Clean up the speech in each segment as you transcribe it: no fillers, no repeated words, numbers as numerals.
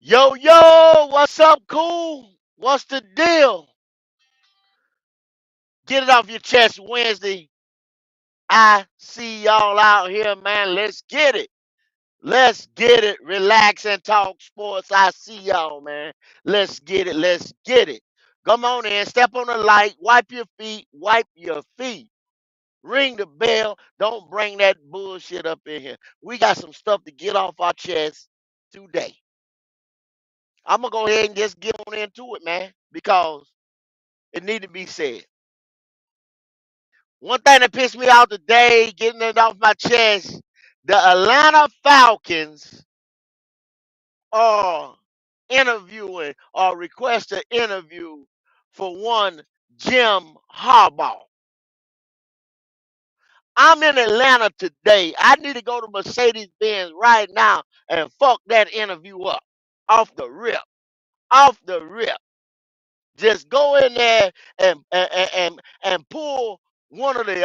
Yo, yo, what's up, cool? What's the deal? Get it off your chest Wednesday. I see y'all out here, man. Let's get it. Let's get it. Relax and talk sports. I see y'all, man. Let's get it. Let's get it. Come on in. Step on the light. Wipe your feet. Wipe your feet. Ring the bell. Don't bring that bullshit up in here. We got some stuff to get off our chest today. I'm going to go ahead and just get on into it, man, because it need to be said. One thing that pissed me off today, getting it off my chest, the Atlanta Falcons are interviewing or request an interview for one Jim Harbaugh. I'm in Atlanta today. I need to go to Mercedes-Benz right now and fuck that interview up. Off the rip. Off the rip. Just go in there and pull one of the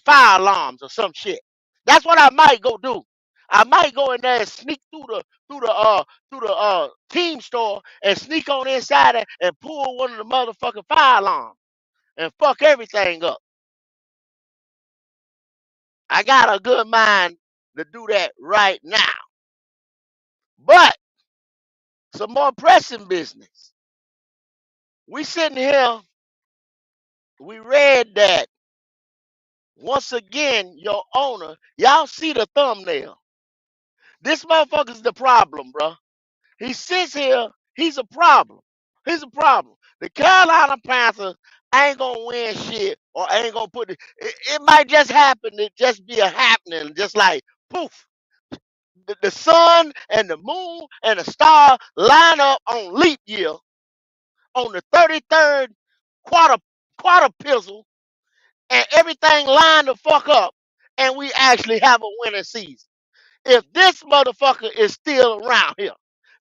fire alarms or some shit. That's what I might go do. I might go in there and sneak through the team store and sneak on inside and pull one of the motherfucking fire alarms and fuck everything up. I got a good mind to do that right now. But some more pressing business. We sitting here, we read that once again, your owner, y'all see the thumbnail. This motherfucker's the problem, bro. He sits here, he's a problem. He's a problem. The Carolina Panthers ain't gonna win shit or ain't gonna put it might just happen, it just be a happening, just like poof. The sun and the moon and the star line up on leap year on the 33rd quarter quarter pizzle and everything lined the fuck up and we actually have a winning season. If this motherfucker is still around here.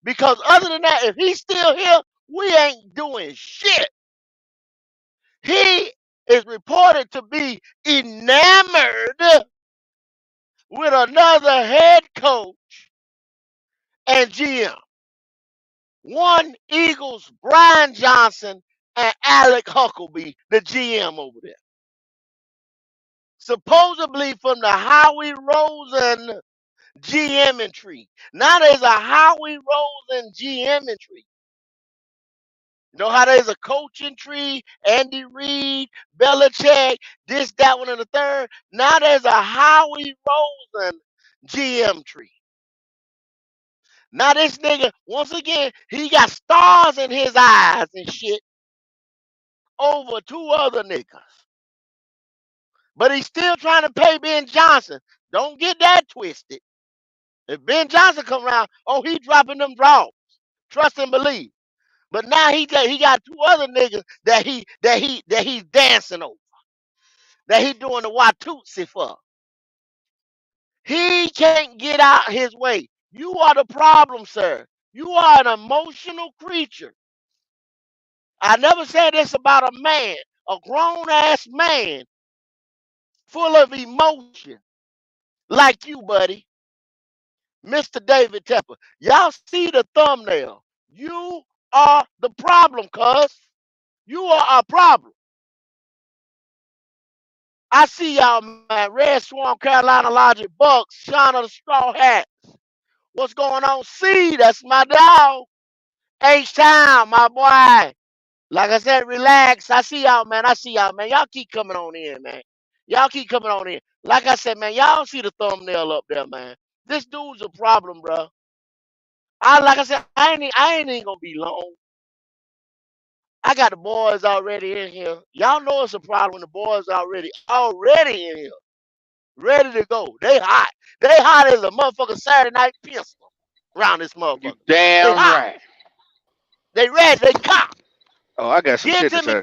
Because other than that, if he's still here, we ain't doing shit. He is reported to be enamored with another head coach and GM. One Eagles, Brian Johnson, and Alec Huckleby, the GM over there. Supposedly from the Howie Rosen GM tree. Now there's a Howie Rosen GM tree. You know how there's a coaching tree, Andy Reid, Belichick, this, that one, and the third? Now there's a Howie Rosen GM tree. Now this nigga, once again, he got stars in his eyes and shit over two other niggas. But he's still trying to pay Ben Johnson. Don't get that twisted. If Ben Johnson come around, oh, he dropping them draws. Trust and believe. But now he got two other niggas that he's dancing over. That he doing the Watusi for. He can't get out his way. You are the problem, sir. You are an emotional creature. I never said this about a man, a grown ass man, full of emotion, like you, buddy, Mr. David Tepper. Y'all see the thumbnail. You are the problem, cuz. You are a problem. I see y'all, man. Red Swan, Carolina Logic, Bucks, Shauna the Straw Hats. What's going on? C, that's my dog. H-Town, my boy. Like I said, relax. I see y'all, man. I see y'all, man. Y'all keep coming on in, man. Y'all keep coming on in. Like I said, man, y'all see the thumbnail up there, man. This dude's a problem, bro. Like I said, I ain't even gonna be long. I got the boys already in here. Y'all know it's a problem when the boys already in here. Ready to go. They hot. They hot as a motherfucking Saturday night pistol around this You motherfucker. They damn hot. right. They ready. They cop. Oh, I got some Get it shit to to me. say.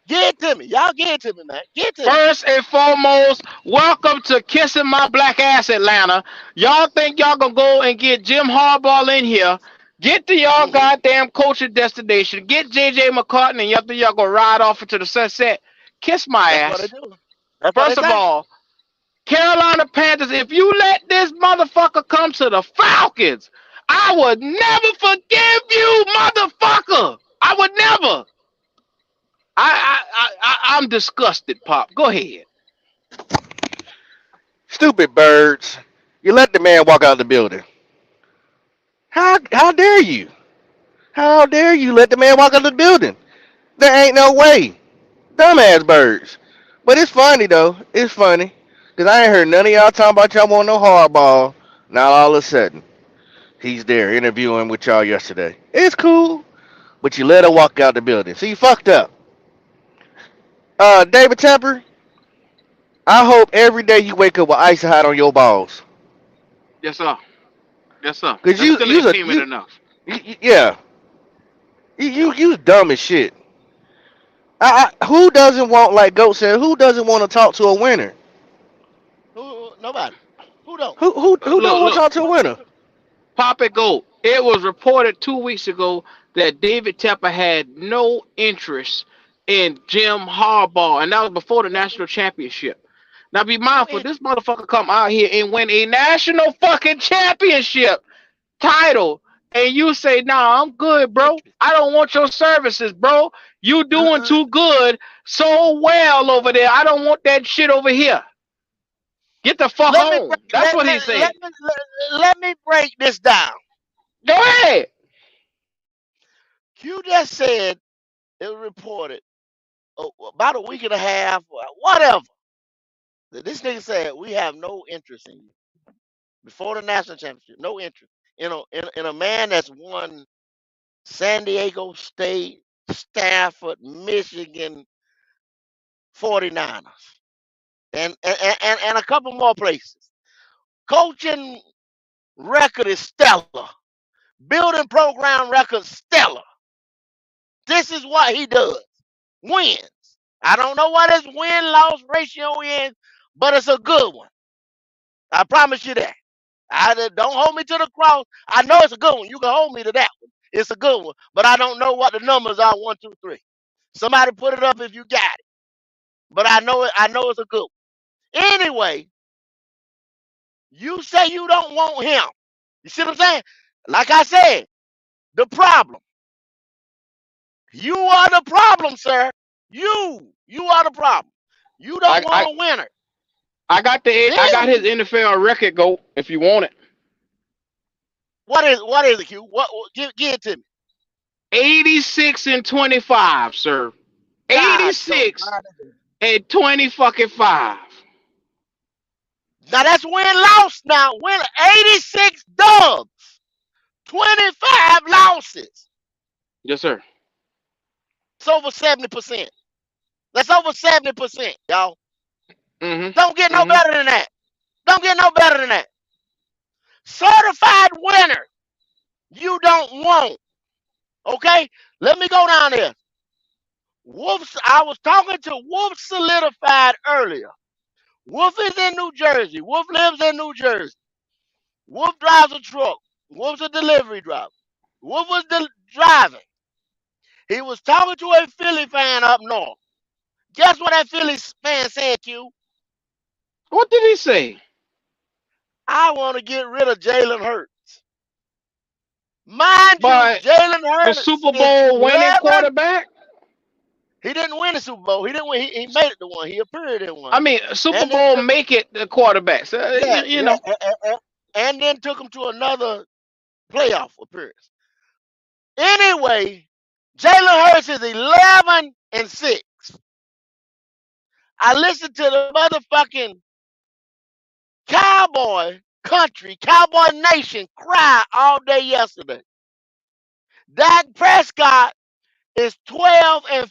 Get it to me. Y'all get it to me, man. Get it to me. First and foremost, welcome to Kissing My Black Ass Atlanta. Y'all think y'all gonna go and get Jim Harbaugh in here? Get to y'all Mm-hmm. goddamn coaching destination. Get JJ McCartney and y'all think y'all gonna ride off into the sunset. Kiss my That's what they ass. do. That's what they First of think. all, Carolina Panthers, if you let this motherfucker come to the Falcons, I would never forgive you, motherfucker. I would never. I'm disgusted, Pop. Go ahead. Stupid birds. You let the man walk out the building. How dare you? How dare you let the man walk out the building? There ain't no way. Dumbass birds. But it's funny though. It's funny. Cause I ain't heard none of y'all talking about y'all want no hardball. Now all of a sudden, he's there interviewing with y'all yesterday. It's cool. But you let him walk out the building. So you fucked up. David Tepper, I hope every day you wake up with ice hot on your balls. Yes, sir. Yes, sir. Cause That still ain't payment enough. yeah. You dumb as shit. Who doesn't want, like Goat said, who doesn't want to talk to a winner? Who? Nobody. Who don't? Who don't Look, want to look. talk to a winner? Pop it go. It was reported 2 weeks ago that David Tepper had no interest in Jim Harbaugh, and that was before the national championship. Now be No mindful, this interest. motherfucker come out here and win a national fucking championship title, and you say, "Nah, I'm good, bro. Interest. I don't want your services, bro. You L- doing l- too good, so well over there. I don't want that shit over here. Get the fuck Let me break. on." That's what he said. Let me break this down. Go ahead. You just said it was reported about a week and a half, or whatever. That this nigga said we have no interest in you before the national championship. No interest in a man that's won San Diego State, Stafford, Michigan, 49ers, and a couple more places. Coaching record is stellar. Building program record stellar. This is what he does. Wins. I don't know what his win-loss ratio is, but it's a good one. I promise you that. Don't hold me to the cross. I know it's a good one. You can hold me to that one. It's a good one, but I don't know what the numbers are. 1, 2, 3. Somebody put it up if you got it. But I know it. I know it's a good one. Anyway, you say you don't want him. You see what I'm saying? Like I said, the problem. You are the problem, sir. You are the problem. You don't I, want I a winner. I got his Then NFL record go if you want it. what is it, Q? Give it to me. 86-25, sir. God, Joe. 86 and 20 fucking 5. Now that's win loss. Now win 86 dubs, 25 losses. Yes, sir. It's over 70%. That's over 70%, y'all. Don't get Mm-hmm. no Mm-hmm. better than that. Don't get no better than that. Certified winner. You don't want. Okay? Let me go down there. Wolf, I was talking to Wolf Solidified earlier. Wolf is in New Jersey. Wolf lives in New Jersey. Wolf drives a truck. Wolf's a delivery driver. Wolf was driving. He was talking to a Philly fan up north. Guess what that Philly fan said, Q? What did he say? I want to get rid of Jalen Hurts. Mind you, But Jalen the Hurts Super is Bowl winning 11. quarterback? He didn't win the Super Bowl. He didn't win. He made it to one. He appeared in I one. mean, Super And then Bowl took, make it the quarterbacks. yeah, You yeah, know. and then took him to another playoff appearance. Anyway, Jalen Hurts is 11-6. I listened to the motherfucking Cowboy country, Cowboy Nation cry all day yesterday. Dak Prescott is 12-5.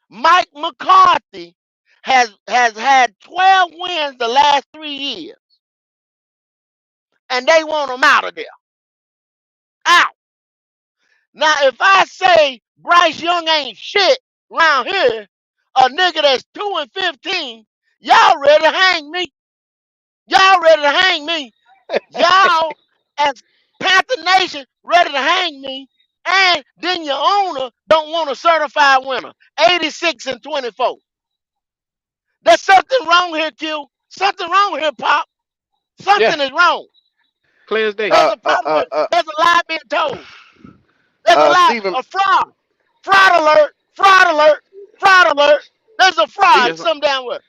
Mike McCarthy has had 12 wins the last 3 years, and they want him out of there. Out. Now, if I say Bryce Young ain't shit around here, a nigga that's 2-15, y'all ready to hang me. Y'all ready to hang me. Y'all, as Panther Nation, ready to hang me. And then your owner don't want a certified winner. 86-24. There's something wrong here, Q. Something wrong here, Pop. Yeah. Something is wrong. Clear as day. There's Uh, a uh, problem uh, with it. uh, There's a lie being told. There's a lie, Stephen a fraud. Fraud alert, fraud alert, fraud alert. There's a fraud Yes, Stephen sir. some down with.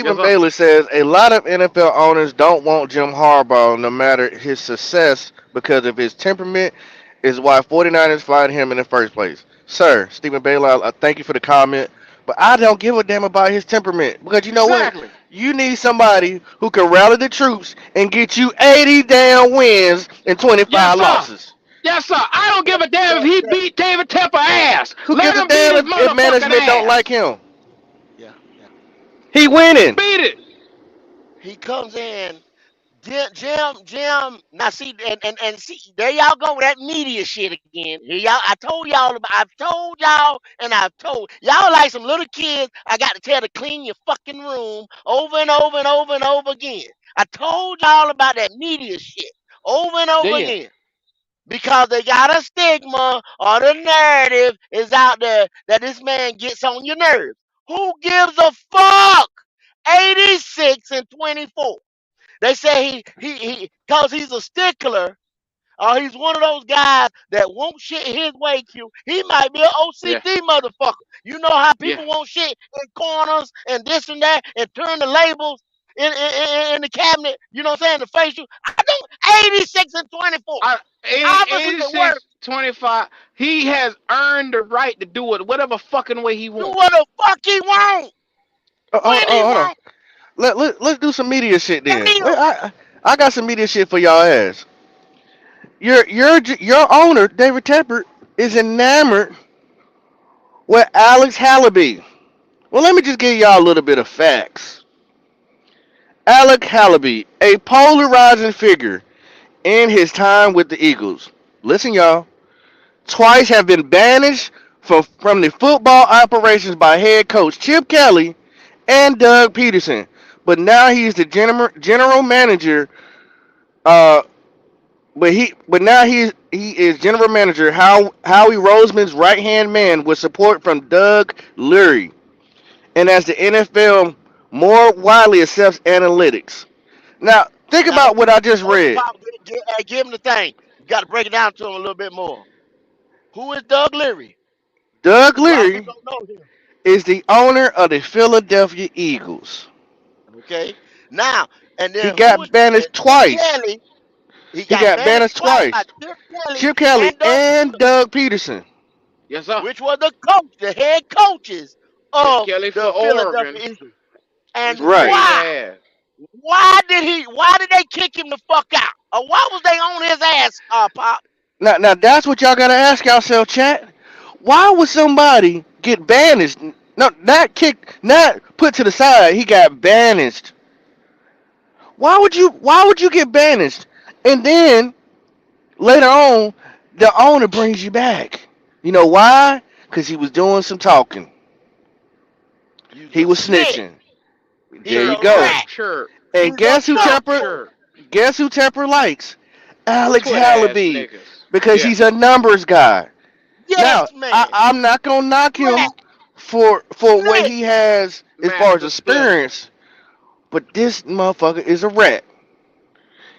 Yes, Stephen sir. Bailey says a lot of NFL owners don't want Jim Harbaugh, no matter his success, because of his temperament. Is why 49ers fired him in the first place. Sir, Stephen Bailey, I thank you for the comment, but I don't give a damn about his temperament because you know what? Exactly. You need somebody who can rally the troops and get you 80 damn wins and Yes, 25 sir. losses. Yes, sir. I don't give a damn if That, he that, beat David Tepper ass. Who Let gives a him beat damn his if motherfucking management don't like ass. him? yeah, yeah. He winning. Beat it. He comes in. Jim. Now see, and see, there y'all go with that media shit again. Here y'all, I told y'all about. I've told y'all, and I've told y'all like some little kids. I got to tell to clean your fucking room over and over and over and over again. I told y'all about that media shit over and over Then. again because they got a stigma or the narrative is out there that this man gets on your nerves. Who gives a fuck? 86 and 24. They say cause he's a stickler, or he's one of those guys that won't shit his way. He might be an Yeah. OCD motherfucker. You know how Yeah. people want shit in corners and this and that, and turn the labels in the cabinet. You know what I'm saying? To face you, I don't. 86 and 24. 80, Obviously, the work. 86, 25. He has earned the right to do it whatever fucking way he Do wants. what the fuck he want when he Hold on. want. Let's do some media shit then. Wait, Damn. I got some media shit for y'all ass. Your owner David Tepper is enamored with Alex Hallaby. Well, let me just give y'all a little bit of facts. Alex Hallaby, a polarizing figure in his time with the Eagles. Listen, y'all. Twice have been banished from the football operations by head coach Chip Kelly and Doug Peterson. But now he's the general manager. Uh, but now he is general manager Howie Roseman's right hand man with support from Doug Lurie, and as the NFL more widely accepts analytics. Now think Now about what I just hold on, read. Pop. Give him the thing. You got to break it down to him a little bit more. Who is Doug Leary? Doug A lot of Lurie people don't know him. is the owner of the Philadelphia Eagles. Okay. Now, and He then who is got banished Chip twice. Kelly? He He got got banished banished twice by twice. Chip Kelly Chip Kelly and Doug and Peterson, Doug Peterson. Yes, sir. which were the coach, the head coaches Chip of Kelly for the Oregon Philadelphia Eagles. used And to Right. beat why? their ass. Why did they kick him the fuck out? Or why was they on his ass, Pop? Now that's what y'all gotta ask yourself, chat. Why would somebody get banished? No, not kicked, not put to the side. He got banished. Why would you get banished? And then later on, the owner brings you back. You know why? Because he was doing some talking. You's He a was snitch. snitching. There He's you Chirp, a go. chirp, rat. chirp. And He's a guess who fuck Chirp, Tepper? boy. chirp. Guess who Tepper likes? Alex Twit ass Hallaby, niggas. because Yeah. he's a numbers guy. Now, Yes, man. I'm not gonna knock Rat. him for what Snitch. he has as far as Master splitter. experience, but this motherfucker is a rat.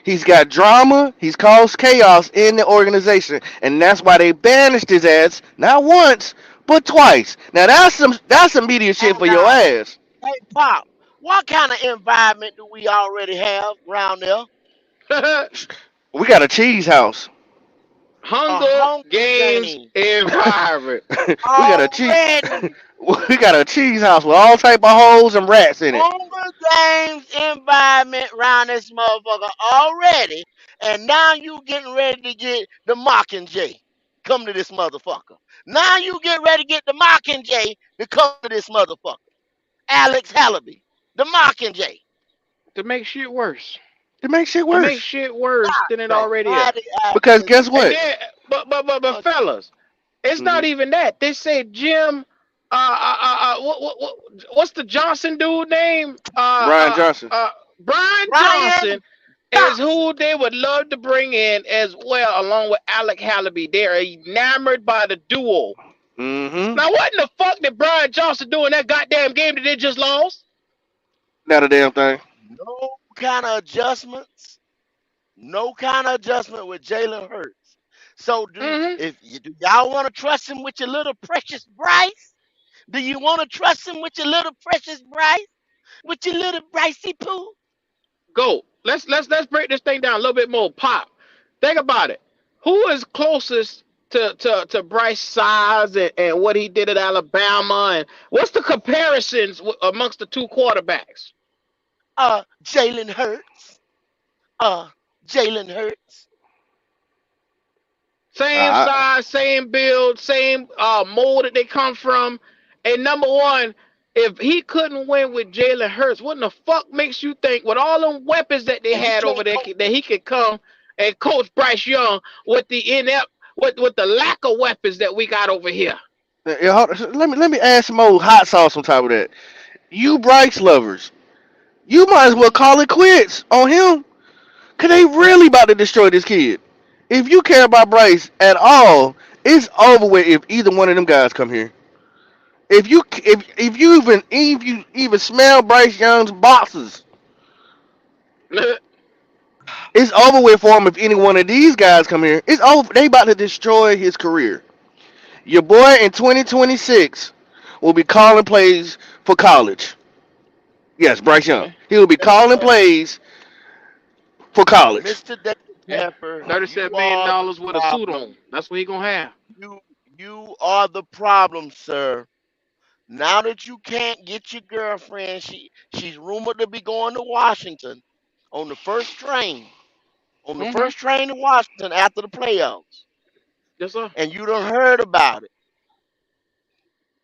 He's got drama. He's caused chaos in the organization, and that's why they banished his ass not once but twice. Now that's some media shit for And your ass. hey, Pop, what kind of environment do we already have around there? We got a cheese house. A Hunger Hunger Games Game environment. we got a cheese. already. We got a cheese house with all type of holes and rats in it. Hunger Games environment around this motherfucker already. And now you getting ready to get the Mockingjay come to this motherfucker. Now you get ready to get the Mockingjay to come to this motherfucker. Alex Hallaby, the Mockingjay. To make shit worse. To make shit To make worse. shit worse than it already is. Mighty I Because just guess And what? then, but fellas, it's Hmm. not even that. They say Jim. What's the Johnson dude name? Brian Johnson. Brian Ryan Johnson is Johnson. who they would love to bring in as well, along with Alec Hallaby. They're enamored by the duo. Hmm. Now, what in the fuck did Brian Johnson do in that goddamn game that they just lost? Not a damn thing. No kind of adjustments. No kind of adjustment with Jalen Hurts. So Mm-hmm. do y'all want to trust him with your little precious Bryce? Do you want to trust him with your little precious Bryce? With your little Brycey Poo? Go. Let's break this thing down a little bit more. Pop. Think about it. Who is closest to Bryce size and what he did at Alabama, and what's the comparisons amongst the two quarterbacks? Jalen Hurts. Uh, Jalen Hurts. Same I, size, same build, same mold that they come from. And number one, if he couldn't win with Jalen Hurts, what in the fuck makes you think with all them weapons that they And you had over can't there coach that him. he could come and coach Bryce Young with the inept with the lack of weapons that we got over here? let me add some more hot sauce on top of that. You Bryce lovers, you might as well call it quits on him, cause they really about to destroy this kid. If you care about Bryce at all, it's over with if either one of them guys come here. If you even smell Bryce Young's boxes, it's over with for him if any one of these guys come here. It's over. They about to destroy his career. Your boy in 2026 will be calling plays for college. Yes, Bryce Young. Okay. He will be Yes, calling sir. plays for college. Mr. David Yeah. Pepper, you are the $37 million with a suit on. problem. That's what he gonna have. You you are the problem, sir. Now that you can't get your girlfriend, she's rumored to be going to Washington on the first train. On the Mm-hmm. first train to Washington after the playoffs. Yes, sir. And you done heard about it.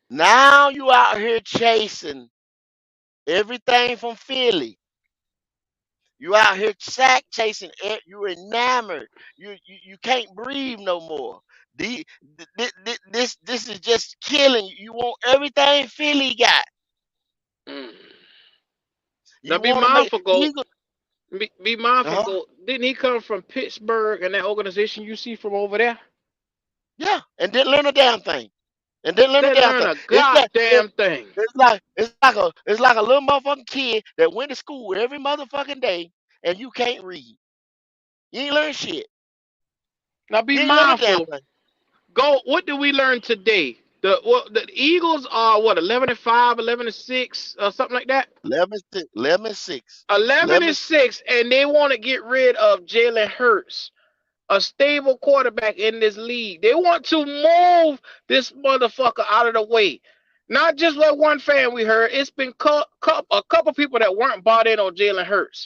Now you out here chasing everything from Philly. You out here sack chasing. You enamored. You can't breathe no more. This is just killing you. You want everything Philly got. Mm. Now You be want to make mindful, go. Eagle. Be mindful, Uh-huh. go. Didn't he come from Pittsburgh and that organization you see from over there? Yeah, and didn't learn a damn thing. And didn't learn a They damn learn thing. a It's that goddamn thing. it's like a little motherfucking kid that went to school every motherfucking day and you can't read. You ain't learn shit. Now be You ain't learn a damn mindful. thing. Go. What did we learn today? The Eagles are what 11-5, 11-6, or something like that. 11-6. 11 11 and 6. 6, and they want to get rid of Jalen Hurts, a stable quarterback in this league. They want to move this motherfucker out of the way. Not just like one fan we heard. It's been a couple people that weren't bought in on Jalen Hurts.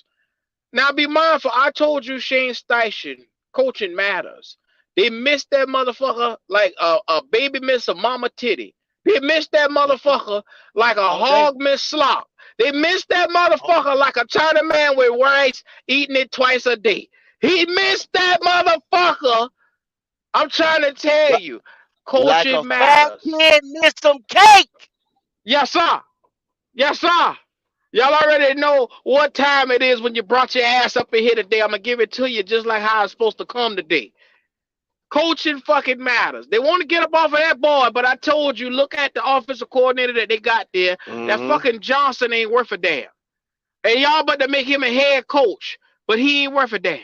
Now be mindful. I told you Shane Steichen coaching matters. They missed that motherfucker like a baby miss a mama titty. They missed that Mhm. motherfucker like a All day. hog miss slop. They missed that All motherfucker day. like a China man with rice eating it twice a day. He missed that motherfucker. I'm trying to tell Like, you, like a coaching fat matters. kid missed some cake. Yes, sir. Yes, sir. Y'all already know what time it is when you brought your ass up in here today. I'm gonna give it to you just like how it's supposed to come today. Coaching fucking matters. They want to get up off of that board, but I told you, look at the offensive coordinator that they got there. That Hmm. fucking Johnson ain't worth a damn. And y'all about to make him a head coach, but he ain't worth a damn.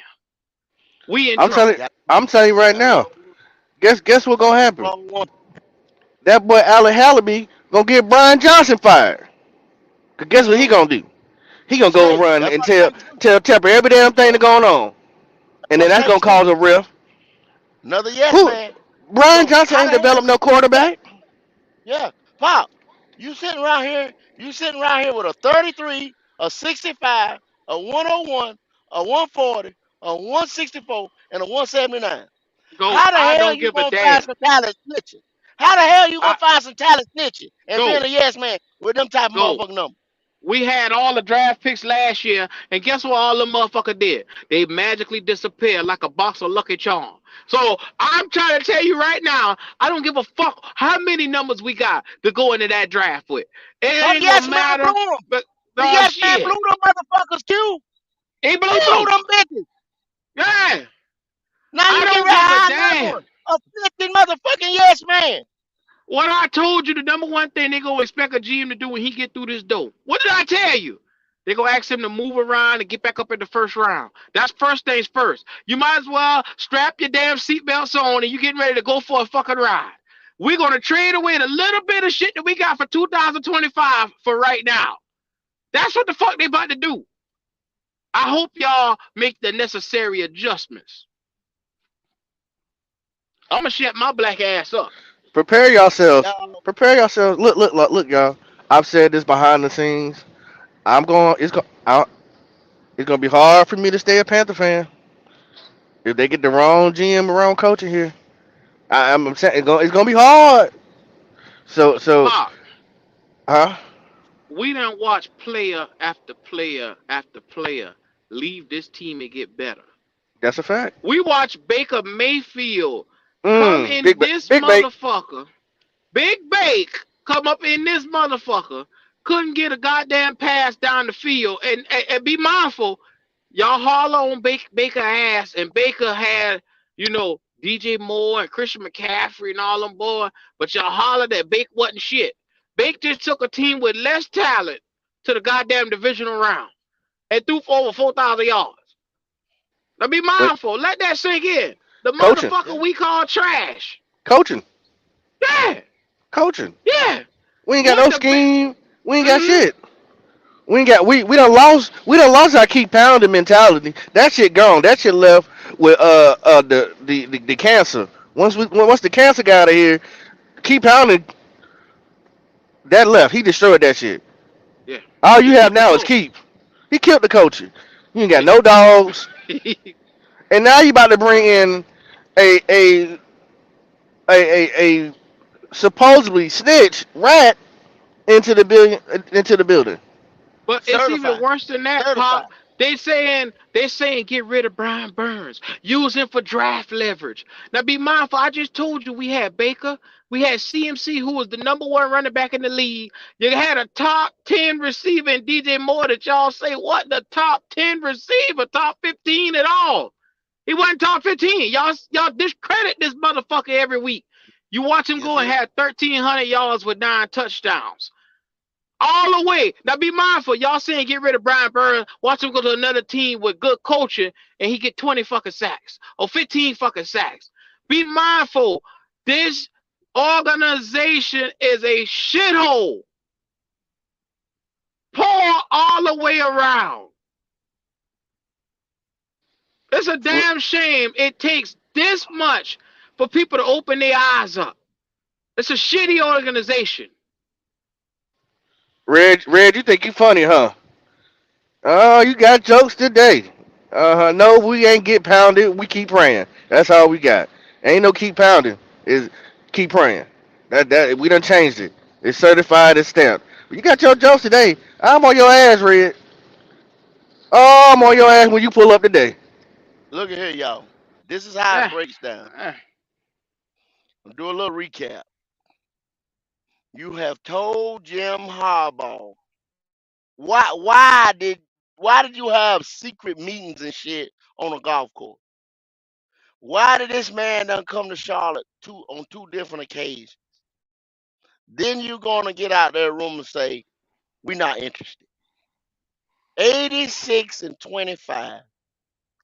We in I'm telling, trouble. Got I'm telling you right got a now. little Guess what's got gonna a little happen? wrong one. That boy Allen Hallaby gonna get Brian Johnson fired. 'Cause guess what he Mm-hmm. gonna do? He gonna That's go right. run That's and what I'm tell trying to do. tell Tepper every damn thing that's going on, That's and what then I'm that's trying gonna to do. cause a rift. Another yes Who? man. Brian So Johnson how ain't the hell developed no you got quarterback. yeah, Pop, you sitting around here with a 33, a 65, a 101, a 140, a 164, and a 179. Go. How the I hell don't you give a gonna find damn. some talent snitching? How the hell you I gonna find some talent snitching and being go. a yes man with them type of Go. motherfucking numbers? We had all the draft picks last year, and guess what all the motherfucker did? They magically disappeared like a box of Lucky Charm. So I'm trying to tell you right now, I don't give a fuck how many numbers we got to go into that draft with. It Some ain't gonna yes man blew matter. them. But The oh yes man blew shit, them motherfuckers too. he blew He blew them. them bitches. Yeah, Now I you get don't ready to give a hire another one. damn. A 50 motherfucking yes man. What I told you, the number one thing they gonna expect a GM to do when he get through this door. What did I tell you? They're gonna ask him to move around and get back up in the first round. That's first things first. You might as well strap your damn seatbelts on and you getting ready to go for a fucking ride. We're gonna trade away the little bit of shit that we got for 2025 for right now. That's what the fuck they about to do. I hope y'all make the necessary adjustments. I'm gonna shut my black ass up. Prepare yourselves. Y'all, Prepare yourselves. Look, y'all. I've said this behind the scenes. I'm going. It's gonna be hard for me to stay a Panther fan if they get the wrong GM, wrong coach in here. I'm saying it's gonna be hard. So, Pop, huh? we done watch player after player after player leave this team and get better. That's a fact. We watch Baker Mayfield come in this Big bake. motherfucker. Big Bake come up in this motherfucker. Couldn't get a goddamn pass down the field. And be mindful, y'all holler on Baker ass, and Baker had, DJ Moore and Christian McCaffrey and all them boys, but y'all holler that Bake wasn't shit. Bake just took a team with less talent to the goddamn divisional round and threw for over 4,000 yards. Now be But mindful. Let that sink in. The coaching, motherfucker yeah, we call trash. coaching, Yeah, coaching. yeah. We ain't got One no of the big. scheme. We ain't got Mm-hmm. shit. We done lost our keep pounding mentality. That shit gone. That shit left with the cancer. Once the cancer got out of here, keep pounding that left. He destroyed that shit. Yeah. All He you have killed the now is coach. keep. He killed the coaching. You ain't got Yeah. no dogs, and now you about to bring in a a a supposedly snitch rat into the building. But it's even certified, worse than that, certified. Pop. They saying get rid of Brian Burns. Use him for draft leverage. Now be mindful. I just told you we had Baker. We had CMC, who was the number one running back in the league. You had a top 10 receiver in DJ Moore that y'all say what the top 10 receiver, top 15 at all. He wasn't top 15. Y'all discredit this motherfucker every week. You watch him Yes, go and sir. have 1,300 yards with 9 touchdowns. All the way. Now be mindful. Y'all saying get rid of Brian Burns. Watch him go to another team with good coaching and he get 20 fucking sacks or 15 fucking sacks. Be mindful. This organization is a shithole. Poor all the way around. It's a damn shame it takes this much for people to open their eyes up. It's a shitty organization. Red, you think you funny, huh? Oh, you got jokes today. Uh-huh. No, we ain't get pounded. We keep praying. That's all we got. Ain't no keep pounding. Is keep praying. That we done changed it. It's certified. It's stamped. You got your jokes today. I'm on your ass, Red. Oh, I'm on Look, your ass when you pull up today. look at here, y'all. This is how it Eh, breaks down. eh. I'll do a little recap. You have told Jim Harbaugh why why did you have secret meetings and shit on a golf course? Why did this man done come to Charlotte on two different occasions? Then you gonna get out there room and say we not interested. 86-25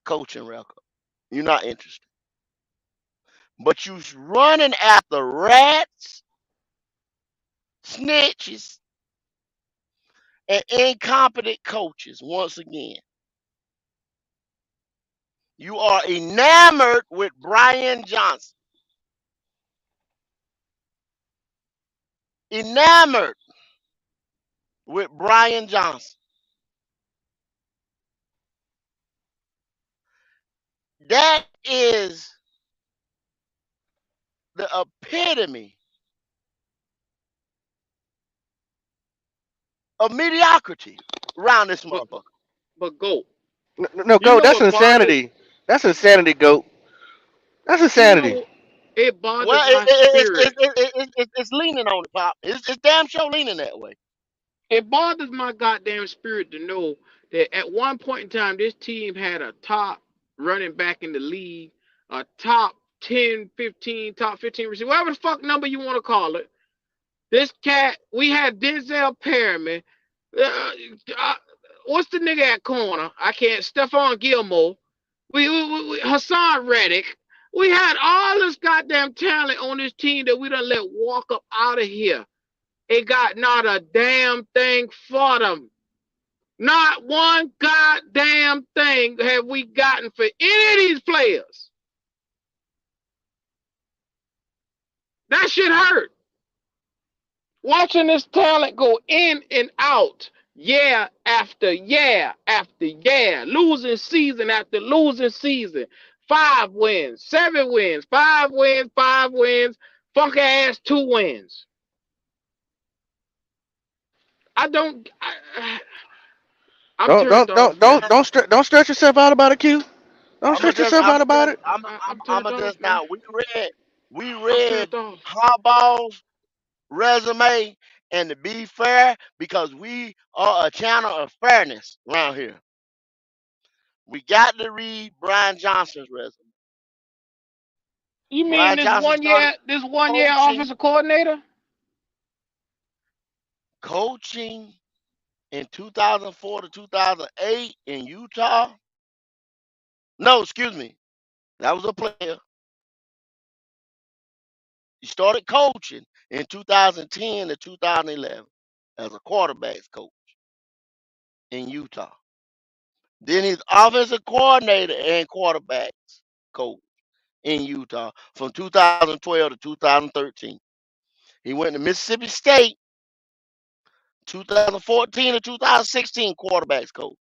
coaching record. You're not interested. But you running after rats, snitches, and incompetent coaches once again. You are enamored with Brian Johnson. Enamored with Brian Johnson. That is the epitome of mediocrity around this But motherfucker. but go. No, You go. know That's what bothers insanity. That's insanity, goat. That's you insanity. know it Well, bothers my spirit. it's leaning on the pop. It's damn sure leaning that way. It bothers my goddamn spirit to know that at one point in time this team had a top running back in the league, a top 10, 15, top 15 receiver, whatever the fuck number you want to call it. This cat, we had Denzel Perryman. Uh, uh, what's the nigga at corner? I can't. Stephon Gilmore. We Hassan Reddick. We had all this goddamn talent on this team that we done let walk up out of here. It got not a damn thing for them. Not one goddamn thing have we gotten for any of these players. That shit hurt. Watching this talent go in and out, year after year after year, losing season after losing season. 5 wins, 7 wins, 5 wins, 5 wins, funk ass 2 wins. I don't. I'm Don't turned don't off, don't man. don't don't stre- don't stretch yourself out about it, Q. Don't I'm gonna stretch just, yourself I'm out gonna about just, it. I'm I'm turned gonna off, just man. now. We I'm read turned off. Harbaugh's resume, and to be fair, because we are a channel of fairness around here, we got to read Brian Johnson's resume. You mean Brian this Johnson one started year, this 1 year coaching, offensive coordinator? coaching in 2004 to 2008 in Utah. No, excuse me, that was a player. He started coaching in 2010 to 2011 as a quarterbacks coach in Utah. Then he's offensive coordinator and quarterbacks coach in Utah from 2012 to 2013. He went to Mississippi State 2014 to 2016 quarterbacks coach.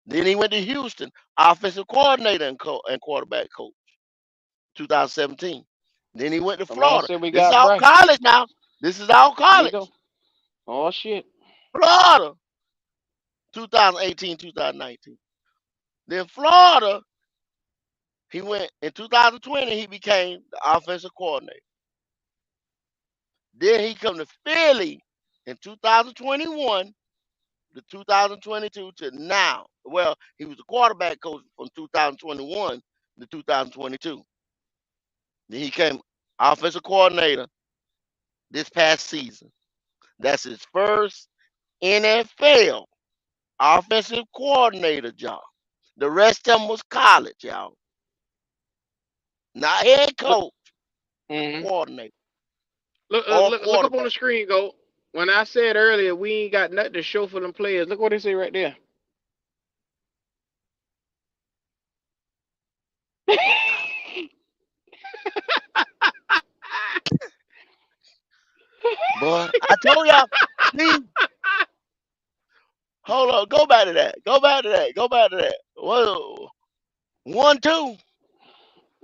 Then he went to Houston offensive coordinator and quarterback coach 2017. Then he went to Somebody Florida. said we This is got all Bryce. college now. This is all There you go. college. Oh shit. Florida 2018 2019. Then Florida, he went in 2020. He became the offensive coordinator. Then he come to Philly in 2021 to 2022 to now. Well, he was a quarterback coach from 2021 to 2022. Then he came offensive coordinator this past season. That's his first NFL offensive coordinator job. The rest of them was college, y'all. Not head Look. coach, Mm-hmm. coordinator or Look up on the quarterback. screen, go. When I said earlier we ain't got nothing to show for them players, look what they say right there. Boy, I told y'all, see, hold on, go back to that. Go back to that. Go back to that. Whoa. 1-2.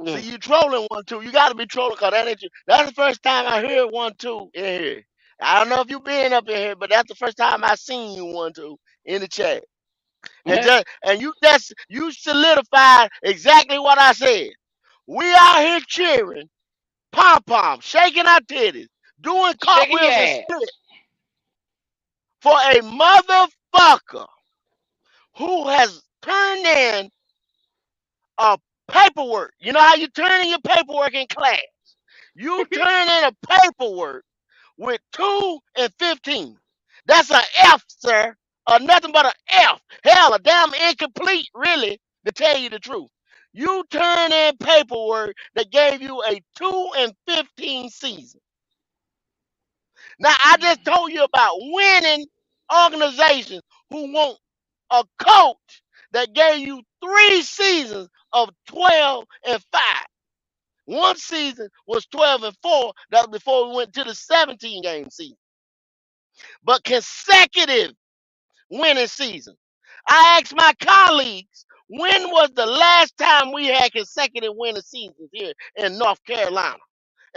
See, Yeah. you trolling 1-2. You got to be trolling because that ain't you. That's the first time I heard 1-2 in here. I don't know if you been up in here, but that's the first time I seen you 1-2 in the chat. And you solidified exactly what I said. We out here cheering, pom pom, shaking our titties, doing Shaking your cartwheels and ass. split for a motherfucker who has turned in a paperwork. You know how you turn in your paperwork in class? You turn in a paperwork with 2 and 15. That's a F, sir. Nothing but a F. Hell, a damn incomplete, really, to tell you the truth. You turn in paperwork that gave you a 2 and 15 season. Now, I just told you about winning organizations who want a coach that gave you 3 seasons of 12 and 5. One season was 12 and 4. That was before we went to the 17-game season. But consecutive winning seasons. I asked my colleagues, when was the last time we had consecutive winning seasons here in North Carolina,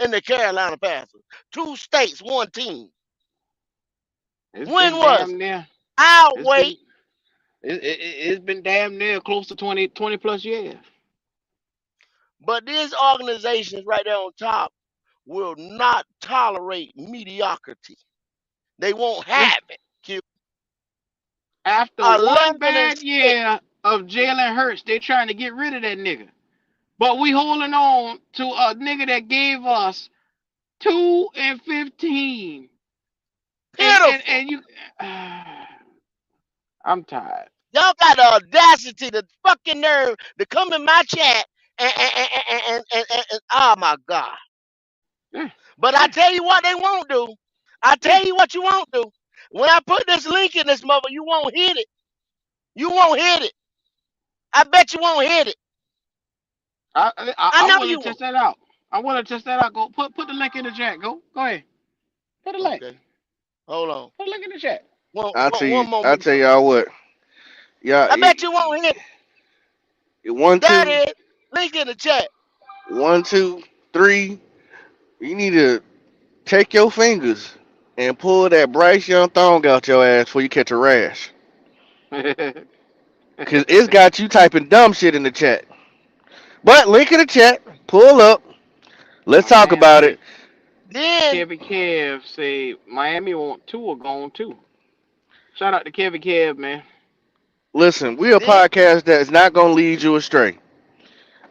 in the Carolina Panthers? 2 states, 1 team. It's When been was damn it? near. I'll It's wait. been it's been damn near close to 20 plus years. But these organizations right there on top will not tolerate mediocrity. They won't Yeah. have it. Q. After 11 one and bad 6. year of Jalen Hurts, they trying to get rid of that nigga. But we holding on to a nigga that gave us 2 and 15. And Pitiful. you I'm tired. Y'all got the audacity, the fucking nerve to come in my chat and oh my God. Yeah, But I yeah, tell you what they won't do. I yeah. tell you what you won't do. When I put this link in this mother, you won't hit it. You won't hit it. I bet you won't hit it. I I know want to you test won't. that out. I want to test that out. Go put the link in the chat. Go ahead. Put the link. Okay. Hold on. Put the link in the chat. One I'll moment. tell y'all what. Y'all, I bet you won't hit it. one, That two, is. Link in the chat. 1, 2, 3. You need to take your fingers and pull that Bryce Young thong out your ass before you catch a rash. Cause it's got you typing dumb shit in the chat. But link in the chat. Pull up. Let's My talk man about it. say Then Kevin Kev say Miami want Tua gone too. Shout out to Kevin Kev, man. Listen, we a then podcast that is not gonna lead you astray.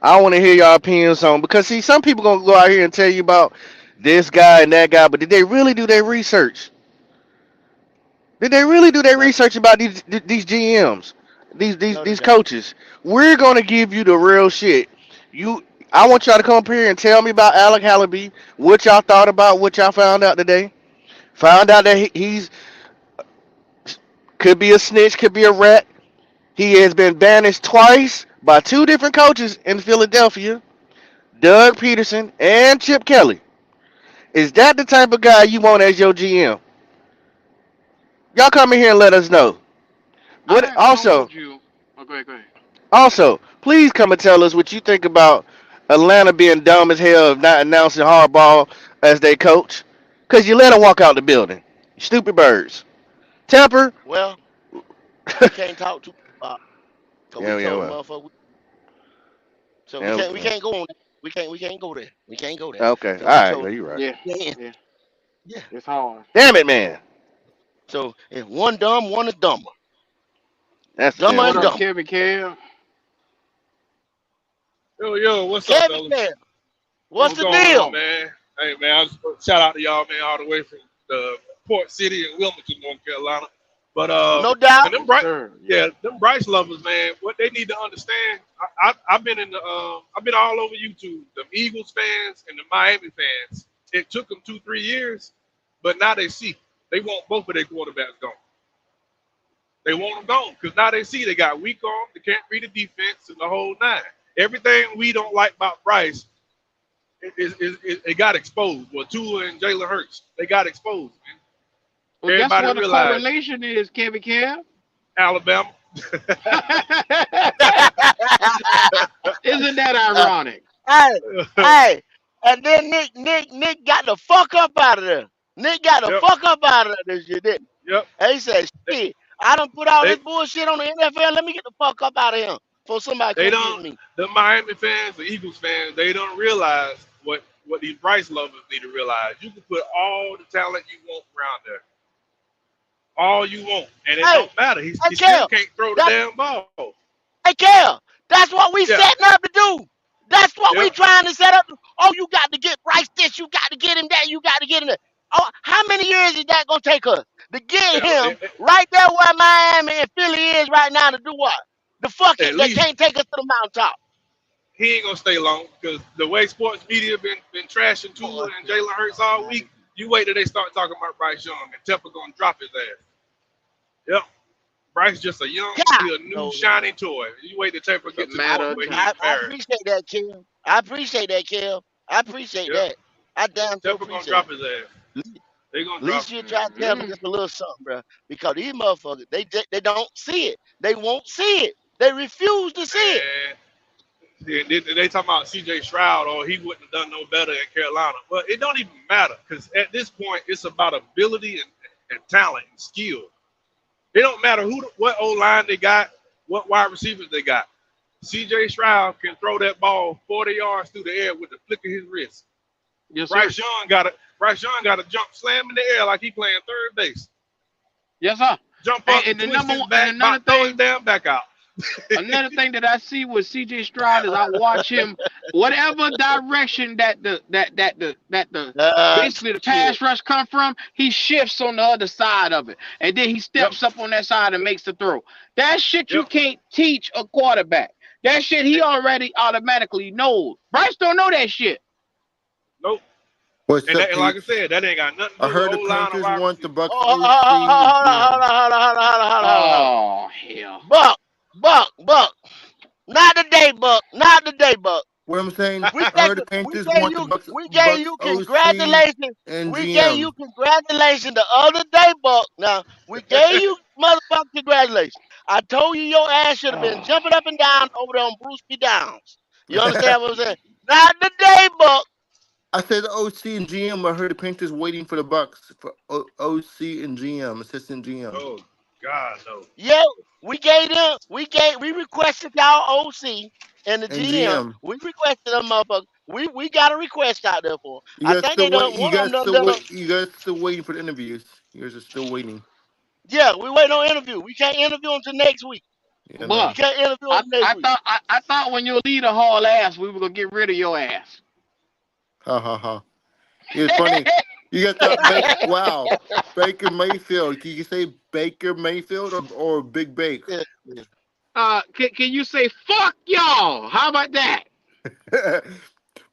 I want to hear y'all opinions on because see, some people gonna go out here and tell you about this guy and that guy, but did they really do their research? Did they really do their no, research about these GMs, these these no, they these don't. coaches? We're gonna give you the real shit. You, I want y'all to come up here and tell me about Alec Hallaby, what y'all thought about what y'all found out today. Found out that he's could be a snitch, could be a rat. He has been banished twice by two different coaches in Philadelphia, Doug Peterson and Chip Kelly. Is that the type of guy you want as your GM? Y'all come in here and let us know. I What have also, told you. Oh, go ahead. please come and tell us what you think about Atlanta being dumb as hell of not announcing Harbaugh as their coach. Cause you let him walk out the building. Stupid birds. Temper. Well, we can't talk too about because we Yeah, told the well. motherfucker. So Yeah, we well. can't go on. We can't go there. We can't go there Okay. because we Alright, told. well you right. Yeah, Yeah, yeah. yeah. It's hard. Damn it, man. So if one dumb, one is dumber. That's a Dumber damn What and up, shame. dumber. Kevin Kev? Yo, what's up, Kevin fellas? said, "What's What's the going on, deal?" man? Hey, man, I just shout out to y'all, man, all the way from the Port City in Wilmington, North Carolina. But No doubt. and them Yes, bright, sir. yeah, Yeah. them Bryce lovers, man. What they need to understand, I've been in the, I've been all over YouTube. The Eagles fans and the Miami fans. It took them 2, 3 years, but now they see they want both of their quarterbacks gone. They want them gone because now they see they got weak arms, they can't read the defense, and the whole nine. Everything we don't like about Bryce it got exposed. Well, Tua and Jalen Hurts, they got exposed, man. Well, guess Everybody what the realized correlation is, Kevin Kev? Alabama. Isn't that ironic? Hey, hey, and then Nick got the fuck up out of there. Nick got the Yep, fuck up out of there this year, didn't yep. he? He said, They, "Shit, I done put all they, this bullshit on the NFL. Let me get the fuck up out of here before somebody they come get don't. me." The Miami fans, the Eagles fans, they don't realize what these Bryce lovers need to realize. You can put all the talent you want around there, all you want, and it Hey, don't matter. hey, He still Kel, can't throw the that, damn ball. hey, Kel, that's what we Yeah, setting up to do. That's what we yep. trying to set up. Oh, you got to get Bryce this. You got to get him that. You got to get him that. Oh, how many years is that gonna take us to get him right there where Miami and Philly is right now to do what? The fuck At it. They least can't take us to the mountaintop. he ain't gonna stay long because the way sports media been trashing Boy, Tua and Jalen Hurts all week. You wait till they start talking about Bryce Young and Temple gonna drop his ass. Yep, Bryce just a young, God, he a new no. shiny toy. You wait till Temple It's a get to the point matter of where he time. I embarrassed. appreciate that, Kim. I appreciate that, Kim. I appreciate Yep, that. I damn so Temple gonna appreciate drop it. his ass. At They gonna drop least him. you try to tell me Hmm. just a little something, bro. Because these motherfuckers, they don't see it. They won't see it. They refuse to see it. And they talking about C.J. Stroud, or he wouldn't have done no better in Carolina. Well, it don't even matter because at this point it's about ability and talent and skill. It don't matter what O line they got, what wide receivers they got. C.J. Stroud can throw that ball 40 yards through the air with the flick of his wrist. Yes, sir. Bryce Young got to jump, slam in the air like he playing third base. Yes, sir. Jump And, up, and the twist number his one, and back, another throw his thing, damn back out. Another thing that I see with CJ Stroud is I watch him whatever direction that the basically the Shit. pass rush come from, he shifts on the other side of it. And then he Yep. steps up on that side and makes the throw. That shit you Yep. can't teach a quarterback. That shit he already automatically knows. Bryce don't know that shit. Nope. What's And, up, that, and like I Peach? said, that ain't got nothing to I do with heard the O line or Panthers wide want the receiver. Bucks Oh, OC and hold GM. on, hold on. Oh hell. Buck. Not today, Buck. Not today, Buck. What I'm saying, We I take heard the we Panthers gave want the you Bucks we gave Bucks you OC congratulations. and We gave you GM. congratulations the other day, Buck. Now we gave you motherfucking congratulations. I told you your ass should have been jumping up and down over there on Bruce B. Downs. You understand what I'm saying? Not today, Buck. I said the OC and GM. I heard the Panthers waiting for the Bucks for OC and GM, assistant GM Oh God, no. Yeah, we requested y'all OC and the and GM. GM. We requested them motherfuckers. We got a request out there for 'em. You I guys think they still wait. done You one of them guys done still done a, wait. You guys still waiting for the interviews. You guys are still waiting. yeah, we waiting on interview. We can't interview until next week. Yeah, We But no. can't interview I, them next I week. thought I thought when you lead a haul ass, we were gonna get rid of your ass. Ha ha ha. It's funny. You got that Baker. Wow, Baker Mayfield. Can you say Baker Mayfield or Big Bake? Yeah. Can you say fuck y'all? How about that?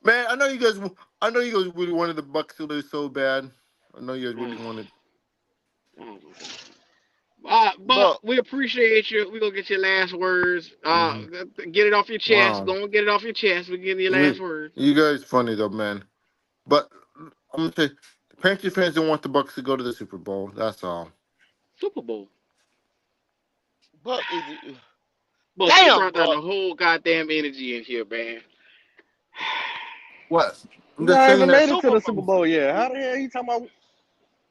Man, I know you guys. I know you guys really wanted the Bucks to lose so bad. I know you guys really wanted. But But we appreciate you. We gonna get your last words. Hmm. Get it off your chest. Wow, Go and get it off your chest. We give you your last you words. you guys funny though, man. But I'm gonna say, the Panthers fans don't want the Bucks to go to the Super Bowl. That's all. Super Bowl. Buck, But you damn, brought down Buck. the whole goddamn energy in here, man. What? I'm You just ain't saying even that made it to Super the Bowl. Super Bowl yet. How the hell you talking about?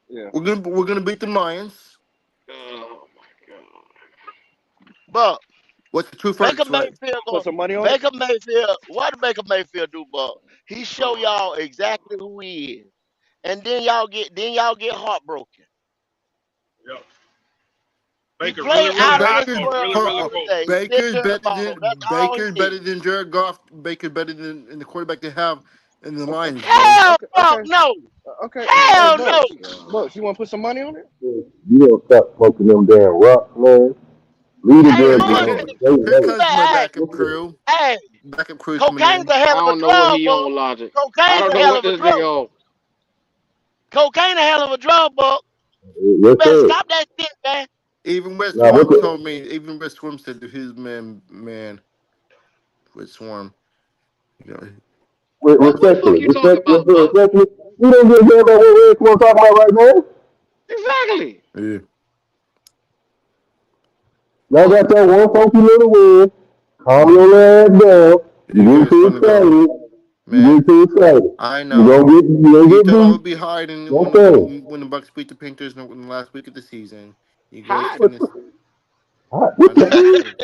Yeah. we're gonna beat the Lions. Oh my god. Buck. What's the true Baker first, right? Mayfield Put going some money on it. Baker Mayfield. What did Baker Mayfield do, Buck? He show Oh. y'all exactly who he is. And then y'all get heartbroken. Yep. He Baker played really, No, really out of hot this Baker's or world really, the hold really on. other cold. day. Baker's Pitching the better ball. That's all he did. than Jared Goff. Baker's better than the quarterback they have in the Okay. Lions, Joe. Hell Okay. fuck Okay. no. Okay. Hey, Hell no. Bucks. Bucks, you want to put some money on it? You don't stop smoking them damn rocks, man. Leave the I ain't girls bullshit. alone. They Here know it. comes my Hey, backup crew. hey, Backup crew's coming cocaine's in. a hell I of a don't know what drug, he Buck. on, Logic. I Cocaine's don't a know hell what of a this drug. nigga on. Cocaine a hell of a drug, Buck. You Yes, better sir. stop that shit, man. Even West Now, Swarm what told the, me. Even West Swarm said to his man with Swarm. You know, What the fuck you talking about, Buck? respectfully, we don't give a damn about what Red Swan talking about right now. Exactly. yeah. Y'all got that one funky little win. Calm your ass down. You You get guys too funny though, excited. You man. get too excited. I You know. gonna You get thought I beat. would be hiding Don't when fail. when the Bucks beat the Panthers in the last week of the season. You guys Hot. finished. I What know the? you did.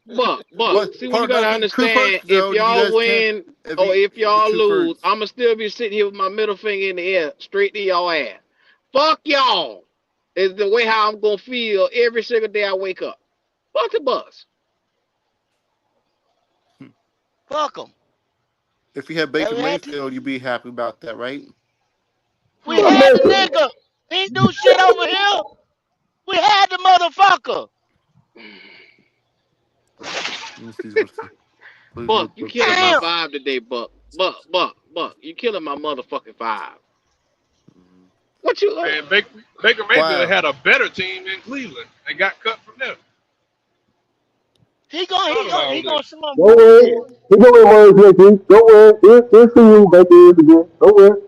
But But see what you hold on, gotta true understand. first If though. Did you y'all guys can win if or you if the y'all true lose, first? I'ma still be sitting here with my middle finger in the air, straight to y'all ass. Fuck y'all. Is the way how I'm gonna feel every single day I wake up. Fuck the Bucks. Fuck them. If you had And Baker we had to, Mayfield, you'd be happy about that, right? we What had the Mayfield? nigga. He ain't do shit over here. We had the motherfucker. Let me see what's the Buck, you what's killing my Damn. this. vibe today, Buck. Buck. You killing my motherfucking vibe. What you Man, Baker Mayfield Wow. had a better team in Cleveland and got cut from them. He gonna Thought he gonna about all he this. gonna show him Don't worry. bullshit. He gonna emerge next week. Don't worry. It's for you, back here again. Don't worry.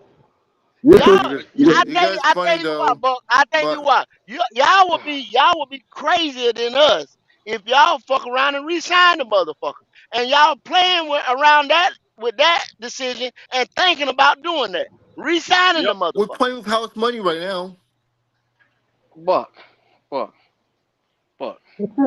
Yes, sir. Y'all, You guys, I you tell you, guys I tell funny you what, though, Buck. I tell you but what. Y'all would be crazier than us if y'all fuck around and resign the motherfucker. And y'all playing around that with that decision and thinking about doing that, resigning the Yep. we're motherfucker. playing with house money right now. Buck. Buck. Buck.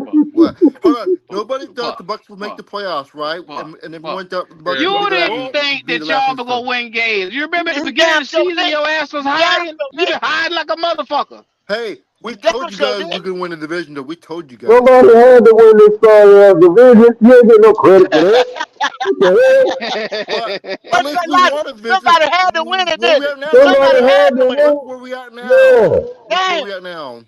Buck. What? Hold on. Nobody thought the Buck. Bucks would make the Buck. playoffs, right? Buck. And Buck. everyone thought the Bucks Yeah, would You didn't well, think be the that laughing y'all were gonna stock. win games. You remember at the It's beginning of damn the sure season, did. your ass was Damn hiding. sure You did. been hiding like a motherfucker. Hey, We Damn told you sure guys did. we're gonna win the division, though. We told you guys. Somebody had to win this sorry ass division. You ain't get no credit for that. What the hell? But at But least we like won a division. somebody had to win it, Where we didn't it? at now? Somebody Somebody had had to to win it. Where win. where we at now? Yeah. Where Damn. we at now?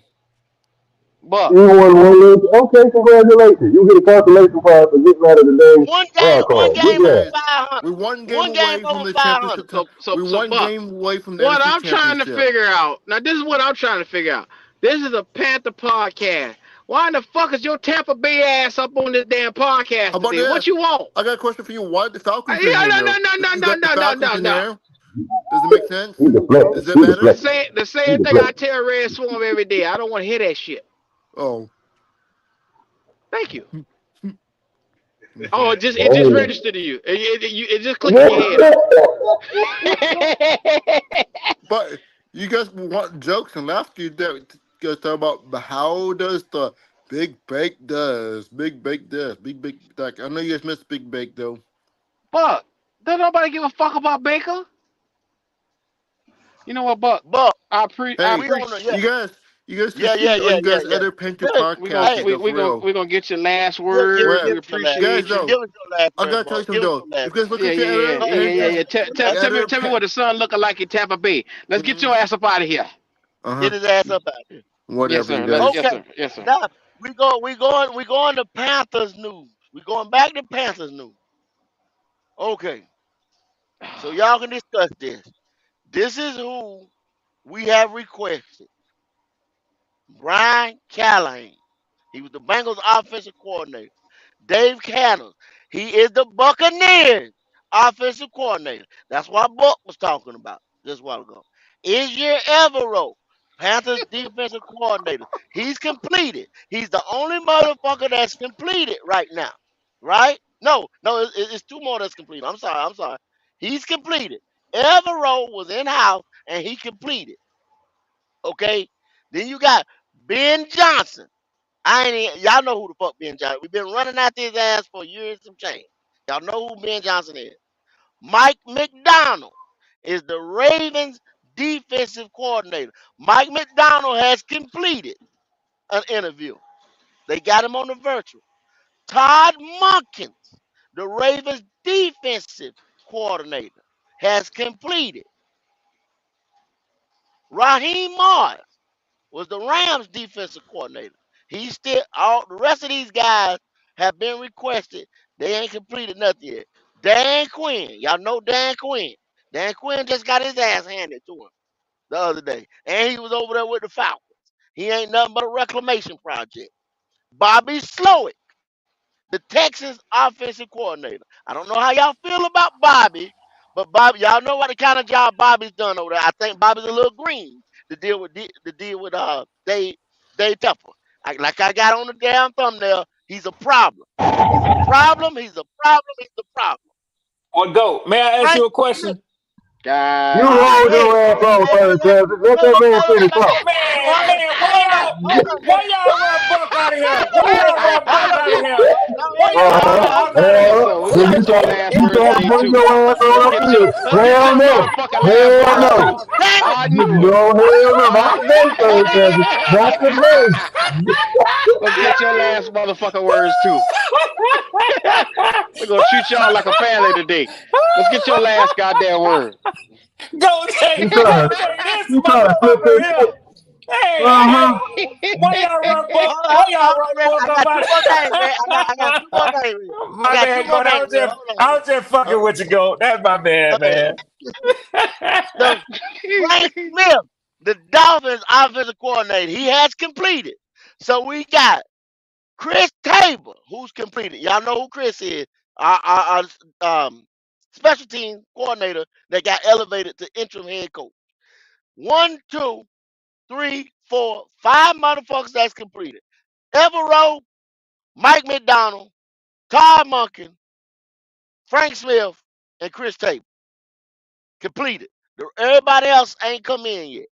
Buck. You won one leg. Okay, congratulations. You get a consolation prize for getting out of the day wild One card. Get game Guys, over that. 500. we're one game One game away from over the 500. championship. So We're one Buck. game away from the What NFC I'm trying to Championship. figure out now, this is what I'm trying to figure out. This is a Panther podcast. Why in the fuck is your Tampa Bay ass up on this damn How podcast about today? What this? you want? I got a question for you. Why the Falcons in Yeah, here no, no, now? no, no, You no, got the no, no, Falcons no, in no. there. Does it make sense? He deflected. Is that He better? deflected. The He same thing I deflected. tell Red Swarm every day. I don't want to hear that shit. Oh, Thank you. okay. Oh, it just Hey. registered to you. It just clicked in your head now. But you guys want jokes and laughter. You guys talk about how does the Big Bake does Big Bake like I know you guys missed Big Bake though. Buck, don't nobody give a fuck about Baker. You know what, Buck? But I Hey, we on the appreciate. yeah, you guys yeah, yeah, succeed on yeah, you yeah, guys yeah. other Painter Good. podcasters Hey, though for real. We gonna get your last give word. Well, We us your last guys word. appreciate you. though, Give us your last I word, gotta tell boy. you something Give us though. your last If you guys word. look Yeah, at your yeah, yeah, other Go yeah, ahead. yeah, yeah, Panthers, yeah. Go ahead. other Tell me what the sun looking like in Tampa Bay. Let's get mm-hmm, your ass up out of here. uh Get his ass up out here. Yes, whatever you sir. guys. Yes, Okay. sir. Yes, sir. Now we going to Panthers news. We going back to Panthers news. Okay. So y'all can discuss this. This is who we have requested. Brian Callahan. He was the Bengals offensive coordinator. Dave Cannons. He is the Buccaneers offensive coordinator. That's what Buck was talking about just a while ago. Is your Evero, Panthers defensive coordinator. He's completed. He's the only motherfucker that's completed right now. Right? No, it's two more that's completed. I'm sorry. He's completed. Evero was in house and he completed. Okay? Then you got Ben Johnson. Y'all know who the fuck Ben Johnson. We've been running after his ass for years and some change. Y'all know who Ben Johnson is. Mike McDonald is the Ravens defensive coordinator. Mike McDonald has completed an interview. They got him on the virtual. Todd Munkins, the Ravens defensive coordinator, has completed. Raheem Morris was the Rams defensive coordinator. He still all the rest of these guys have been requested. They ain't completed nothing yet. Dan Quinn, y'all know Dan Quinn. Dan Quinn just got his ass handed to him the other day, and he was over there with the Falcons. He ain't nothing but a reclamation project. Bobby Slowick, the Texans offensive coordinator. I don't know how y'all feel about Bobby, but Bobby, y'all know what the kind of job Bobby's done over there. I think Bobby's a little green to deal with Dave Tepper. Like I got on the damn thumbnail, he's a problem. He's a problem. He's a problem. He's a problem. Well, go. May I ask Frank you a Smith. question? You God Oh, hold damn. hey, your ass hey, on hey, hey, third, hey. Travis. Let Whoa, that whoa, man whoa, finish hey, talking. Man, hold on, man, hold on, why man. y'all run Buck out of here? Why Hey, y'all hey, run hold Buck on out of now. here? Why Hey, y'all hold run on, Uh-huh. hold Buck on. out of here? Hell, So we're when gonna you get your try, last you word try to today bring too. your ass on up here. Let's get Hell your no. motherfucking last Hell word no. too. Damn it. I knew it. No, hell no. Not I today, third, Travis. Not today. let's get your last motherfucking words too. We're gonna treat y'all like a family today. Let's get your last goddamn word. Go You take, try go to, take this you try to flip motherfucker his here. shit. Hey, hey, Uh-huh. why y'all run Buck? Hold on, Why hold on, y'all hold run on, man. Buck I up got two out? more names, man. I got two more names. Man. I My got two bad, go. more names, man. Hold on, I was just fucking hold with you, go. That's my bad, on. man. The Frank Smith, the Dolphins offensive coordinator, he has completed. So we got Chris Tabor, who's completed. Y'all know who Chris is. Our special team coordinator that got elevated to interim head coach. One, two, three, four, five motherfuckers that's completed. Evero, Mike McDonald, Todd Monken, Frank Smith, and Chris Tabor completed. Everybody else ain't come in yet.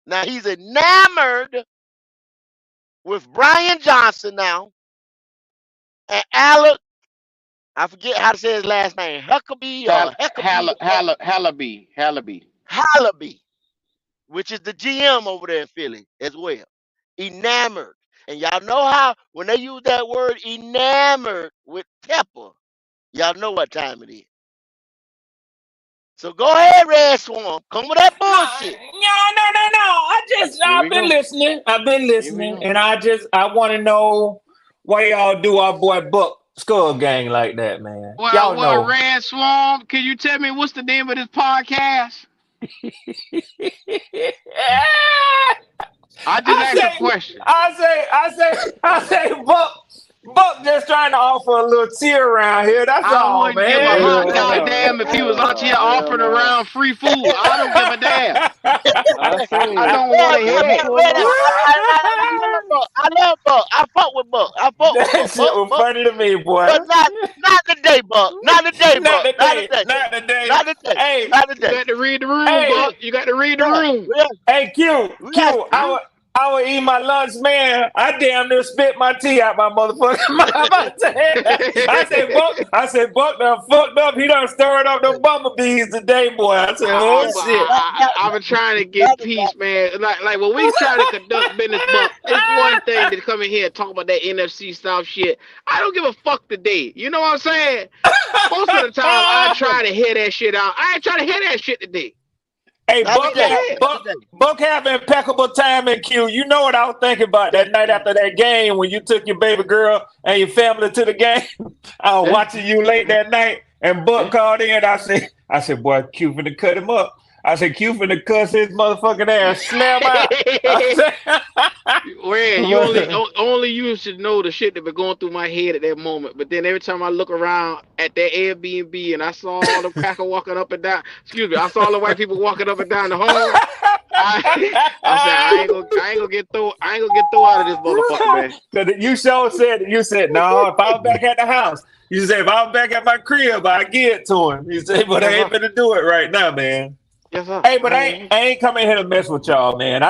Now he's enamored with Brian Johnson now and Alec. I forget how to say his last name. Huckabee or Huckabee. Hallaby. Hallaby. which is the GM over there in Philly as well. Enamored. And y'all know how when they use that word enamored with Tepper, y'all know what time it is. So go ahead, Red Swarm. Come with that No, bullshit. Here I've we been go. listening. I've been Here we listening, go. and I want to know why y'all do our boy Buck Skull Gang like that, man. Well, Y'all well, know. Red Swarm, can you tell me what's the name of this podcast? I just I asked a say, question. I say, Buck just trying to offer a little cheer around here. That's I all, wouldn't give a man. hot Hell goddamn if he was out no. here Hell offering no. around free food. I don't give a damn. I I say, don't want Red, to Red, hear what's it. Red, going Red, on? I love Buck. I love Buck. I fuck with Buck. I fuck with That Buck. shit was funny to me, boy. But not today, Buck. Not today, Not Buck. Not today. today. Not today. Not today. Hey, Not You today. got to read the room, hey, Buck. You got to read the Yeah, room. yeah. hey, We got Q. Huh? I would eat my lunch, man. I damn near spit my tea out my motherfucking mouth. I said, Buck done fucked up. He done stirred up them bumblebees today, boy. I said, oh yeah. But shit. I've been trying to get That is that. peace, man. Like when we try to conduct business, Buck, it's one thing to come in here and talk about that NFC South shit. I don't give a fuck today. You know what I'm saying? Most of the time, I Not today. try to hear that shit out. I ain't trying to hear that shit today. Hey, Not Fuck your today. head. Not today. Buck have impeccable timing, Q. You know what I was thinking about Yeah. that night after that game when you took your baby girl and your family to the game. I was Eh? watching you late that night, and Buck Eh? called in. I said, boy, Q finna cut him up. I said, Q finna cuss his motherfucking ass, slam out. I Well, you said, only you should know the shit that been going through my head at that moment. But then every time I look around at that Airbnb and I saw all the cracker walking up and down, excuse me, I saw all the white people walking up and down the hall. I said I ain't gonna get thrown out of this motherfucker, man. Cause you said, no, if I was back at the house, you said if I was back at my crib, I'd give it to him. You said, but I Yes ain't sir. gonna do it right now, man. Yes sir. Hey, but I ain't coming here to mess with y'all, man.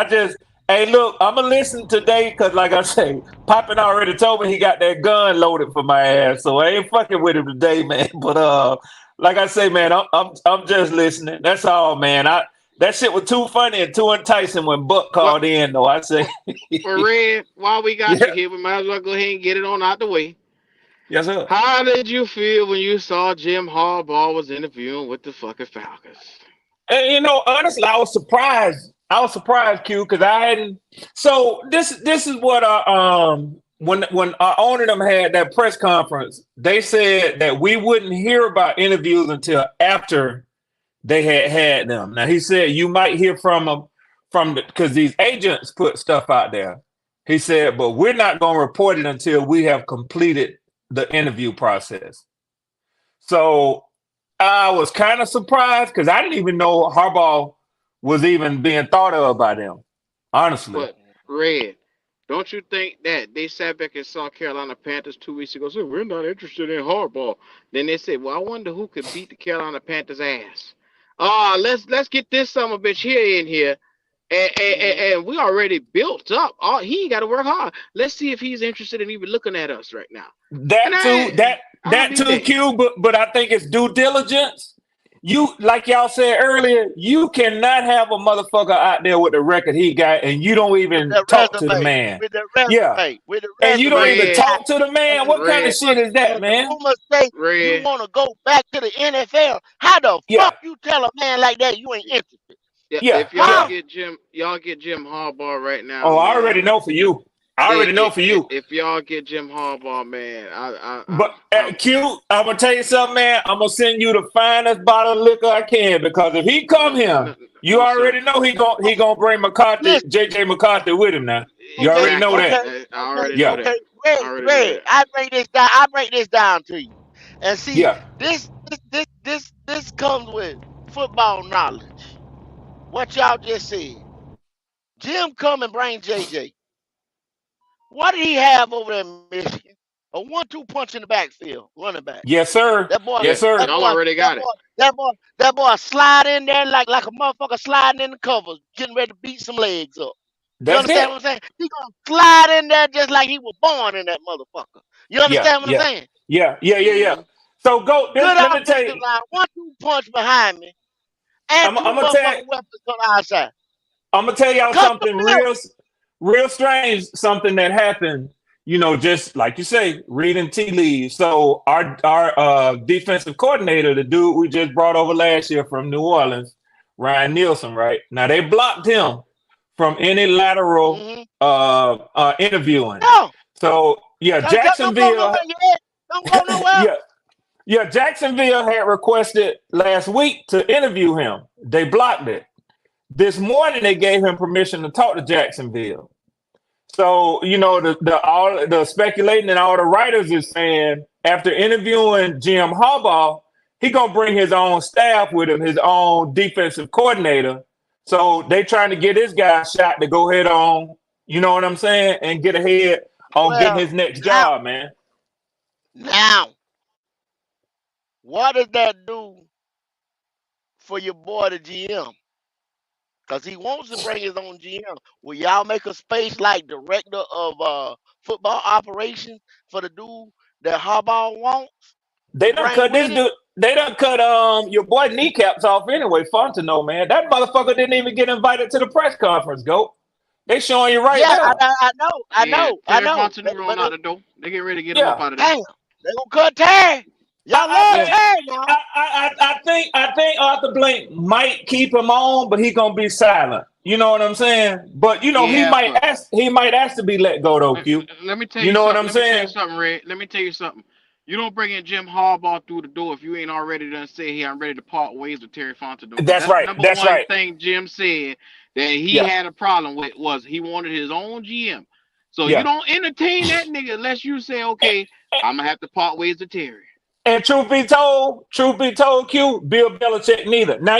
Hey, look, I'm gonna listen today because, like I say, Poppin already told me he got that gun loaded for my ass, so I ain't fucking with him today, man. But like I say, man, I'm just listening. That's all, man. That shit was too funny and too enticing when Buck Well, called in, though. I say, well, Red, while we got you yeah, here, we might as well go ahead and get it on out the way. yes, sir. How did you feel when you saw Jim Harbaugh was interviewing with the fucking Falcons? And honestly, I was surprised. I was surprised, Q, because I hadn't. So this is what when our owner them had that press conference, they said that we wouldn't hear about interviews until after they had them. Now he said you might hear from them because these agents put stuff out there. He said, but we're not going to report it until we have completed the interview process. So I was kind of surprised because I didn't even know Harbaugh was even being thought of by them. Honestly, But Red, don't you think that they sat back and saw Carolina Panthers 2 weeks ago? Said we're not interested in hardball. Then they said, "Well, I wonder who could beat the Carolina Panthers' ass." Let's get this son of a bitch here in here, and we already built up. He ain't got to work hard. Let's see if he's interested in even looking at us right now. And that too, I'll that be too, damned. Q. But I think it's due diligence. You like y'all said earlier, you cannot have a motherfucker out there with the record he got, and you don't With even the talk to the resume. man. With the Yeah, resume. With the and you don't resume even Red, behind. talk to the And man. the What kind of Red, shit rumors is that, and the man? rumors say you Red. want to go back to the NFL. How the Yeah, fuck you tell a man like that you ain't interested? Yeah, yeah, if Huh? yeah. y'all get Jim Harbaugh right now, Oh, I already man. know for you. I already know for you. If y'all get Jim Harbaugh, man, But I'm Q, I'm gonna tell you something, man. I'm gonna send you the finest bottle of liquor I can because if he come no, here, no, you no, sir. already know he gonna bring McCarthy, Listen, JJ McCarthy with him now. You okay, already know Exactly. okay, that. I okay, already know Yeah, that. okay. I Red, already know Red. that. I break this down to you. And see, yeah. this comes with football knowledge. What y'all just said. Jim come and bring JJ. What did he have over there in Michigan? A 1-2 punch in the backfield, running back. Yes, sir. That boy, Yes, Yeah, that sir. y'all boy, already that got it. boy, that boy slide in there like a motherfucker sliding in the covers, getting ready to beat some legs up. You That's understand it. what I'm saying? He gonna slide in there just like he was born in that motherfucker. You Yeah, understand what I'm yeah, saying? yeah. Hmm. So go. Good Let me tell offensive you. line, 1-2 punch behind me, and I'm two gonna tell. motherfucking weapons on the outside. I'm gonna tell y'all Cut the something bill. real strange. Something that happened. Just like you say, reading tea leaves. So our defensive coordinator, the dude we just brought over last year from New Orleans, Ryan Nielsen. Right now, they blocked him from any lateral Mm-hmm. interviewing. No, So yeah, don't go Jacksonville. nowhere yet. Don't go nowhere. Yeah, yeah, Jacksonville had requested last week to interview him. They blocked it. This morning they gave him permission to talk to Jacksonville. So the speculating and all the writers is saying after interviewing Jim Harbaugh, he gonna bring his own staff with him, his own defensive coordinator. So they trying to get this guy a shot to go ahead on, you know what I'm saying, and get ahead on getting Well, his next now, job, man. now, what does that do for your boy, the GM? Because he wants to bring his own GM. Will y'all make a space like director of football operations for the dude that Harbaugh wants to They done bring cut this with him? dude. They done cut your boy kneecaps off anyway. Fun to know, man. That motherfucker didn't even get invited to the press conference. Go. They showing you right Yeah, now. Yeah, I Terry know. Fontenot rolling But out the door. They get ready to get him up Yeah. out of there. damn, they gonna cut Terry. Y'all I love think Yeah. Terry now. I think Arthur Blank might keep him on, but he gonna be silent. You know what I'm saying? But he Yeah, might but ask to be let go though, Q. let me tell You you know what something. I'm Let me tell you saying? something, Red. Let me tell you something. You don't bring in Jim Harbaugh through the door if you ain't already done said, "Hey, I'm ready to part ways with Terry Fontenot." Because That's that's the right. number That's one right. thing Jim said that he Yeah. had a problem with was he wanted his own GM. So you Yeah. don't entertain that nigga unless you say, "Okay, I'm gonna have to part ways with Terry." And truth be told, Q, Bill Belichick neither. Now,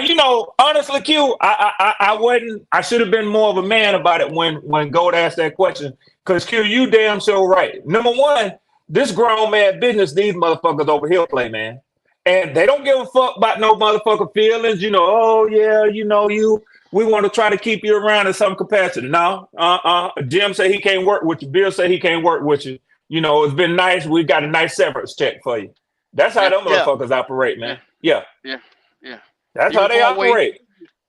honestly, Q, I wasn't. I should have been more of a man about it when Gold asked that question. Because Q, you damn sure right. Number one, this grown man business these motherfuckers over here play, man, and they don't give a fuck about no motherfucker feelings. Oh yeah, you. We want to try to keep you around in some capacity. No, Jim said he can't work with you. Bill said he can't work with you. It's been nice. We got a nice severance check for you. That's how Yeah, them Yeah, motherfuckers operate, yeah, man. Yeah, yeah, yeah. that's You how can they part ways. operate.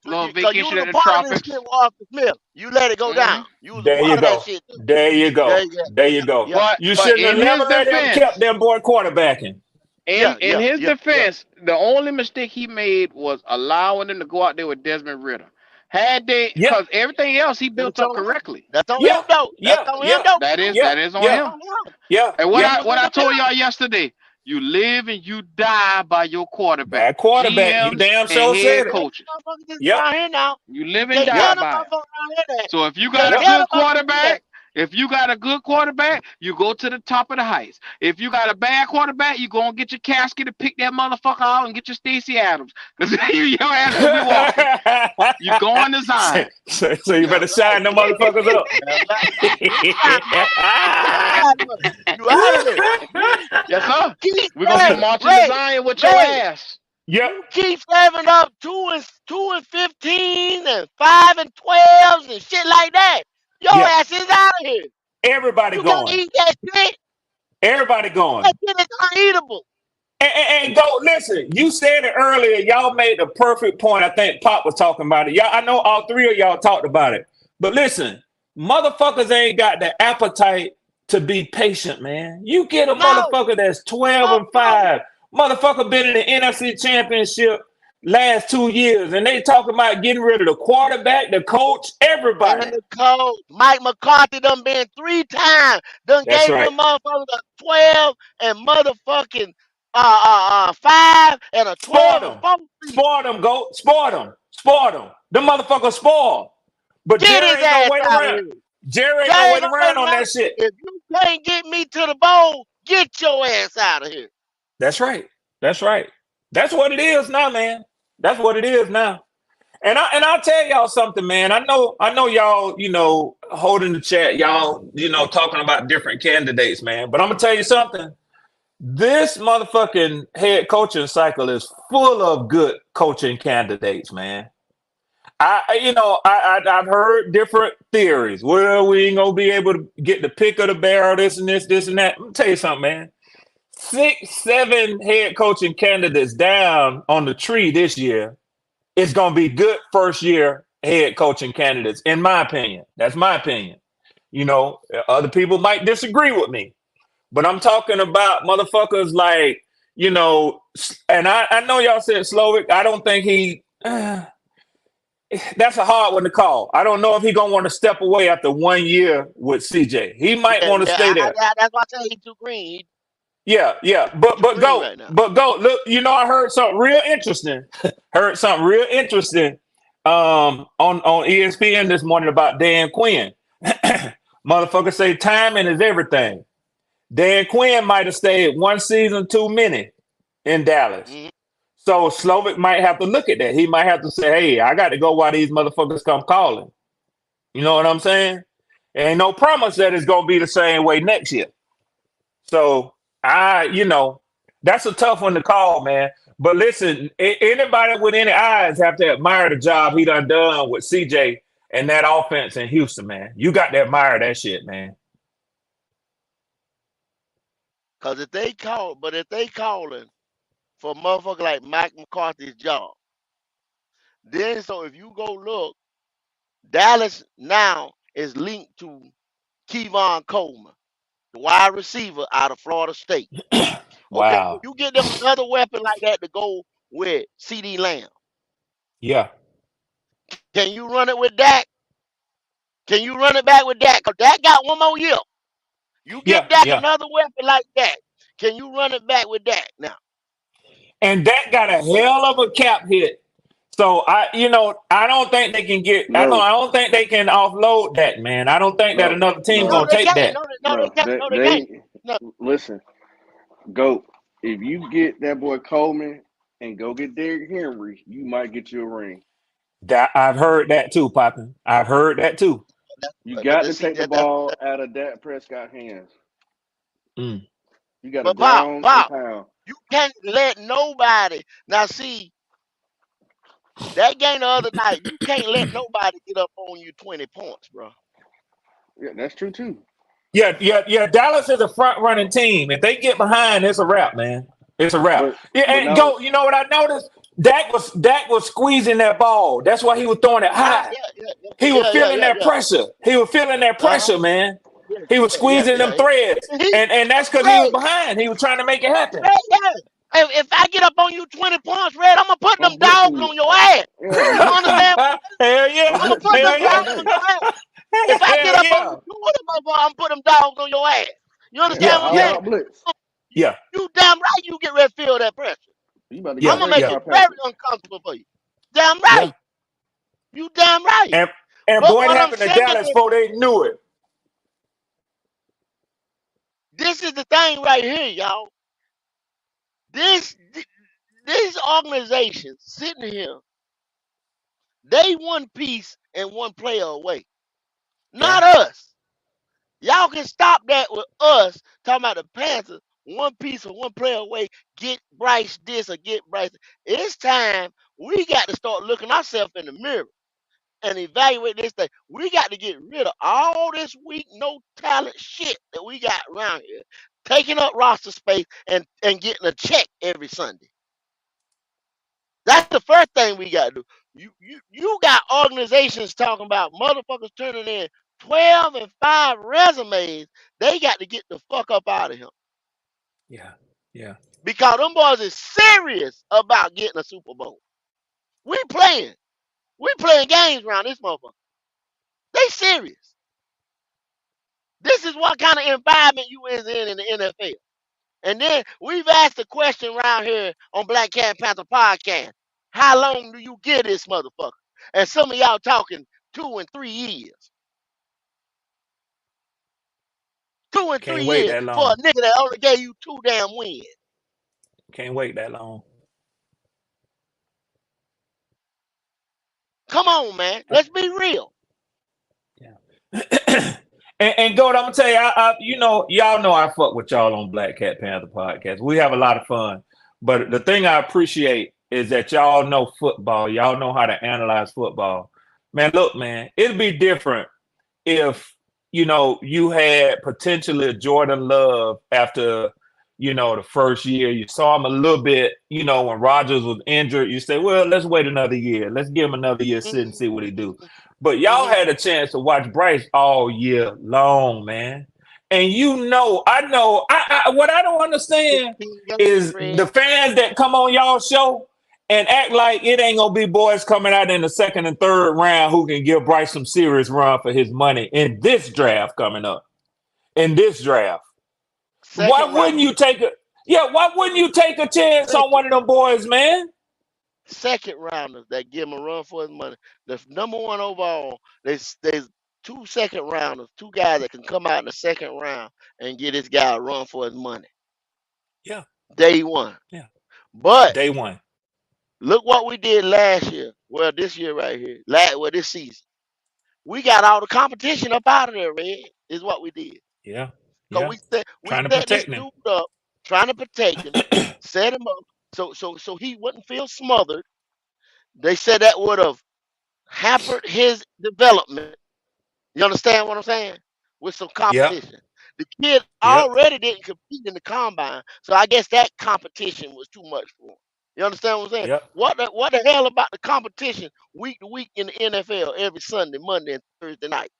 Little cause you vacation was at a the part of this shit tropics. with Arthur Smith. You let it go Hmm. down. You was a There you part of that go. shit too. There you Yeah, go. yeah, There you yeah, go. yeah, But You but shouldn't have in never his let him kept defense, them boy quarterbacking. yeah, in yeah, his yeah, yeah. defense, the only mistake he made was allowing them to go out there with Desmond Ritter. Had they, Yeah, because everything else he built That's up on him. correctly. That's on yeah, him though. That's yeah, on him yeah, though. That is yeah, that is on yeah, That's him. on him. yeah, And what yeah. He I was what in I the told building. y'all yesterday, you live and you die by your By quarterback, a quarterback, you GMs damn and sure head said it. Hey, coaches. motherfuckers just Yep, around here now. You You live and can't die tell yep, them by it. motherfuckers around here that. So if you You got can't a yep. tell good them motherfuckers that. quarterback, if you got a good quarterback, you go to the top of the heights. If you got a bad quarterback, you go and get your casket and pick that motherfucker out and get your Stacey Adams. Because your ass gonna be walking. You going to so, Zion. so you That's better right. shine them motherfuckers up. That's right. You trying to you riding with it. You out of there. You Yes, sir. keep We're gonna be saying, marching to Ray, Zion with your Ray, ass. Yep, you keep serving up 2 and 15 and 5 and 12 and shit like that. Your yep. ass is out of here. Everybody You can't going. eat that shit. Everybody That going. shit is uneatable. And go listen. You said it earlier. Y'all made the perfect point. I think Pop was talking about it. Y'all, I know all three of y'all talked about it. But listen, motherfuckers ain't got the appetite to be patient, man. You get a No, motherfucker that's 12 fuck and no. 5. Motherfucker been in the NFC Championship last 2 years, and they talking about getting rid of the quarterback, the coach, And everybody. the coach, Mike McCarthy done been 3 times. Done That's gave right. them motherfuckers a 12 and motherfucking 5 and a Sport 12 and them. 4 season. Sport them, go. Sport them. Sport them. The motherfucker spoiled. But Get Jerry his ain't gonna ass wait out of around. here. Jerry ain't gonna Jay, wait don't wait around on around. that shit. If you can't get me to the bowl, get your ass out of here. That's right. That's right. That's what it is now, man. That's what it is now. And I'll tell y'all something, man. I know y'all, holding the chat, y'all, talking about different candidates, man. But I'm gonna tell you something. This motherfucking head coaching cycle is full of good coaching candidates, man. I've heard different theories. Well, we ain't gonna be able to get the pick of the barrel, this and this and that. Let me tell you something, man. 6, 7 head coaching candidates down on the tree this year. It's gonna be good first year head coaching candidates, in my opinion. That's my opinion. You know, other people might disagree with me, but I'm talking about motherfuckers like, you know, and I know y'all said Slovic. I don't think he. That's a hard one to call. I don't know if he's gonna want to step away after 1 year with CJ. He might Yeah, want to yeah. stay there. That's why I say he's too green. Yeah, yeah. He's But too but green go, right now. but go. Look, you know, I heard something real interesting. Heard something real interesting on ESPN this morning about Dan Quinn. Motherfucker say timing is everything. Dan Quinn might have stayed one season too many in Dallas. Mm-hmm. So Slovic might have to look at that. He might have to say, hey, I got to go while these motherfuckers come calling. You know what I'm saying? Ain't no promise that it's gonna be the same way next year. So you know, that's a tough one to call, man. But listen, anybody with any eyes have to admire the job he done with CJ and that offense in Houston, man. You got to admire that shit, man. Cause if they calling for a motherfucker like Mike McCarthy's job, then so if you go look, Dallas now is linked to Kevon Coleman, the wide receiver out of Florida State. Okay, Wow. you get them another weapon like that to go with CD Lamb. Yeah. Can you run it with Dak? Can you run it back with Dak? Cause Dak got one more year. You give Yeah. Dak Yeah. another weapon like that. Can you run it back with Dak now? And that got a hell of a cap hit. So I don't think they can get. I No, don't think they can offload that, man. I don't think that no, another team No, no, gonna they take can't. that. No, they no. can't. They, No, they can't. they No. listen. Go. If you get that boy Coleman and go get Derrick Henry, you might get you a ring. That I've heard that too, Poppin. I've heard that too. You got to See take the that. ball out of Dak Prescott's hands. Mm. You got to But Bob, ground and Bob, pound. you can't let nobody now see that game the other night. You can't let nobody get up on you 20 points, bro. Yeah, that's true too. Yeah. Dallas is a front running team. If they get behind, it's a wrap, man. It's a wrap. But Yeah, but and now, go. You know what I noticed? Dak was squeezing that ball. That's why he was throwing it Yeah, high. yeah, yeah, He was yeah, yeah, feeling yeah, that yeah. pressure. He was feeling that Uh-huh. pressure, man. Yeah, He was yeah, yeah, squeezing them yeah. threads, He, and that's because he was Red, behind. He was trying to make it happen. Red, yeah. If I get up on you 20 points, Red, I'm gonna put them I'm blitzing dogs you. on your ass. Yeah, I'm You blitzing you. understand? Hell I'm yeah, I'm gonna blitzing put you them hell all yeah, dogs on day. your ass. If I get hell up on you yeah, 20, I'm put them dogs on your ass. You Yeah, understand yeah, what I'm all yeah, saying? out blitz. You, yeah, you damn right you get ready to feel that pressure. You about to get I'm yeah, gonna straight make yeah, it car very package. uncomfortable for you. Damn yeah. right. You damn right. And But boy, it what I'm happened to saying Dallas is, before they knew it. this is the thing right here, y'all. This these organizations sitting here, they one piece and one player away. Yeah, Not us. Y'all can stop that with us talking about the Panthers, one piece or one player away, get Bryce this or get Bryce. It's time we got to start looking ourselves in the mirror and evaluate this thing. We got to get rid of all this weak, no talent shit that we got around here, taking up roster space and getting a check every Sunday. That's the first thing we got to do. You got organizations talking about motherfuckers turning in 12 and 5 resumes. They got to get the fuck up out of here. yeah, yeah, Because them boys is serious about getting a Super Bowl. We playing. We playing games around this motherfucker. They serious. This is what kind of environment you is in the NFL. And then we've asked the question around here on Black Cat Panther Podcast. How long do you get this motherfucker? And some of y'all talking 2 and 3 years. 2 and 3 can't wait years that for a long. nigga that only gave you 2 damn wins. Can't wait that long. Come on, man. Let's be real. Yeah. And Goat, I'm gonna tell you, y'all know I fuck with y'all on Black Cat Panther podcast. We have a lot of fun, but the thing I appreciate is that y'all know football. Y'all know how to analyze football. Man, look, man, it'd be different if you had potentially Jordan Love after the first year. You saw him a little bit, when Rodgers was injured. You say, well, let's wait another year. Let's give him another year, sit and see what he do. But y'all Mm-hmm. had a chance to watch Bryce all year long, man. And what I don't understand 15 games, is the Fred. fans that come on y'all show and act like it ain't gonna be boys coming out in the second and third round who can give Bryce some serious run for his money in this draft coming up. In this draft. Why Second wouldn't round. you take a why wouldn't you take a chance on one of them boys, man? Second rounders that give him a run for his money. The number one overall, there's two second rounders, two guys that can come out in the second round and get this guy a run for his money. Yeah, Day one. yeah. But Day one. look what we did last year. Well, this year right here. This season. We got all the competition up out of there, Red, is what we did. Yeah, Cause yeah. we Trying to set this protect him. dude up, trying to protect him, set him up so he wouldn't feel smothered. They said that would have hampered his development. You understand what I'm saying? With some Yep, competition. The kid yep, already didn't compete in the combine, so I guess that competition was too much for him. You understand what I'm saying? yep, What the hell about the competition week to week in the NFL every Sunday, Monday, and Thursday night?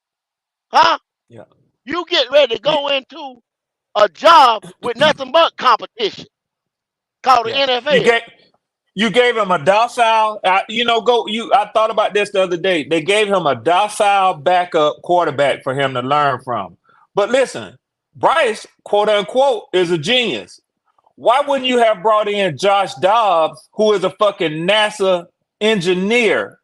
Huh? yep. You get ready to Yeah, go into a job with nothing but competition called the yeah. You NFL. get You gave him a docile, I thought about this the other day. They gave him a docile backup quarterback for him to learn from. But listen, Bryce, quote unquote, is a genius. Why wouldn't you have brought in Josh Dobbs, who is a fucking NASA engineer,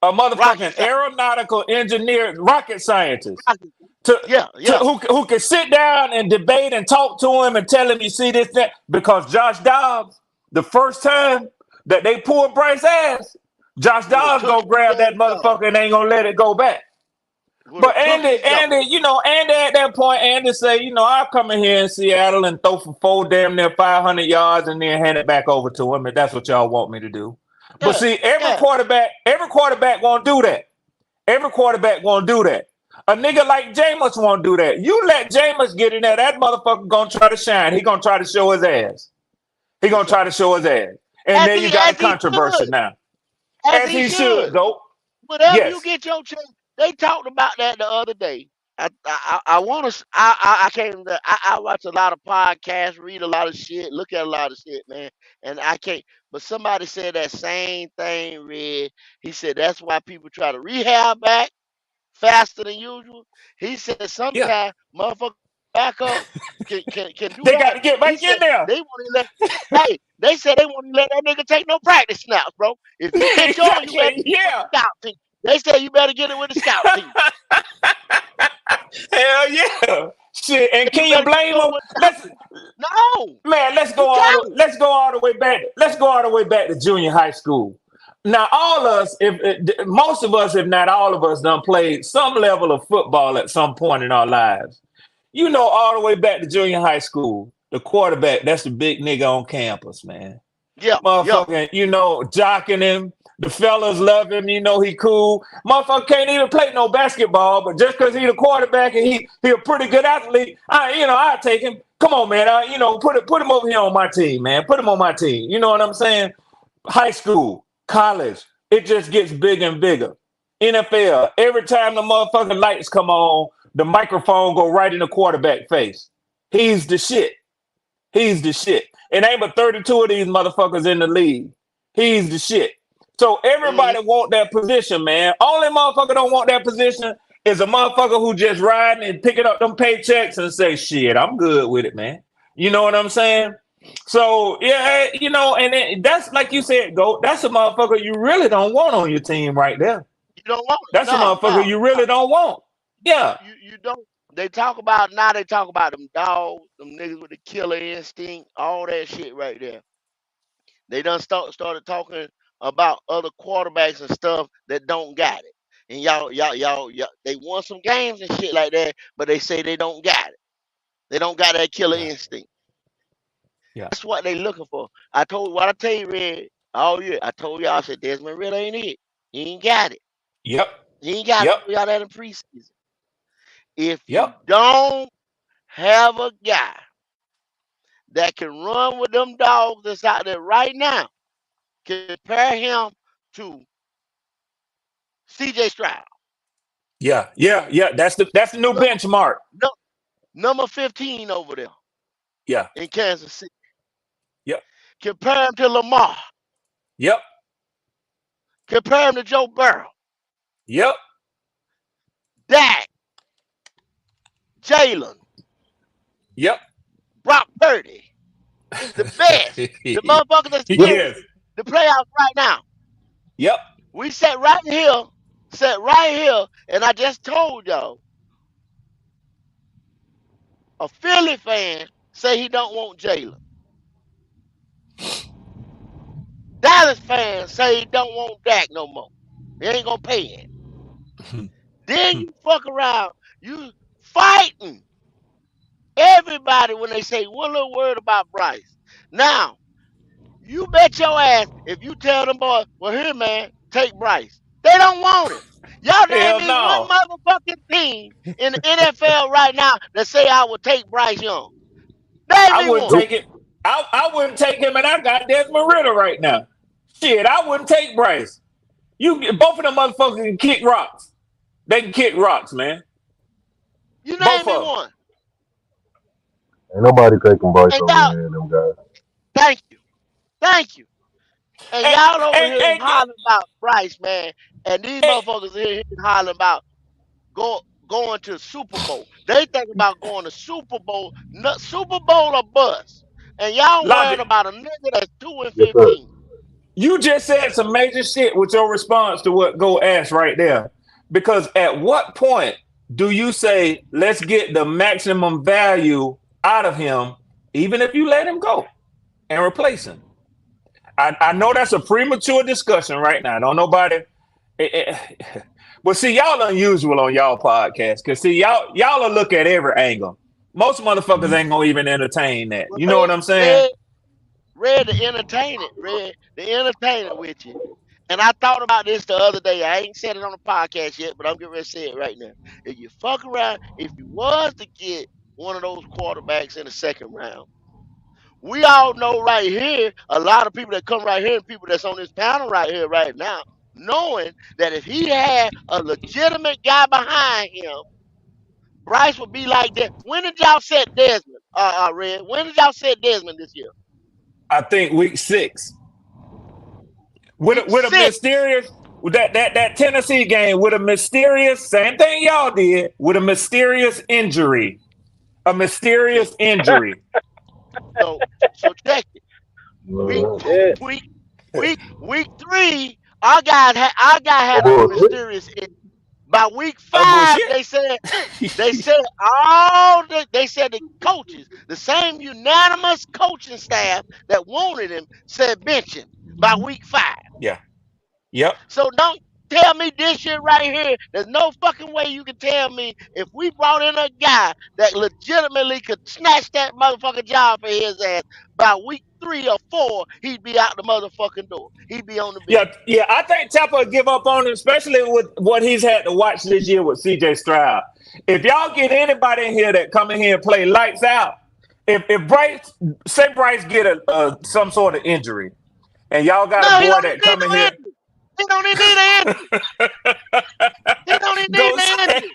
a Rocket motherfucking science. aeronautical engineer, rocket scientist, Rocket, to yeah, to yeah. who can sit down and debate and talk to him and tell him you see this that because Josh Dobbs, the first time that they pulled Bryce ass, Josh Would have Dobbs took gonna his grab that damn job. motherfucker and ain't gonna let it go back. Would But have took his job. Andy at that point, Andy say, I'll come in here in Seattle and throw for four damn near 500 yards and then hand it back over to him if that's what y'all want me to do. But Yeah, see, yeah. every quarterback won't do that. Every quarterback won't do that. A nigga like Jameis won't do that. You let Jameis get in there, that motherfucker gonna try to shine. He gonna try to show his ass. He Yes, gonna sir. try to show his ass. And As then you he got a as he controversy should. now. As As he he should, should. go. Whenever you Yes. get your chance, they talked about that the other day. I want to. I can't. I watch a lot of podcasts, read a lot of shit, look at a lot of shit, man. And I can't. But somebody said that same thing. Red. He said that's why people try to rehab back faster than usual. He said Yeah. sometimes motherfucker back up can do They got that. to get He back said in there. they want to let. Hey, they said they want to let that nigga take no practice snaps, bro. If you get yours, you better Exactly. get it with Yeah. the scout team. They said you better get it with the scout team. Hell yeah. Shit. And You can you better get blame yours them? with the scout team. No, Man, you can't. let's go all the way back. Let's go all the way back to junior high school. Now, all us, if most of us, if not all of us, done played some level of football at some point in our lives. All the way back to junior high school, the quarterback, that's the big nigga on campus, man. Yeah, yeah. Motherfucking, jocking him. The fellas love him, he cool. Motherfucker can't even play no basketball, but just because he the quarterback and he a pretty good athlete, I take him. Come on, man. Put him over here on my team, man. Put him on my team. You know what I'm saying? High school, college, it just gets bigger and bigger. NFL, every time the motherfucking lights come on, the microphone go right in the quarterback face. He's the shit. He's the shit. It ain't but 32 of these motherfuckers in the league. He's the shit. So Hmm. everybody want that position, man. Only motherfucker don't want that position is a motherfucker who just riding and picking up them paychecks and say, shit, I'm good with it, man. You know what I'm saying? So yeah, that's like you said, go. That's a motherfucker you really don't want on your team right there. You don't want it. That's a No, motherfucker no, you no. really don't want. Yeah, You don't. They talk about now. They talk about them dogs, them niggas with the killer instinct, all that shit right there. They done started talking about other quarterbacks and stuff that don't got it. And y'all, they won some games and shit like that, but they say they don't got it. They don't got that killer yeah, instinct. yeah. That's what they looking for. I tell you, Red, all year. I told y'all, I said Desmond Ritter ain't it. He ain't got it. Yep, He ain't got it. yep, I told y'all that in preseason. If you yep. don't have a guy that can run with them dogs that's out there right now, compare him to C.J. Stroud. Yeah. That's the new Number, benchmark. number 15 over there Yeah. in Kansas City. Yep. Compare him to Lamar. Yep. Compare him to Joe Burrow. Yep. Dak. Jalen. Yep. Brock Purdy. The best. The motherfuckers that's still in Yes. the playoffs right now. Yep. We sat right here, and I just told y'all, a Philly fan say he don't want Jalen. Dallas fans say he don't want Dak no more. He ain't gonna pay him. Then you fuck around, you fighting everybody when they say one little word about Bryce. Now, you bet your ass if you tell them boys, well here man, take Bryce. They don't want him. Y'all name Hell me one no. motherfucking team in the NFL right now that say I would take Bryce Young. Name I me wouldn't one. take it. I wouldn't take him, and I got Desmond Ritter right now. Shit, I wouldn't take Bryce. Both of them motherfuckers can kick rocks. They can kick rocks, man. You name Both me of them. one. Ain't nobody taking Bryce And over y'all, any of them guys. thank you. Thank you. And And, y'all over and, here and, hollering about Bryce, man. And these and motherfuckers here hollering about going to the Super Bowl. They think about going to Super Bowl, Super Bowl or bust. And y'all worrying Logic, about a nigga that's 2 and Yes, sir. 15. you just said some major shit with your response to what Go asked right there. Because at what point do you say, let's get the maximum value out of him, even if you let him go and replace him? I know that's a premature discussion right now. Don't nobody. But see, y'all unusual on y'all podcast because see, y'all will look at every angle. Most motherfuckers ain't gonna even entertain that. You know what I'm saying? Red to entertain it, Red to entertain it with you. And I thought about this the other day. I ain't said it on the podcast yet, but I'm getting ready to say it right now. If you fuck around, if you was to get one of those quarterbacks in the second round, we all know right here, a lot of people that come right here and people that's on this panel right here right now, knowing that if he had a legitimate guy behind him, Bryce would be like that. When did y'all set Desmond, Red? When did y'all set Desmond this year? I think week 6 Week with a 6. mysterious that Tennessee game with a mysterious same thing y'all did with a mysterious injury, a Okay. mysterious injury. So check it. Week Uh, two, week 3, our guy oh, had a boy, mysterious injury. By week Bullshit. 5, they said they said the coaches, the same unanimous coaching staff that wanted him, said bench him by week 5. Yeah. Yep. So don't tell me this shit right here. There's no fucking way you can tell me if we brought in a guy that legitimately could snatch that motherfucking job for his ass by week 3 or 4, he'd be out the motherfucking door. He'd be on the bench. Yeah. I think Tampa would give up on him, especially with what he's had to watch this year with CJ Stroud. If y'all get anybody in here that come in here and play lights out, if Bryce get a some sort of injury, and y'all got No, a he boy don't that even need come in no here, injury. He don't even need an injury. He don't even need go an say, injury.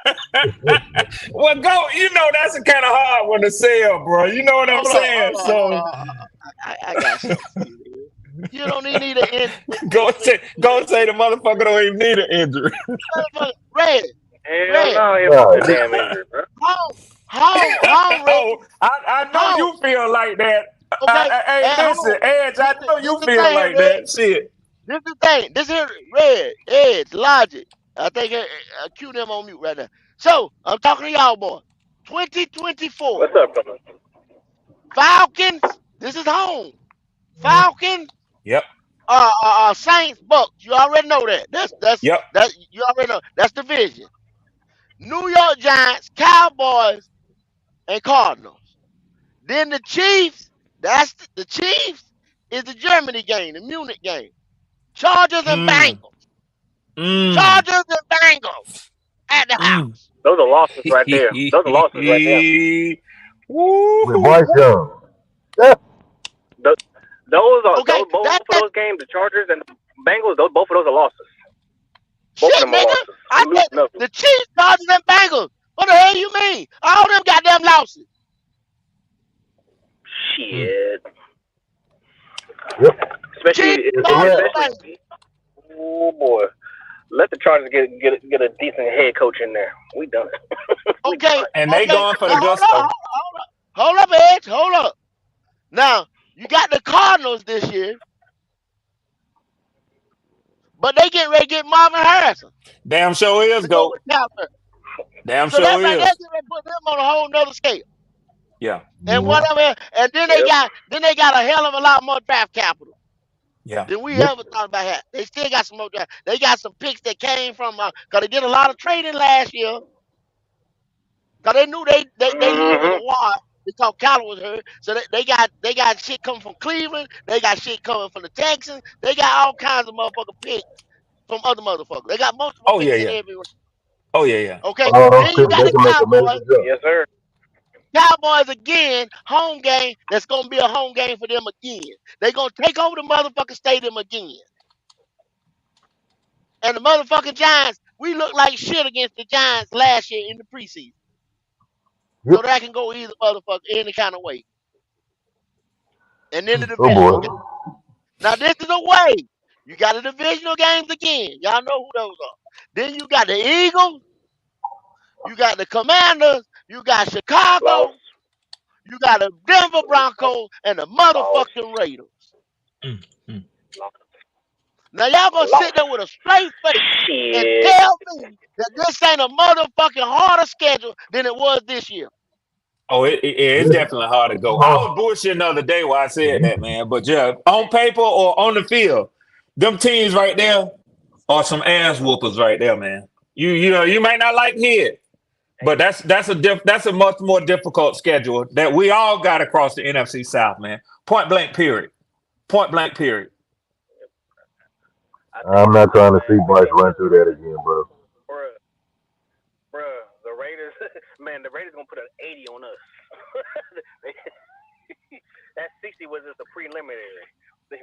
well, go. You know that's a kind of hard one to sell, bro. You know what I'm saying? Hold So on. I got something for you, man. You don't even need an injury. go say the motherfucker don't even need an injury. Motherfucker, Red, Hell Red, no, he nah, a damn injury, bro. home, Red, Oh, I know home. you feel like that. Okay, Hey, at listen, home. Edge, I know This you the feel thing here, like Red. that. Shit. This the thing. This here, Red, Edge, Logic. I think cue them on mute right now. So I'm talking to y'all, boy. 2024 What's up, brother? Falcons. This is home. Falcons. Yep. Saints, Bucks. You already know that. Yep. That you already know. That's division. New York Giants, Cowboys, and Cardinals. Then the Chiefs. That's the Chiefs is the Germany game, the Munich game. Chargers and Mm. Bengals. Mm. Chargers and Bengals at the Mm. house. Those are losses right there. Those are losses right there. with Woo. Bryce Young. The, Okay, both of that those games, the Chargers and the Bengals, both of those are losses. Both of shit, them are nigga. losses. I We lose said nothing. the Chiefs, Dodgers, and Bengals. What the hell you mean? All them goddamn losses. Shit. Yep. Chiefs, Especially, Dodgers, and especially. Bengals. Oh boy. Let the Chargers get a decent head coach in there. We done. We Okay, done. And they okay. going for Now the gusto. hold up, Edge. Hold up. Now you got the Cardinals this year, but they getting ready to get Marvin Harrison Damn sure is, to go GOAT. with Calvert. Damn So that sure right there is. gonna put them on a whole nother scale. Yeah. And Yeah. whatever, and then Yep. they got a hell of a lot more draft capital Yeah. than we Yep. ever thought about having. They still got some more draft. They got some picks that came from because they did a lot of trading last year. Because they knew they losing Mm-hmm. a lot because Kyler was hurt. So they got shit coming from Cleveland. They got shit coming from the Texans. They got all kinds of motherfucking picks from other motherfuckers. They got multiple Oh yeah, picks in yeah. every round. Oh yeah, yeah. Okay. All those Then you picks, got they the can make a major Cowboys. jump. Yes, sir. Cowboys again, home game. That's gonna be a home game for them again. They're gonna take over the motherfucking stadium again. And the motherfucking Giants, we looked like shit against the Giants last year in the preseason. Yep. So that can go either motherfucker any kind of way. And then the Oh divisional game. boy. Now this is the way. You got the divisional games again. Y'all know who those are. Then you got the Eagles, you got the Commanders, you got Lost. Chicago, you got the Denver Broncos, and the Lost. motherfucking Raiders. Mm, mm. Lost. Now y'all gonna sit Lost. there with a straight face and Shit. tell me that this ain't a motherfucking harder schedule than it was this year. Oh, it's Yeah. definitely hard to go. I was Oh, bullshitting the other day while I said that, man. But yeah, on paper or on the field, them teams right there are some ass whoopers right there, man. You know, you might not like it, but that's a much more difficult schedule that we all got across the NFC South, man. Point blank, period. Point blank, period. I tell I'm you not what though, trying to see man. Bryce run through that again, bro. Bruh, bruh, the Raiders, man, the Raiders gonna put an 80 on us. That 60 was just a preliminary.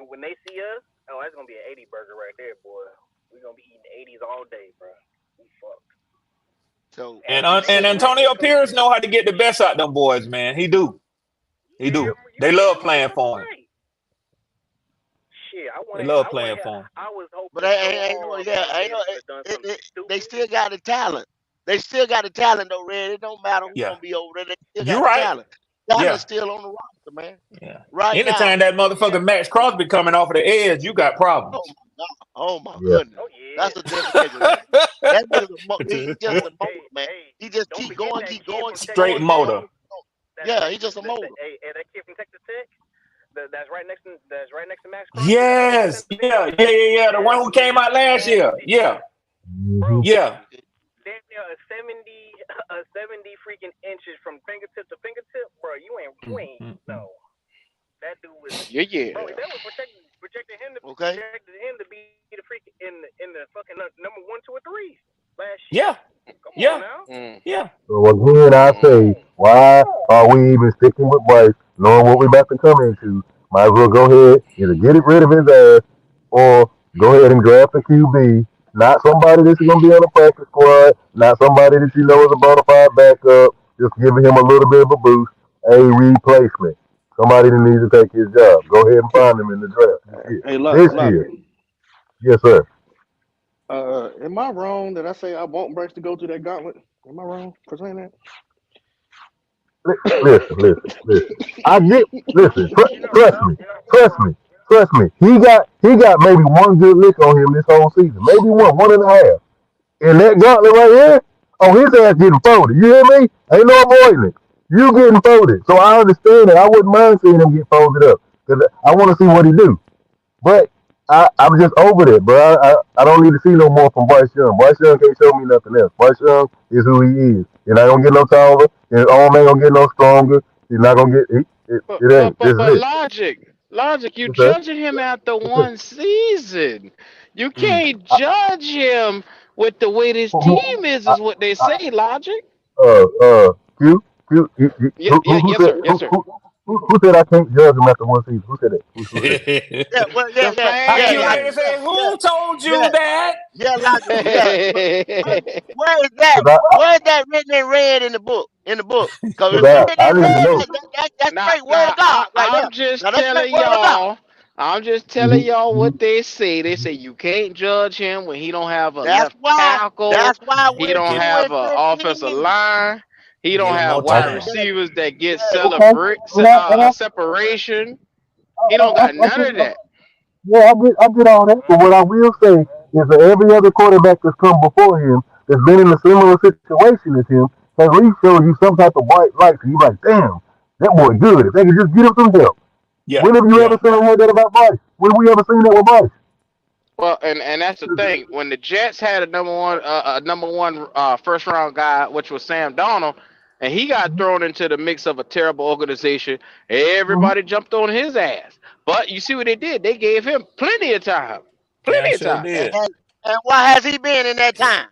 When they see us, oh, that's gonna be an 80 burger right there, boy. We're gonna be eating 80s all day, bro. We fucked. So And you And sitting there. Antonio Pierce know how to get the best out them boys, man. He do. He yeah, do. you're They love damn playing motherfucking for him. right. Shit, They love playing I for him. I was But hoping so ain't no, hard, yeah, man. ain't They no, would have done something they stupid. still got the talent. They still got the talent though, Red. It don't matter who's Yeah. gonna be over there. They still You're got the right. talent. Talent's Yeah. still on the roster, man. Yeah. Right Anytime now. that motherfucker Max Crosby coming off of the edge, you got Oh problems. my God. Oh my Yeah. goodness. Oh yeah. That's a different nigga, man. That nigga's he's just a motor, Hey, man. hey, He just don't keep forget going, that keep kid going, from keep Texas Straight going, keep Tech. going. motor. That's Yeah, he's Texas. just a motor. That kid from Texas Tech. That's right next to Max Crosby. The Yes. center there. Yeah. The one That who came out last man, year. Yeah. Mm-hmm. bro, Yeah. damn near a 70 freaking inches from fingertip to fingertip, bro. You ain't Mm. no. That dude was, Yeah. bro. That was Okay? projected him to be the freaking in the fucking number 1, 2, or 3 last year. Yeah. Come on Yeah. now. Mm. Yeah. So again, I say, why are we even sticking with Bryce, knowing what we're about to come into? Might as well go ahead, either get it rid of his ass, or go ahead and draft a QB. Not somebody that's going to be on the practice squad, not somebody that you know is a bona fide backup, just giving him a little bit of a boost, a replacement. Somebody that needs to take his job. Go ahead and find him in the draft this year. Hey, This Lobby. year. Yes, sir. Am I wrong that I say I want Bryce to go to that gauntlet? Am I wrong for saying that? Listen. I get. Listen. You're not Trust wrong. me. Trust me. He got maybe one good lick on him this whole season. Maybe one and a half. And that gauntlet right here, oh, his ass getting folded. You hear me? Ain't no avoiding it. You getting folded. So I understand that. I wouldn't mind seeing him get folded up because I want to see what he do. But I'm just over that, bro. I don't need to see no more from Bryce Young. Bryce Young can't show me nothing else. Bryce Young is who he is. He's not gonna get no taller. His arm ain't gonna get no stronger. He's not gonna get. It ain't. This is But it. logic, you It's it. judging him after It's it. one season. You Mm. can't judge him with the way this Who, team I, is what they I, say, logic. uh, Q, Yeah, who yes said sir, yes sir. who? Who said I can't judge him after one season? Who said that? Who said that? Yeah, well, The yeah, IQ like, lady fans. yeah, said, yeah, who told yeah, you that? yeah, like, yeah. Where is that? Because Where is that written in red in the book? In the book, because if it's written I in need to red, know. that's Now, straight word now of God right there. I'm just Now that's straight telling word of God. y'all. I'm just telling Mhm, y'all mhm. what they say. They say you can't judge him when he don't have a That's left why. tackle. That's why He we're don't Give, 2 have and an offensive 15. line. He don't give him have more wide time. Yeah, receivers that get yeah. Okay. separation. He don't got I none get, of that. yeah, I get all that. But what I will say is that every other quarterback that's come before him that's been in a similar situation as him has at least showed you some type of bright light. So you like, damn, that boy good. If they could just get him some help. Yeah, When have you yeah, ever seen heard that about Bryce? When have we ever seen that with Bryce? Well, and that's the thing. When the Jets had a number one first round guy, which was Sam Darnold, and he got thrown into the mix of a terrible organization, Mm-hmm. everybody jumped on his ass. But you see what they did? They gave him plenty of time. yeah. I Plenty of sure time. And, did. and, and what has he been in that time?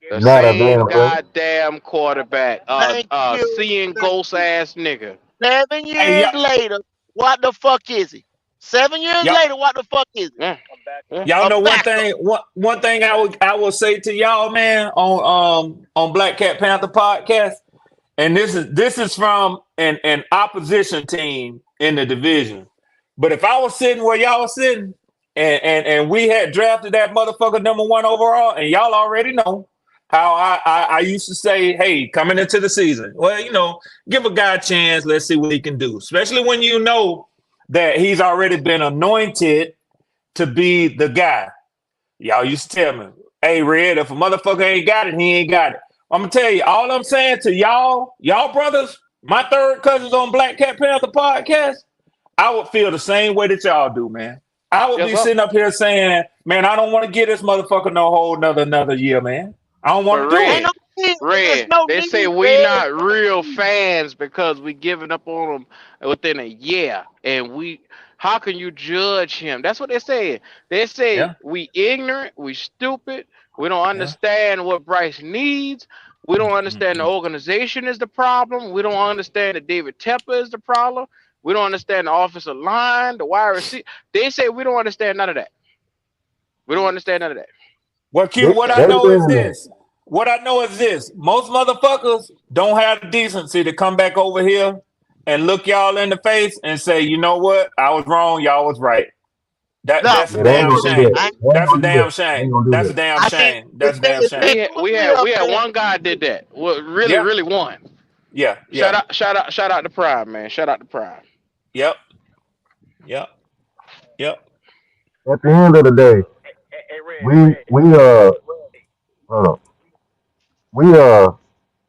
The Not a same damn thing. goddamn quarterback. Thank you. Seeing Thank ghost you. ass nigga. Hey, 7 years later, what the fuck is he? 7 years y'all, later, what the fuck is he? Yeah. Yeah. y'all A know one backup. thing. One thing I will say to y'all, man, on Black Cat Panther podcast, and this is from an opposition team in the division. But if I was sitting where y'all was sitting, and we had drafted that motherfucker number one overall, and y'all already know how I used to say, hey, coming into the season, well, give a guy a chance. Let's see what he can do, especially when you know that he's already been anointed to be the guy. Y'all used to tell me, hey, Red, if a motherfucker ain't got it, he ain't got it. I'm gonna tell you, all I'm saying to y'all brothers, my third cousins on Black Cat Panther podcast, I would feel the same way that y'all do, man. I would Yes, be sir. sitting up here saying, man, I don't want to give this motherfucker no whole another year, man. I don't But want to do Ain't it. no Red, need. There's Red, no they say need, we Red. not real fans because we giving up on him within a year, and we. How can you judge him? That's what they say. They say Yeah, we ignorant, we stupid, we don't yeah. understand what Bryce needs. We don't understand the Mm-mm. organization is the problem. We don't understand that David Tepper is the problem. We don't understand the offensive line, the wide receiver. They say we don't understand none of that. We don't understand none of that. Well, Q, They, what I they know is saying that. this. What I know is this. Most motherfuckers don't have the decency to come back over here and look y'all in the face and say, you know what? I was wrong. Y'all was right. No, That's a Yeah, they ain't damn gonna do shame. that. I, They ain't That's a gonna do that. damn They ain't shame. gonna do That's a that. damn I think shame. That's a damn it's been shame. 2 or 3 We of had them one guy did that. Well, really, Yeah, really one. yeah, yeah. Shout out to Prime, man. Shout out to Prime. Yep, yep, yep. At the end of the day, we hold on. we uh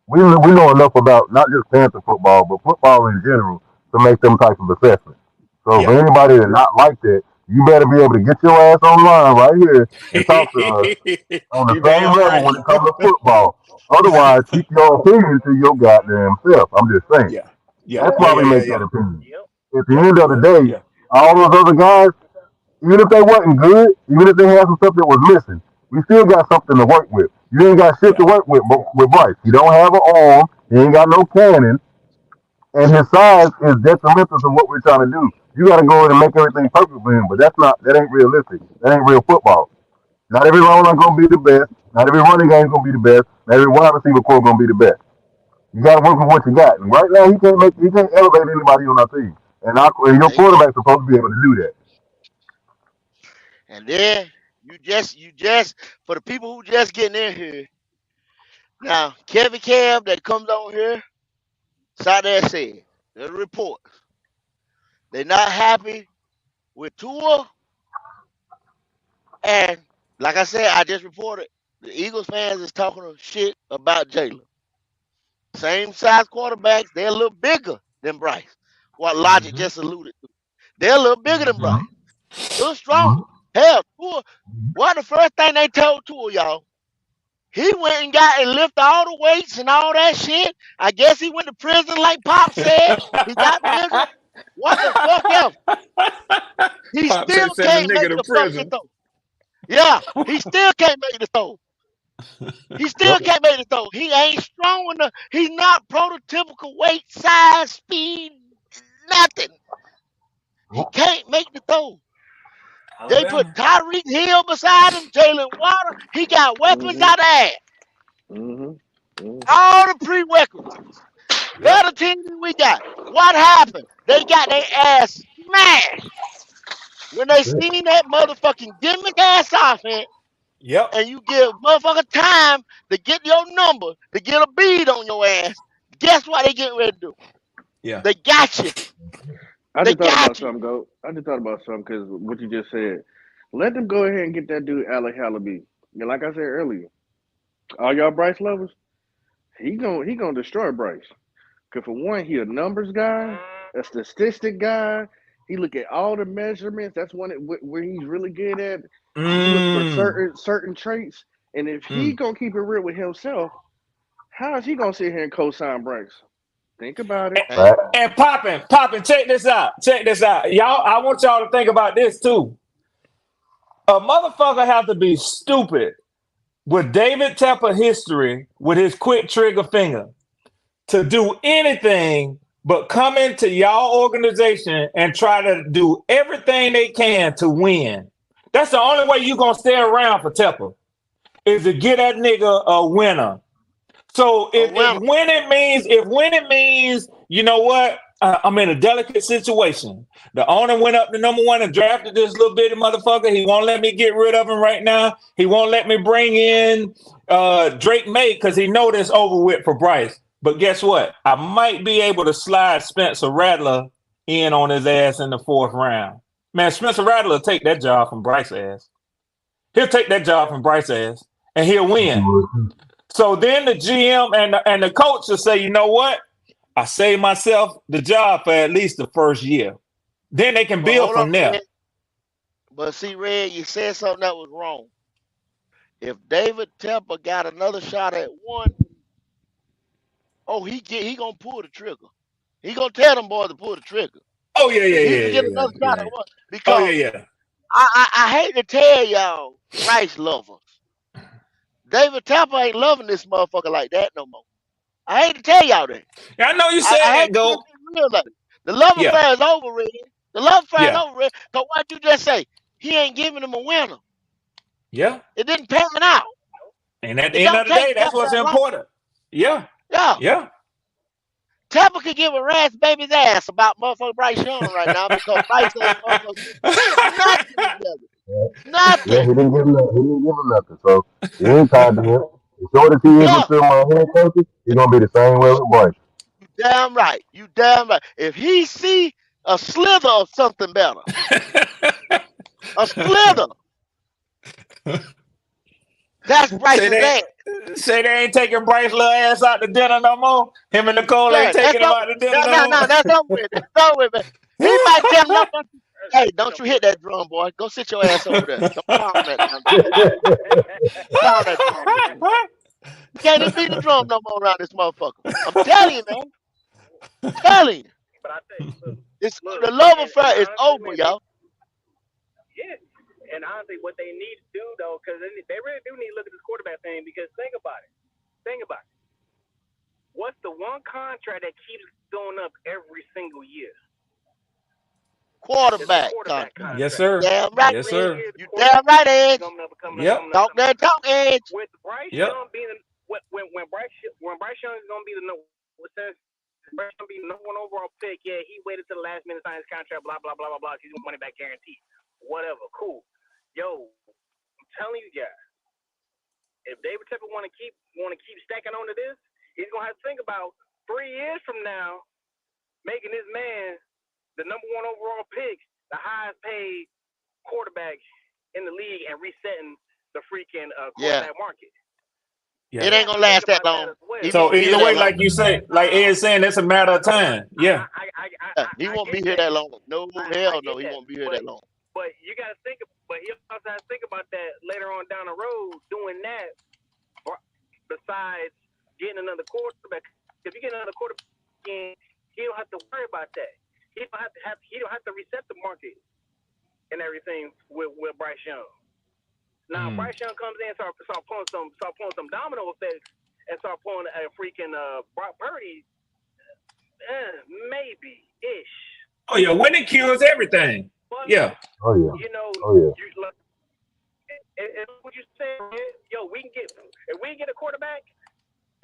we know enough about not just Panther football, but football in general to make them type of assessments. So for Yeah. anybody that's not like that, you better be able to get your ass online right here and talk to us on the You same damn level right. when it comes to football. Otherwise, keep your opinion to your goddamn self. I'm just saying. Yeah, yeah, That's yeah, why we yeah, yeah, make that yeah, opinion. At the yeah, end of the day, yeah, all those other guys, even if they wasn't good, even if they had some stuff that was missing, we still got something to work with. You ain't got shit yeah. to work with Bryce. He don't have an arm. He ain't got no cannon, and his size is detrimental to what we're trying to do. You got to go in and make everything perfect for him, but that ain't realistic. That ain't real football. Not every runner gonna be the best. Not every running game gonna be the best. Not every wide receiver core gonna be the best. You got to work with what you got. And right now, he can't elevate anybody on our team. And your Amen. quarterback's supposed to be able to do that. And then you just for the people who just getting in here now, Kevin Cab that comes on here, side there said the report they're not happy with Tua, and like I said, I just reported the Eagles fans is talking shit about Jalen. Same size quarterbacks, they're a little bigger than Bryce. What Logic Mm-hmm. just alluded to. They're a little bigger than Mm-hmm. Bryce. A little Mm-hmm. stronger. Hell, Tua, what the first thing they told Tua, y'all? He went and got and lifted all the weights and all that shit. I guess he went to prison like Pop said. He got bigger. What the fuck else? He Pop still said send the can't nigga make to the fucking prison. throw. Yeah, he still can't make the throw. He Yep. still can't make the throw. He ain't strong enough. He's not prototypical weight, size, speed. nothing. He can't make the throw. They put Alabama. Tyreek Hill beside him, Jalen Water. He got weapons Mhm. out of ass. Mhm. Mhm. All the prerequisites. Yep. Better team than we got. What happened? They got their ass smashed when they seen that motherfucking gimmick ass offense, Yep. and you give motherfucker time to get your number, to get a bead on your ass. Guess what they getting ready to do? Yeah. They got you. I They just thought about got you. something, Go. I just thought about something because what you just said. Let them go ahead and get that dude Alec Hallaby. And like I said earlier, all y'all Bryce lovers, he gonna destroy Bryce. Cause for one, he a numbers guy, a statistic guy. He look at all the measurements. That's where he's really good at. He look for Mm. certain traits. And if he Mm. gonna keep it real with himself, how is he gonna sit here and co-sign Bryce? Think about it. Hey, And popping, check this out. Check this out. Y'all, I want y'all to think about this too. A motherfucker have to be stupid with David Tepper history with his quick trigger finger to do anything but come into y'all organization and try to do everything they can to win. That's the only way you're gonna stay around for Tepper is to get that nigga a winner. So a if winner. winning means, you know what? I'm in a delicate situation. The owner went up to number one and drafted this little bitty motherfucker. He won't let me get rid of him right now. He won't let me bring in Drake May because he know this over with for Bryce. But guess what? I might be able to slide Spencer Rattler in on his ass in the 4th round. Man, Spencer Rattler will take that job from Bryce ass. He'll take that job from Bryce ass and he'll win. So then the GM and the coach will say, you know what? I saved myself the job for at least the first year. Then they can But build hold from up, there. Red. But see, Red, you said something that was wrong. If David Tepper got another shot at one, oh, he gonna pull the trigger. He gonna tell them boys to pull the trigger. Oh yeah, yeah, If he yeah, can yeah, get yeah, another shot yeah. at one, Oh yeah, because yeah. I hate to tell y'all, Bryce lovers, David Tepper ain't loving this motherfucker like that no more. I hate to tell y'all that. I know you I saying hate that, to go. just be real like it. The love Yeah, affair is overrated. The love affair is yeah, overrated. Cause what you just say, he ain't giving him a winner. yeah. It didn't pan out. And at the It end don't of the take day, that's Tepper what's that long. important. Yeah, Yeah. yeah. Tepper could give a rat's baby's ass about motherfucker Bryce Young right now because Bryce ain't motherfucker nothing together. Yeah, Nothing. he didn't give him nothing. He didn't give him nothing. So he ain't tied to him. As short as he is with Yeah. them head coaches, he's gonna be the same way with Bryce. You damn right. You damn right. If he see a slither of something better, a slither, that's say Bryce's they ass. say they ain't taking Bryce little ass out to dinner no more. Him and Nicole ain't Yeah, that's taking him over. out to dinner No, no no, more. no, that's over with. That's over with, man. He might tell him, hey, don't you hit that drum, boy. Go sit your ass over there. Don't pound that damn drum. Pound that drum over there. You can't even beat the drum no more around this motherfucker. I'm telling you, man. Telling you. But I tell you, It's look, the love and affair is honestly, over, man, y'all. yeah. And honestly, what they need to do though, because they really do need to look at this quarterback thing. Because think about it. Think about it. What's the one contract that keeps going up every single year? It's the Quarterback quarterback contract. Yes, contract. You sir. damn right. Yes, Every sir. year, the You damn quarterback right, contract keeps Edge. coming up, coming up, Yep. coming up, Talk coming that up. talk, Edge. With Bryce Yep. Young being when Bryce Young is going to be the since Bryce Young be the number one overall pick, yeah, he waited till the last minute to sign his contract, blah blah blah blah blah. He's money back guaranteed, whatever, cool. Yo, I'm telling you guys, if David Tepper want to keep stacking onto this, he's gonna have to think about 3 years from now making this man the number one overall pick, the highest paid quarterback in the league, and resetting the freaking Yeah. quarterback market. Yeah. It He ain't has gonna to think last that about that long. as well. He So won't be here either that way, long. like you say, like Ed's saying, it's a matter of time. Yeah. Yeah, he I won't get be here that. that long. No, I hell no, get he that. won't be here But that long. you got to think. But he also has to think about that later on down the road, doing that. Besides getting another quarterback, if you get another quarterback, he don't have to worry about that. He don't have to reset the market and everything with Bryce Young. Now Bryce Young comes in and start pulling some domino effects and start pulling a freaking Brock Purdy, maybe ish. Oh yeah, winning cures everything. But Yeah. Oh yeah. you know, Oh yeah. you like, what you said, man, yo, we can get if we can get a quarterback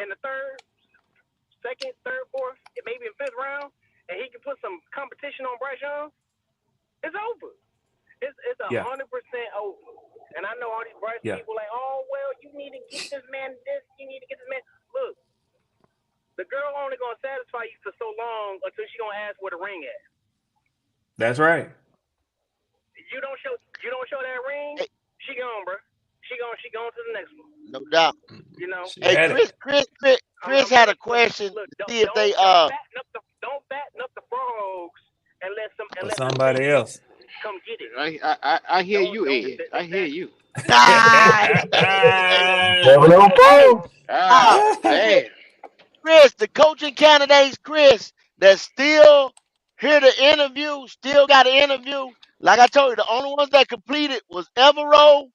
in the second, third, fourth, and maybe in fifth round, and he can put some competition on Bryce Young, it's over. It's Yeah. 100% over. And I know all these Bryce Yeah. people like, oh well, you need to get this man this, you need to get this man. Look, the girl only gonna satisfy you for so long until she gonna ask where the ring at. That's right. You don't show that ring, Hey, she gone, bro. She gone to the next one. no doubt. You know. She Hey, had it Chris I'm had a saying, question look, to see if they don't fatten up the frogs and let for the somebody fish else. come get it. I hear Don't you, Ed. I hear that. you. ah, Seven on hey, four. ah, Man. Chris, the coaching candidates, Chris, that still here to interview, still got to interview. Like I told you, the only ones that completed was Evero,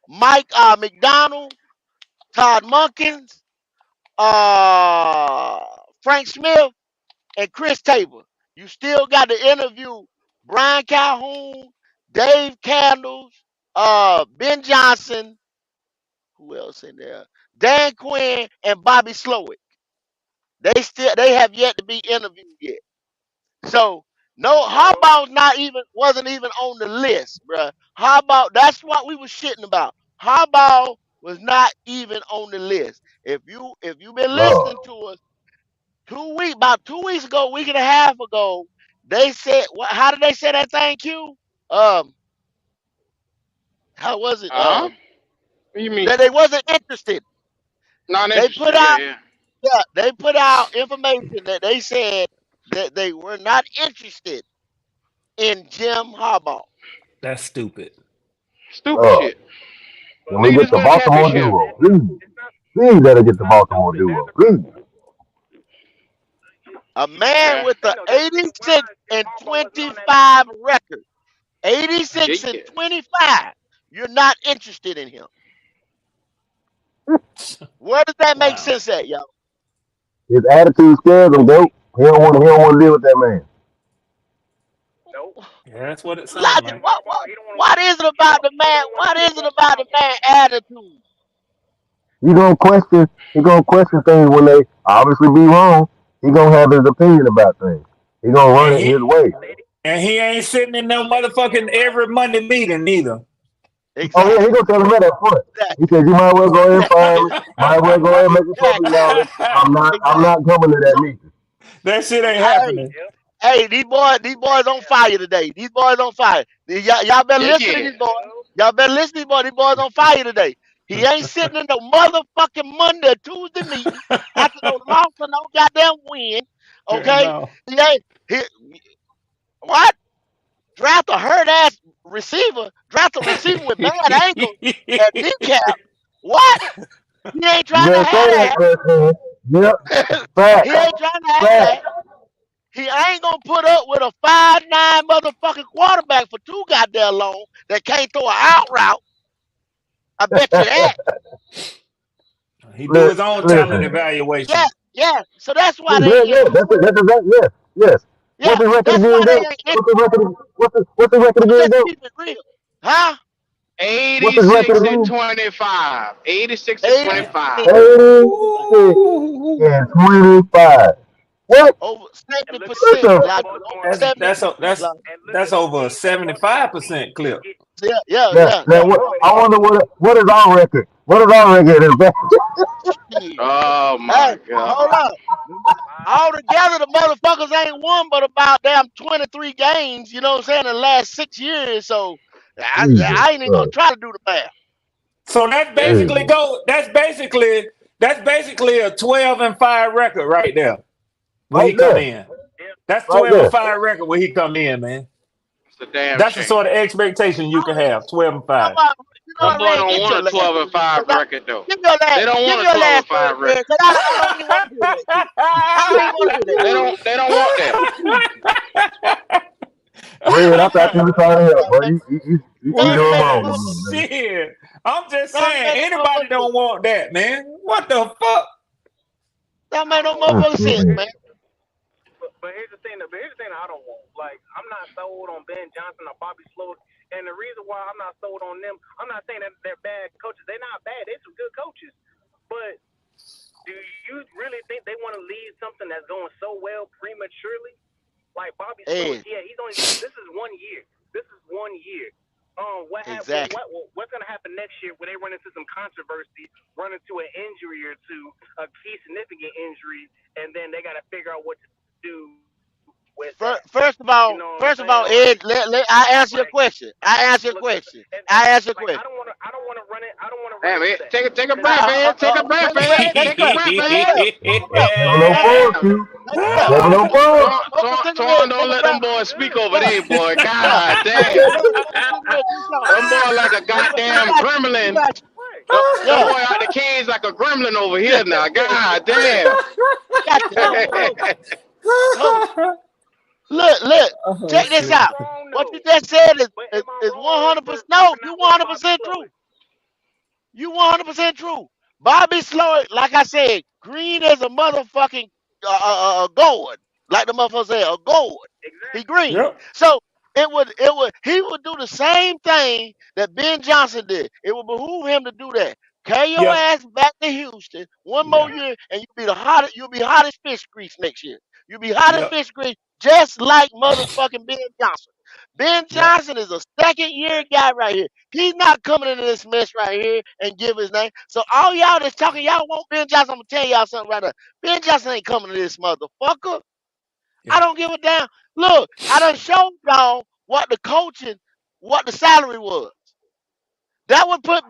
Mike McDonald, Todd Munkins, uh, Frank Smith, and Chris Tabor. You still got to interview Brian Calhoun, Dave Candles, Ben Johnson, who else in there? Dan Quinn and Bobby Slowick. They have yet to be interviewed yet. So no, Well, wasn't even on the list, bruh. Harbaugh, that's what we was shitting about. Harbaugh was not even on the list. If you've been listening No. to us about 2 weeks ago, week and a half ago, they said how did they say that thing, Q? Um, how was it? What do you mean? That they wasn't interested. Not They put interested. Yeah, out yeah. Yeah, they put out information that they said that they were not interested in Jim Harbaugh. That's stupid. Stupid No. shit. Can we Nigga get just the won a Baltimore championship. duo? Please. Please gotta get the Baltimore duo. Please. A man Yeah. with a that's the reason 86 why Jim and Harbaugh wasn't on that list. 25 record. 86 and Yeah. 25. You're not interested in him. Where does that make Wow. sense at, y'all? His attitude scares him, though. He don't want to deal with that man. Nope. Yeah, that's what it sounds Logic. Jim like. Harbaugh, he don't want to What work. is it about the He man? don't want to What sit is it across about from the him. man attitude? He gonna question things when they obviously be wrong. He gonna have his opinion about things. He gonna run And it his he way. and he ain't sitting in no motherfucking every Monday meeting neither. Oh yeah, he Exactly. gonna tell him that up front. He Exactly. said, "You might well go ahead and fire me. Might well go ahead and make me public Exactly. about it. I'm not. I'm Exactly. not coming to that meeting." That shit ain't Hey, happening. Yep. hey, these boys on fire today. These boys on fire. Y'all better Yeah, listen to yeah. these boys. Y'all better listen to these boys. These boys on fire today. He ain't sitting in no motherfucking Monday or Tuesday meeting after no loss or no goddamn win. Okay? No. He ain't he what? Draft a hurt ass receiver. Draft a receiver with bad ankles and kneecap. What? He ain't You trying to better say have that, Chris. Yep. that. Fact. He ain't trying to have Fact. that. He ain't gonna put up with a 5'9" motherfucking quarterback for too goddamn long that can't throw an out route. I bet you that. He do his own talent Listen. Yeah, evaluation. yeah. So that's why Yeah, they ain't yeah. interested. That's exactly. Yes. Yes. Yeah, What's his record that's again, why they Goat? ain't What's interested. his record? What's his record I'm again, just Goat? keeping it real. Huh? What's his record 86 and again? 25. 86 and 80 25. 86 Ooh. and 25. What? over And look at 70%, Listen. the Lodge. Over Baltimore That's 70%, that's a, that's Lodge. and look that's at the over a teams that Baltimore beat 75% to clip. get. Yeah, yeah, Now, yeah, now yeah. what, Wait, I hold wonder on. what is our record? What is our record in fact? Shit. Oh Hey, my God. hold up. Altogether, the motherfuckers ain't won but about damn 23 games, you know what I'm saying, in the last 6 years. So Jesus I ain't even gonna Christ. try to do the math. So that's Yeah. basically Jesus. go. That's basically a 12-5 record right there when Right he come there. in. Yeah. That's Right 12 and there. 5 record when he come in, man. It's a damn That's the shame. sort of expectation you can have. 12 and How 5. about, Them boys man, don't get want your a last 12 and word. 5 record though. They don't Give want me a your 12 and last word, 5 Derek, record. because I don't even want to hear that shit. I don't even want to hear that They shit. don't want that. Red, I thought you were trying to help, That but man, you that Well, doing man, wrong, man. shit. I'm just that saying, man, anybody don't want that, man. What the fuck? that I man, don't no know why motherfucking people sense, Mm-mm. man. But here's the thing. I don't want. Like, I'm not sold on Ben Johnson or Bobby Slowick. And the reason why I'm not sold on them, I'm not saying that they're bad coaches. They're not bad. They're some good coaches. But do you really think they want to leave something that's going so well prematurely? Like Bobby Slowick, Ed, yeah, he's only. This is 1 year. This is 1 year. exactly. What's gonna happen next year when they run into some controversy, run into an injury or two, a key significant injury, and then they got to figure out what to do with that. First of You all, know what I'm first of saying? all, Ed, I answer your Like, question. I answer your look, question. and I answer your like question. I don't want to run it. I don't want to run Damn into it. that Take a because breath, Ed. Take a breath, Take a breath. Ed. Take a Take a breath. breath, Take a Ed. breath. Take a breath. Having no fun, Damn. Q. Take a breath. Having no fun. Focus in the red. Twan, Take don't a let them breath. boys speak good. over Yeah. there, boy. Yeah. God Take a damn. breath. Focus in the red. Keep going. Them boy like a Take a breath. We goddamn got you. We gremlin. got you. Right. Them Yeah. boy out the cage like a gremlin over Yeah. here now. Yeah. God Yeah. damn. We got you. Hold. Look. Oh Check this Am shit. I out. wrong What you though? just said But is, am I is wrong 100%. for No, you not wanting Bobby 100% true. Slowick? You 100% true. Bobby Slowick, like I said, green as a motherfucking gourd. Like the motherfucker said, a gourd. He Exactly. green. Yep. So he would do the same thing that Ben Johnson did. It would behoove him to do that. Carry your Yep. ass back to Houston one more Yeah. year, and you'll be hot as fish grease next year. You'll be hot as Yep. fish grease, just like motherfucking Ben Johnson. Ben Yep. Johnson is a second year guy right here. He's not coming into this mess right here and give his name. So all y'all that's talking, y'all want Ben Johnson. I'm gonna tell y'all something right now. Ben Johnson ain't coming to this motherfucker. I Yeah. don't give a damn. Look, I done showed y'all what the salary was. That would put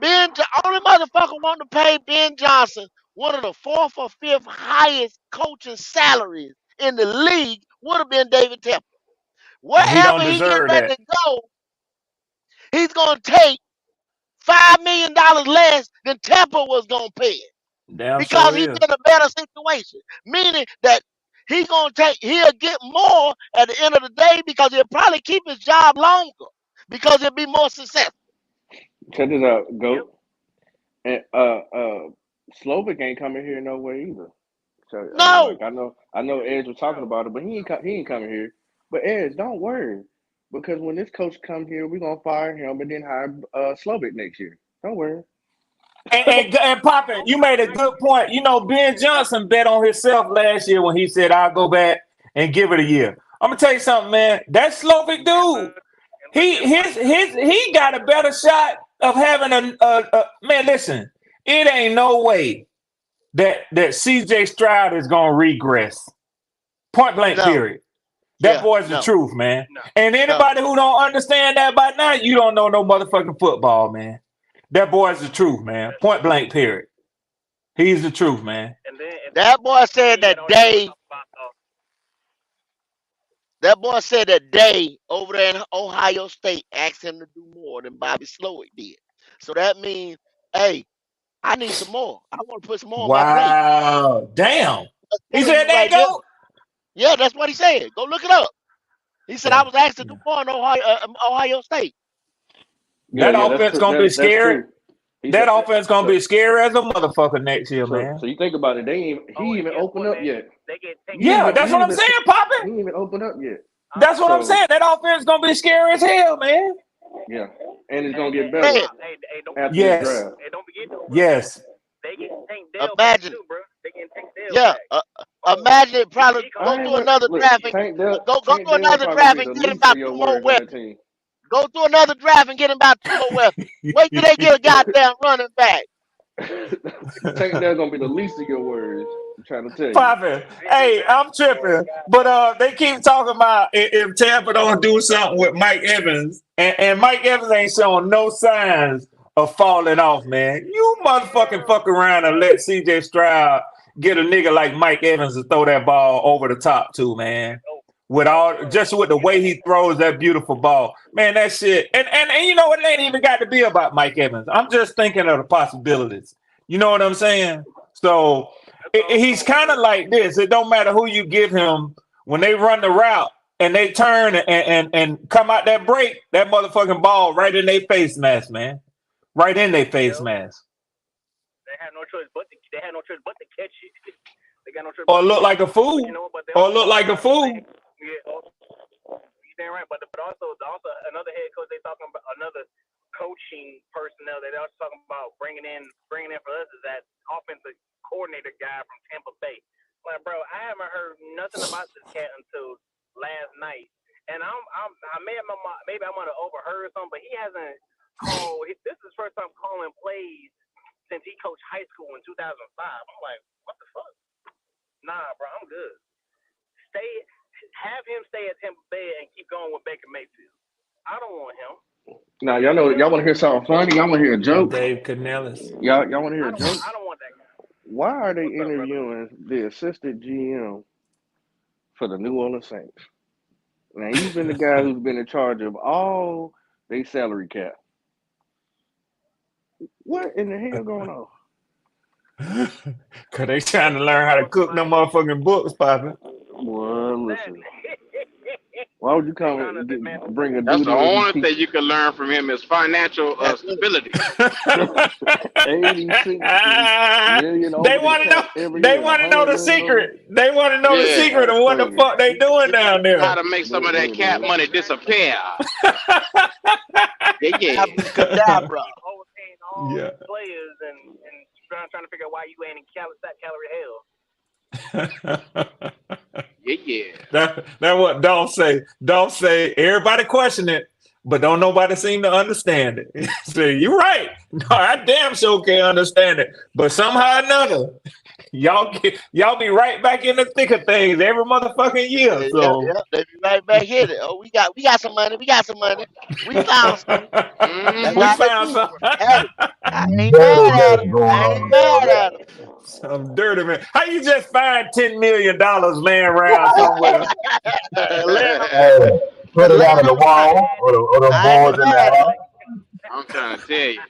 only motherfucker wanting to pay Ben Johnson one of the fourth or fifth highest coaching salaries in the league would have been David Tepper. And he don't Wherever he get deserve ready that. to go, he's gonna take $5 million less than Tampa was gonna pay it Damn because sure he's is. in a better situation. Meaning that he'll get more at the end of the day because he'll probably keep his job longer because he'll be more successful. Check this out, Yep. Goat. And Slovak ain't coming here no way either. So I mean, No, like I know Edge was talking No. about it, but he ain't coming here. But Edge, don't worry, because when this coach come here, we gonna fire him and then hire Slovak next year. Don't worry. And Poppin, you made a good point. You know, Ben Johnson bet on himself last year when he said, "I'll go back and give it a year." I'm gonna tell you something, man. That Slovak dude, And look at Mike. he got a better shot of having a man. Listen, it ain't no way that CJ Stroud is gonna regress. Point blank. no, Period. That yeah, boy's the no, truth, man. No. And no. anybody who don't understand that by now, you don't know no motherfucking football, man. That boy's the truth, man. That's Point blank. Period. He's the truth, man. That boy said then you got that all these other day. spots off. That boy said that day over there in Ohio State asked him to do more than Bobby Slowick did. So that means, hey, I need some more. I want to put some more on my plate. Wow. Damn. That's He telling said you that right there. go. Yeah, that's what he said. Go look it up. He said I Yeah. was asked to do Yeah. more in Ohio State. Yeah, That yeah, that's offense true. gonna be That's scary. true. He That said offense gonna so. be scary as a motherfucker next year, So man. you think about it. He Oh, and even guess opened what, up man? yet. They get Tank He Yeah, Dell even that's he what back. I'm even saying, Poppy. he even opened up yet. Huh? That's what I'm So saying. That offense gonna be scary as hell, man. yeah, and it's Hey, gonna hey, get hey, better Man, Pop. Hey, don't after forget this though. Yes. draft. Hey, don't forget though, bro. Yes. They get Tank Dell back imagine. too, bro. They get Tank Dell Yeah, back. Oh, imagine it. Probably he go I ain't cold. through worried. another Look, draft and go Tank through Dell another probably gonna draft be and the get him least of about your two more worries on that weapons. team. Go through another draft and get him about two more weapons. Wait till they get a goddamn running back. Tank Dell gonna be the least of your worries. I'm trying to tell you. Poppy. Hey, I'm tripping. But they keep talking about if Tampa don't do something with Mike Evans, and Mike Evans ain't showing no signs of falling off, man. You motherfucking fuck around and let CJ Stroud get a nigga like Mike Evans to throw that ball over the top to, man. With the way he throws that beautiful ball. Man, that shit. And you know what? It ain't even got to be about Mike Evans. I'm just thinking of the possibilities. You know what I'm saying? So he's kind of like this. It don't matter who you give him when they run the route and they turn and come out that break, that motherfucking ball right in their face mask, man. Right in their face Yep. mask. They had no choice but to catch it. They got no choice Or but to look win. like a But you fool. know what? But they Or also look like a fool. you damn right. But also another head coach they talking about, another coaching personnel that they're also talking about bringing in for us is that offensive coordinator guy from Tampa Bay. Like, bro, I haven't heard nothing about this cat until last night, and maybe I might have overheard something, but he hasn't called. This is his first time calling plays since he coached high school in 2005. I'm like, what the fuck? Nah, bro, I'm good. Have him stay at Tampa Bay and keep going with Baker Mayfield. I don't want him. Now y'all want to hear something funny? Y'all want to hear a joke? Dave Canellis. Y'all want to hear a joke? I don't want that guy. Why are they What's up, brother? interviewing the assistant GM for the New Orleans Saints? Now he's been the guy who's been in charge of all their salary cap. What in the hell going on? Cause they trying to learn how to cook them motherfucking books, Poppy. Well, listen. Why would you come and bring a That's dude the in only and thing you can learn from him is financial stability. $86 million over They the want to know. cap every They year? want to know the $100 million secret. They want to know the Yeah. secret of what the fuck they doing down there. How to make some of that cap money disappear. Yeah. Abracadabra. Overpaying all Yeah. these players and trying to figure out why you ain't in calorie hell. Yeah. That what don't say. Don't say. Everybody question it, but don't nobody seem to understand it. Say you're right. No, I damn sure can't understand it. But somehow or another, y'all be right back in the thick of things every motherfucking year. So Yeah, they be right back here. Oh, we got some money. We got some money. We found some. That's we how they found do. some. Hey, I ain't Dirty mad at mess them. going I on ain't mad down at them. Some dirty man. How you just find $10 million laying around somewhere? there. Hey, put it out on Laying the around. wall or the I boards ain't in the mad at house. them. I'm trying to tell you.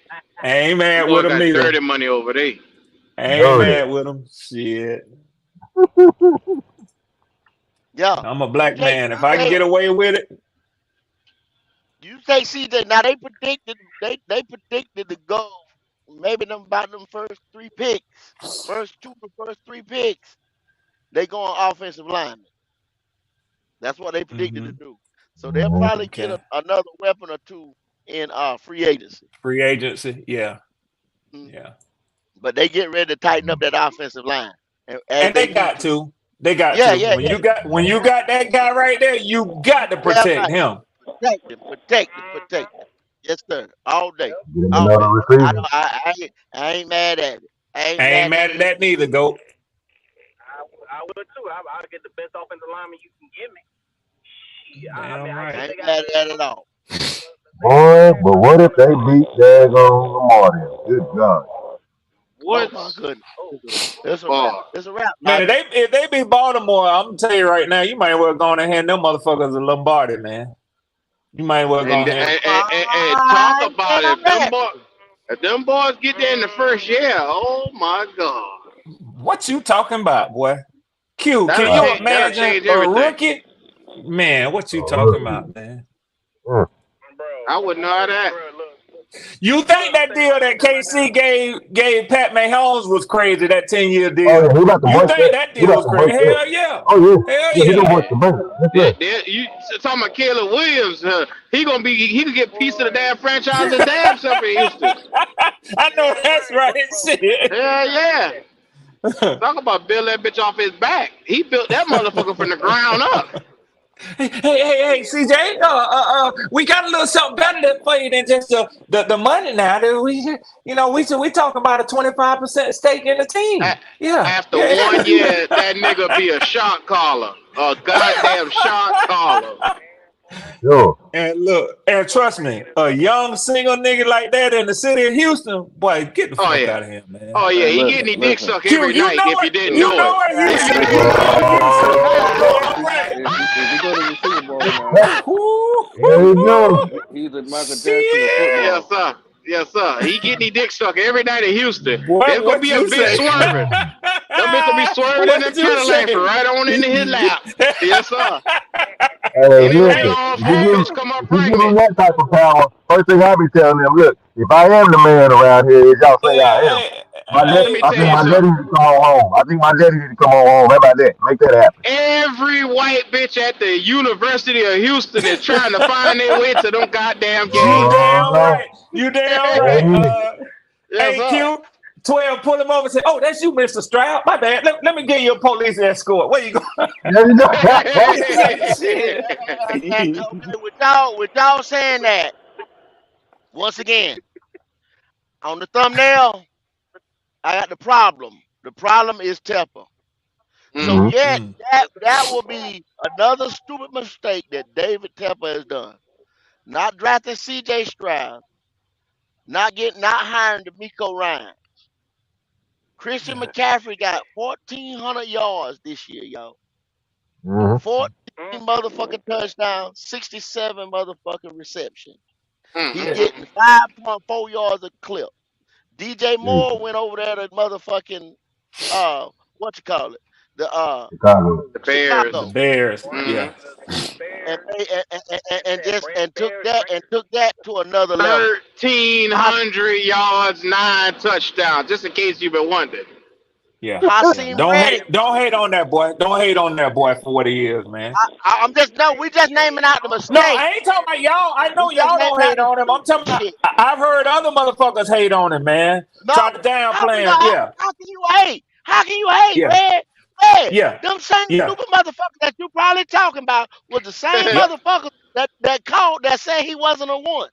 I ain't mad Boy with them got neither. dirty money over there. I ain't Dirty. mad with them. Shit. Yeah. I'm a black man. If I can get away with it. You say CJ. Now they predicted to go maybe about them first three picks. First three picks. They go on offensive linemen. That's what they predicted to do. So they'll probably get Okay. another weapon or two in free agency. Free agency. Yeah. Mhm. Yeah. But they get ready to tighten up that offensive line as And they they need got to. to. They got Yeah, to. yeah, When yeah. you got that guy right there, you got to Damn protect right. him. Protect him. Yes, sir. All day. Get him All another day. receiver. I ain't mad at it. I I ain't ain't mad at mad at it. that neither, Goat. I would too. I'll get the best offensive lineman you can give me. Damn I right. guess I they ain't got mad at it at all. Boy, but what if they beat daggone Lamar then? Good God. Oh my What's goodness. It's a wrap. bar? It's a wrap, Man, Poppy. if they be Baltimore, I'm gonna tell you right now, you might well go on and hand them motherfuckers a Lombardi, man. You might well go And, on hand. and, and, and, and talk I about it. damn that. If them boys get there in the first year, oh my God. What you talking about, boy? Q, can you That'll imagine change a everything. rookie? Man, what you talking Rookie. about, man? Mm. I wouldn't know that. Bro, look. You think that deal that KC gave Pat Mahomes was crazy? That 10-year Oh, deal? yeah, he about to You break think that. that He deal about was to crazy? break that. Hell yeah, Oh, yeah. hell Yeah, he gonna break yeah. the bank. Yes, sir. You talking about Caleb Williams? He could get a piece of the damn franchise his damn self in Houston. I know that's right. Shit. Hell yeah. Talk about build that bitch off his back. He built that motherfucker from the ground up. Hey, CJ. We got a little something better for you than just the money now. Dude. We talking about a 25% stake in the team. Yeah. After 1 year, that nigga be a shot caller. A goddamn shot caller. Sure. And look, and trust me, a young single nigga like that in the city of Houston, boy, get the Oh fuck yeah. out of here, man. Oh yeah, Hey, he getting his dick listen. sucked Q, every night if you didn't you know know it. where If you you didn't know know where it. Houston is. Damn If we go to the Super Bowl now, right. There you go. he's a Michael Jackson of Shit. Yes, football. sir. Yes, sir. He getting his dick sucked every night in Houston. Boy, There's gonna what be a you bitch say? swerving. That bitch gonna be swerving in What them you Cadillacs say? right on into his lap. Yes, sir. Hey, Anything listen, on that bitch come up if you give him pregnant. that type of power, first thing I be telling them, look, if I am the man around here, as y'all say I am, Let me I tell think you my daddy something. need to come on home. I think my daddy need to come on home. How about that? Make that happen. Every white bitch at the University of Houston is trying to find their way to them goddamn You games. damn Oh, right. You damn right. that's it. Yes, Hey, sir. Q. 12, pull him over and say, "Oh, that's you, Mr. Stroud. My bad. Let me get you a police escort. Where you going?" There you go. He say, "Shit." Okay, with y'all saying that, once again, on the thumbnail, I got the problem. The problem is Tepper. So Mm. Mhm. yet Mm. that will be another stupid mistake that David Tepper has done. Not drafting C.J. Stroud, not hiring D'Amico Ryan. Christian McCaffrey got 1,400 yards this year, y'all. Mhm. 14 motherfucking touchdowns, 67 motherfucking receptions. He Yeah. getting 5.4 yards a clip. DJ Shit. Moore went over there to motherfucking what you call it? The Chicago. The The Bears. Chicago. Bears. Mm-hmm. Yeah. And Bears. they and Said just and took Bears that to another level. I 1,300 yards, 9 touchdowns. Just in case you've been wondering. Yeah. Yeah. Hakeem Reddick. Don't hate on that boy. Don't hate on that boy for what he is, man. I'm just no, we just naming out the No, mistake. I ain't talking about y'all. I We know just y'all don't naming out hate the on him. I'm stupid talking about. shit. I've heard other motherfuckers hate on him, man. No, Try to downplay him. Yeah. how can you hate? How can you hate, Yeah. Red? Red, Yeah. them same Yeah. stupid motherfuckers that you probably talking about was the same Yep. motherfuckers that called that said he wasn't a one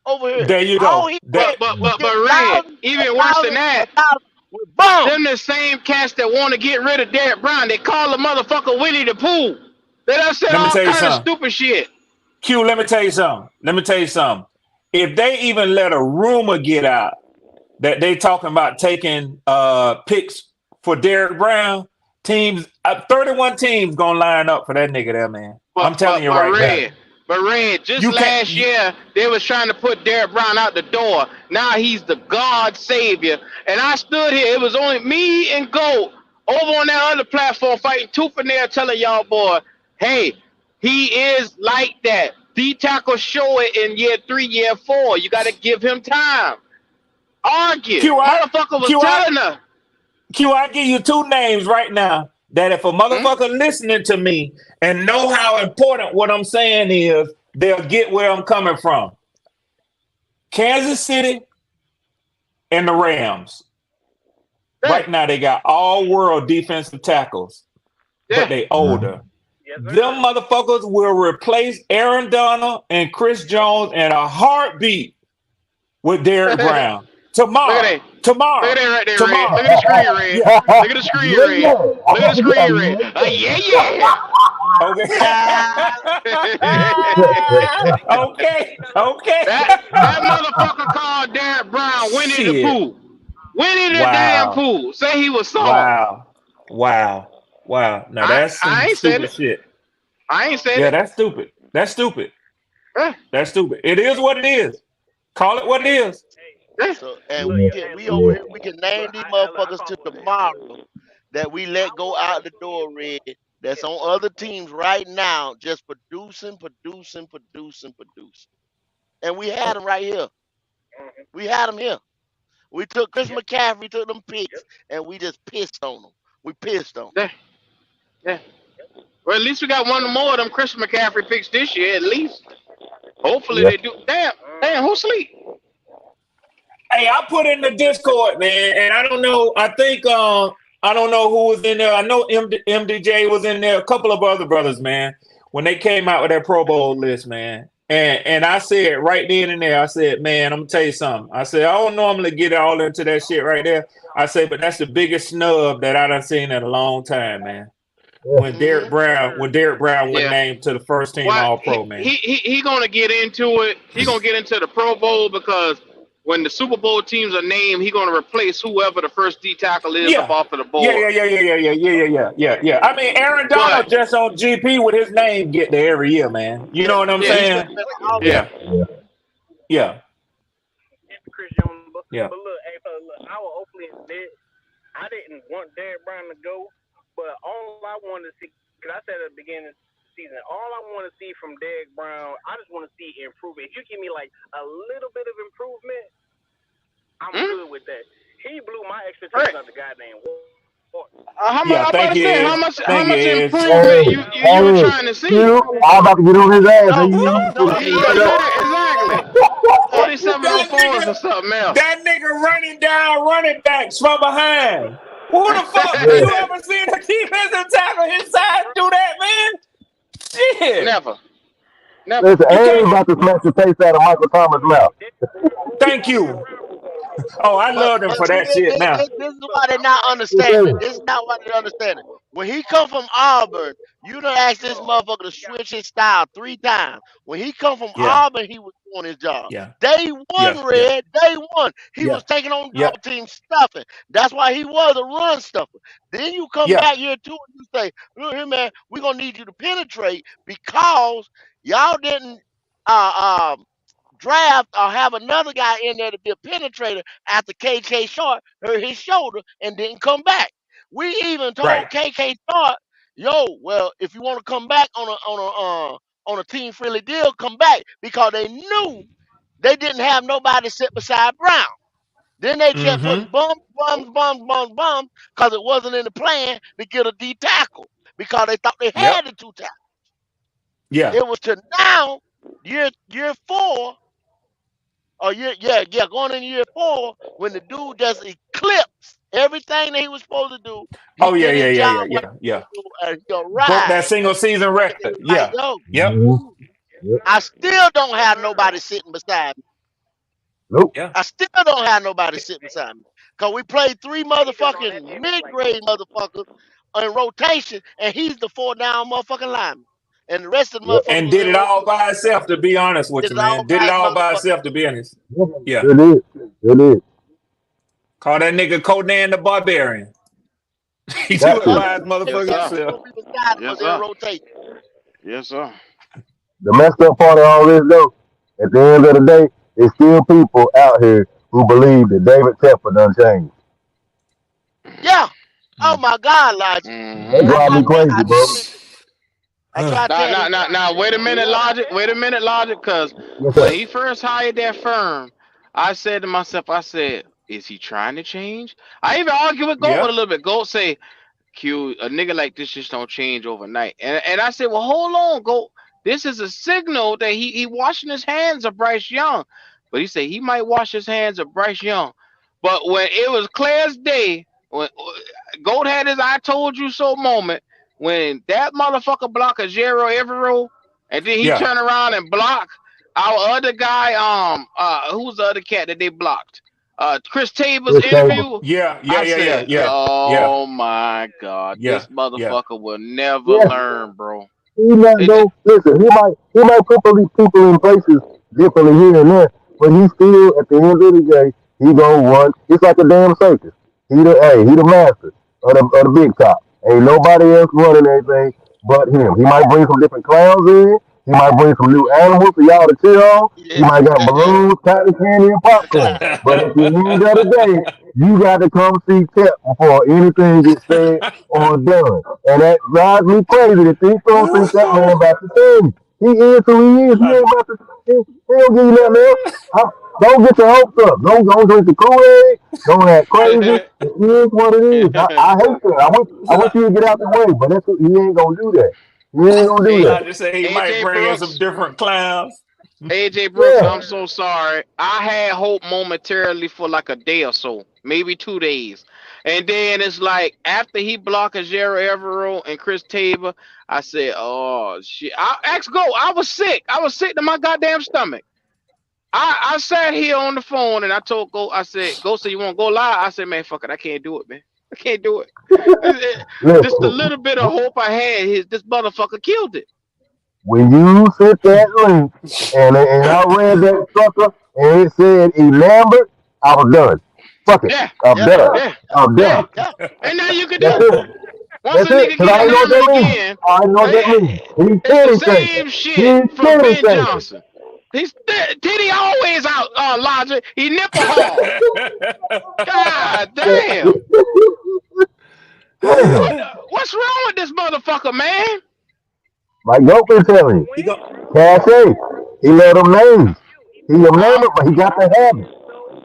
over here. There you All go. he That. did was But get Red, thousands and even worse than thousands and that, thousands with bums. them the same cats that want to get rid of Derek Brown. They call the motherfucker Winnie the Pooh. They done said Let me all tell you kind of something. stupid shit. Q. Let me tell you something. Let me tell you something. If they even let a rumor get out that they talking about taking picks for Derek Brown, teams 31 teams gonna line up for that nigga there, man. But I'm telling but you but right now. Red, but Red, just You can't. last year they was trying to put Derek Brown out the door. Now he's the God savior. And I stood here, it was only me and Goat over on that other platform fighting tooth and nail telling y'all boy, hey, he is like that. D tackle show it in year 3, year 4. You gotta give him time. Argue. Q, I, Motherfucker was Q, I, telling her. Q, I give you two names right now that if a Hmm? motherfucker listening to me and know how important what I'm saying is, they'll get where I'm coming from. Kansas City and the Rams. Yeah, Right now, they got all world defensive tackles, but yeah. they Mhm. older. Yes, Them sir. motherfuckers will replace Aaron Donald and Chris Jones in a heartbeat with Derek Look at Brown. that. Tomorrow. Look at Tomorrow. that right there, Red. Look Tomorrow. at the screen, Red. Yeah. Look at the screen, Yeah, Red. yeah. Look at the screen, Red. Yeah, yeah. Okay. that Okay. Okay. that motherfucker called Derek Brown Winnie the Shit. Pooh. Winnie the damn Wow. Pooh. Say he was soft. Wow. Wow. Wow. Now I that's I some ain't said stupid it. shit. I ain't said Yeah, it. that's stupid. That's stupid. Eh, That's stupid. It is what it is. Call it what it is. Hey, eh. So and look, we Yeah, yo, can hey, we look, over yeah. here we can name look. these I motherfuckers call to for it. tomorrow that we I let go want to out the see door, Red. That's if on other teams right now, just producing. And we had them right here. We had them here. We took Chris yep, McCaffrey, took them yep, picks, and we just pissed on them. We pissed on 'em. Yeah, yeah. Well, at least we got one more of them Christian McCaffrey picks this year, at least. Hopefully Yeah. they do. Damn, who sleep? Hey, I put in the Discord, man, and I don't know. I don't know who was in there. I know MDJ was in there. A couple of other brothers, man. When they came out with that Pro Bowl list, man, and I said right then and there, I said, man, I'm gonna tell you something. I said I don't normally get all into that shit right there. I said, but that's the biggest snub that I done seen in a long time, man. When Mm-hmm. yes, sir. Derek Brown was Yeah. named to the first team What All he Pro, man. he gonna get into it. He gonna get into the Pro Bowl because when the Super Bowl teams are named, he gonna replace whoever the first D tackle is up Yeah. off of the Yeah, board. yeah, yeah, yeah, yeah, yeah, yeah, yeah, yeah, yeah, yeah. I mean, Aaron Donald But just on GP with his name get there every year, man. You Yeah, know what I'm yeah, he yeah, put saying? him in the Hall of yeah. Yeah, Fame. Yeah. yeah, Chris Jones, yeah. but look, hey, look, I will openly admit I didn't want Derek Brown to go, but all I wanted to see, because I said at the beginning of the season, all I want to see from Derek Brown, I just want to see improvement. If you give me like a little bit of improvement, I'm Hmm? good with that. he blew my Right. expectations out the goddamn water. How much? Yeah, I'm about thank to you, say Ed. how Thank you, much Ed. improvement Hey, you were hey, trying to see? Q, I'm about to get on his ass. No, Hey, no, you no. put He that hey, Exactly. hey, 4704s or something else. That nigga running down running backs from behind. Who the fuck Yeah. you ever seen a defensive tackle his size do that, man? Shit. Never. Never. Listen, I You ain't can't. about to smack the taste out of Michael Thomas' mouth. Thank you. Oh, I love him but for see, that shit now. this is why they're not Yes, understanding. sir. This is not why they're understanding. When he come from Auburn, you done asked this motherfucker to switch his style 3 times. When he come from Yeah, Auburn, he was doing his job. yeah, Day yeah, one, yeah, Red. Day one, he yeah, was taking on yeah, double team stuffing. That's why he was a run stuffer. Then you come yeah. back here too and you say, look here, man, we're gonna need you to penetrate because y'all didn't draft or have another guy in there to be a penetrator after KK Short hurt his shoulder and didn't come back. We even Right. told KK Short, "Yo, well, if you want to come back on a team friendly deal, come back," because they knew they didn't have nobody sit beside Brown. Then they kept Mm-hmm. putting bums, because it wasn't in the plan to get a D tackle because they thought they Yep. had the 2 tackles. Yeah. It was to now year 4 or going in year 4 when the dude just eclipsed everything that he was supposed to do. He Oh yeah, did yeah, his yeah, job yeah, what yeah, he yeah. was supposed to do, and he Broke that arrived. single season And it record. was like, Yeah. yo, Yep. Mm-hmm. Yep. I still don't have nobody sitting beside me. Nope. Yeah. I still don't have nobody sitting beside me. Cause we played 3 And he just on that motherfucking shit for like mid-grade motherfuckers in rotation, and he's the 4 down motherfucking lineman. And the rest of the Yep. motherfuckers And was did in it all rotation. by itself, to be honest with Did you, it all man. Did by it his all by motherfucking itself, to self. be honest. Yep. Yeah. Sure did. Sure did. Call that nigga Conan the Barbarian. He do Got it Other to. by his Yes, everybody motherfucking sir. was self. supposed to be beside him Yes, was in sir. rotation. Yes, sir. The messed up part of all this, though, at the end of the day, there's still people out here who believe that David Tepper done changed. Yeah. Oh Mm. my God, Lodge. They Mm-hmm. drive me crazy, I bro. tried to Now, tell now, these now, now, wait a minute, logic. Wait a minute, logic. Cause Yes, when sir. he first hired that firm, I said to myself, I said, "Is he trying to change?" I even argue with Goat a Yeah. little bit. Goat say, "Q, a nigga like this just don't change overnight." And I said, "Well, hold on, Goat. This is a signal that he washing his hands of Bryce Young." But he said he might wash his hands of Bryce Young. But when it was clear as day, when Goat had his "I told you so" moment, when that motherfucker blocked a Jero Evero, and then he Yeah. turned around and blocked our other guy, who's the other cat that they blocked? Chris Tabor's Chris Cable. interview. Yeah. Yeah. I Yeah. Yeah. said, Yeah. Yeah. "Oh my God, Yeah. this Yeah. motherfucker will never Yeah, learn, bro." he not It, go. Listen, he might put these people in places differently here and there, but he still at the end of the day he gonna run. It's like a damn circus. He the master of the big top. Ain't nobody else running anything but him. He might bring some different clowns in. He might bring some new animals for y'all to cheer on. He yeah. might got balloons, cotton candy, and popcorn. But at the end of the day, you got to come see Tip before anything gets said or done. And that drives me crazy that these folks think that man about to change. He is who he is. He I- ain't about to. He don't give you nothing else. Don't get your hopes up. Don't drink the Kool-Aid. Don't act crazy. It is what it is. I hate that. I wish he would get out the way, but he ain't gonna do that. He ain't gonna do A, that. I just say he might AJ bring in some Brooks, different clowns. AJ Brooks, Yeah. I'm so sorry. I had hope momentarily for like a day or so, maybe 2 days. And then it's like after he blocked Jero Evero and Chris Tabor, I said, "Oh shit." I asked Go. I was sick. I was sick to my goddamn stomach. I sat here on the phone and I told Go, I said, "Go, so you want to go live?" I said, "Man, fuck it. I can't do it, man. I can't do it." Just the Listen. little bit of hope I had, this motherfucker killed it. When you sent that link and I read that sucker and it said Lambert, I was done. Fuck it. Yeah, I'm Yeah. done. Yeah. I'm yeah. done. Yeah. And now you can That's do. it. Once a That's it. nigga Cause get I ain't know what enamored that means. again, I ain't know what that means. He it's said the he changing. same shit He from said he Ben changing. Johnson. He's Titty always out, logic. He nipple hard. God damn. Damn. What's wrong with this motherfucker, man? Like Goat been he gonna telling you. win. Cash A. He let them names. He a Huh? namer, but he got the habit.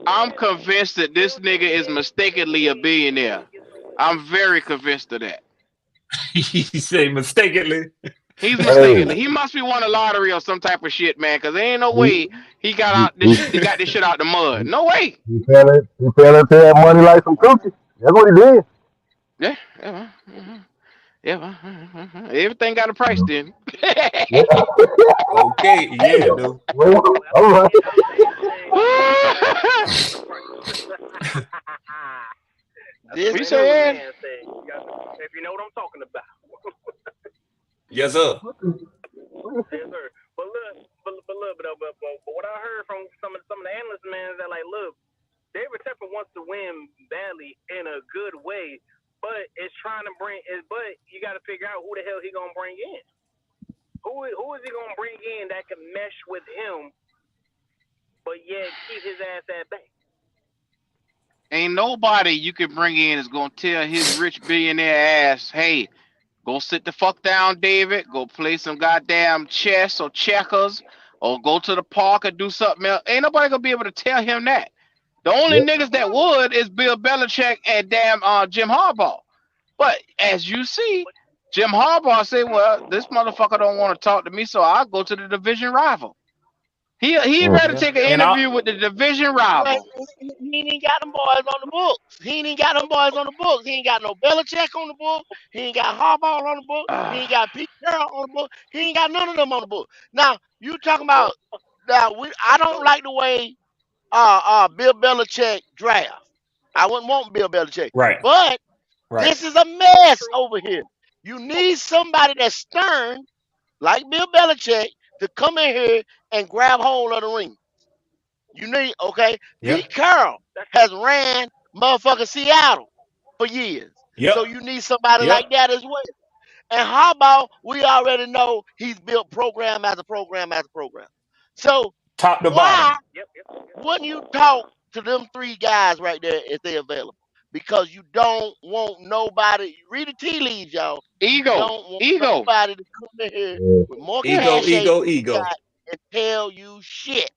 I'm convinced that this nigga is mistakenly a billionaire. I'm very convinced of that. He say mistakenly. He's Hey, mistakenly. He must be won a lottery or some type of shit, man. Cause there ain't no he, way he got he, out this. He got this shit out the mud. No way. he fell into that money like some cookies. That's what he did. Yeah. Yeah. Yeah. Everything got a price then. Yeah. Okay, yeah, dude. Well, Well, all right. you know, they got the price. That's This what What you the Indian dude, saying? man said. If you know what I'm talking about. Yes, sir. Yes, sir. But what I heard from some of the analysts, man, is that like, look, David Tepper wants to win badly in a good way, but it's trying to bring it. But you got to figure out who the hell he gonna bring in. Who is he gonna bring in that can mesh with him, but yet keep his ass at bay? Ain't nobody you can bring in is gonna tell his rich billionaire ass, hey, go sit the fuck down, David. Go play some goddamn chess or checkers, or go to the park or do something else. Ain't nobody gonna be able to tell him that. The only Yep. niggas that would is Bill Belichick and damn Jim Harbaugh. But as you see, Jim Harbaugh said, "Well, this motherfucker don't want to talk to me, so I'll go to the division rival." He'd Mm. rather Yeah, take an and I interview with the division well, rival. he ain't got them boys on the books. He ain't got them boys on the books. He ain't got no Belichick on the book. He ain't got Harbaugh on the book. He ain't got Pete Carroll on the book. He ain't got none of them on the book. Now you talking about now? I don't like the way Bill Belichick draft. I wouldn't want Bill Belichick, right, but right. this is a mess over here. You need somebody that's stern like Bill Belichick to come in here and grab hold of the ring. You need, okay? Yep, Pete Carroll has ran motherfucking Seattle for years. So yep, you need somebody yep. like that as well. And how about we already know he's built program after program after program. So Top to why bottom. wouldn't you talk to them three guys right there if they're available? Because you don't want nobody, read the tea leaves, y'all. You Ego, don't want ego. nobody to come in here Yeah. with more Ego, cachet ego, than you ego. got and tell you shit.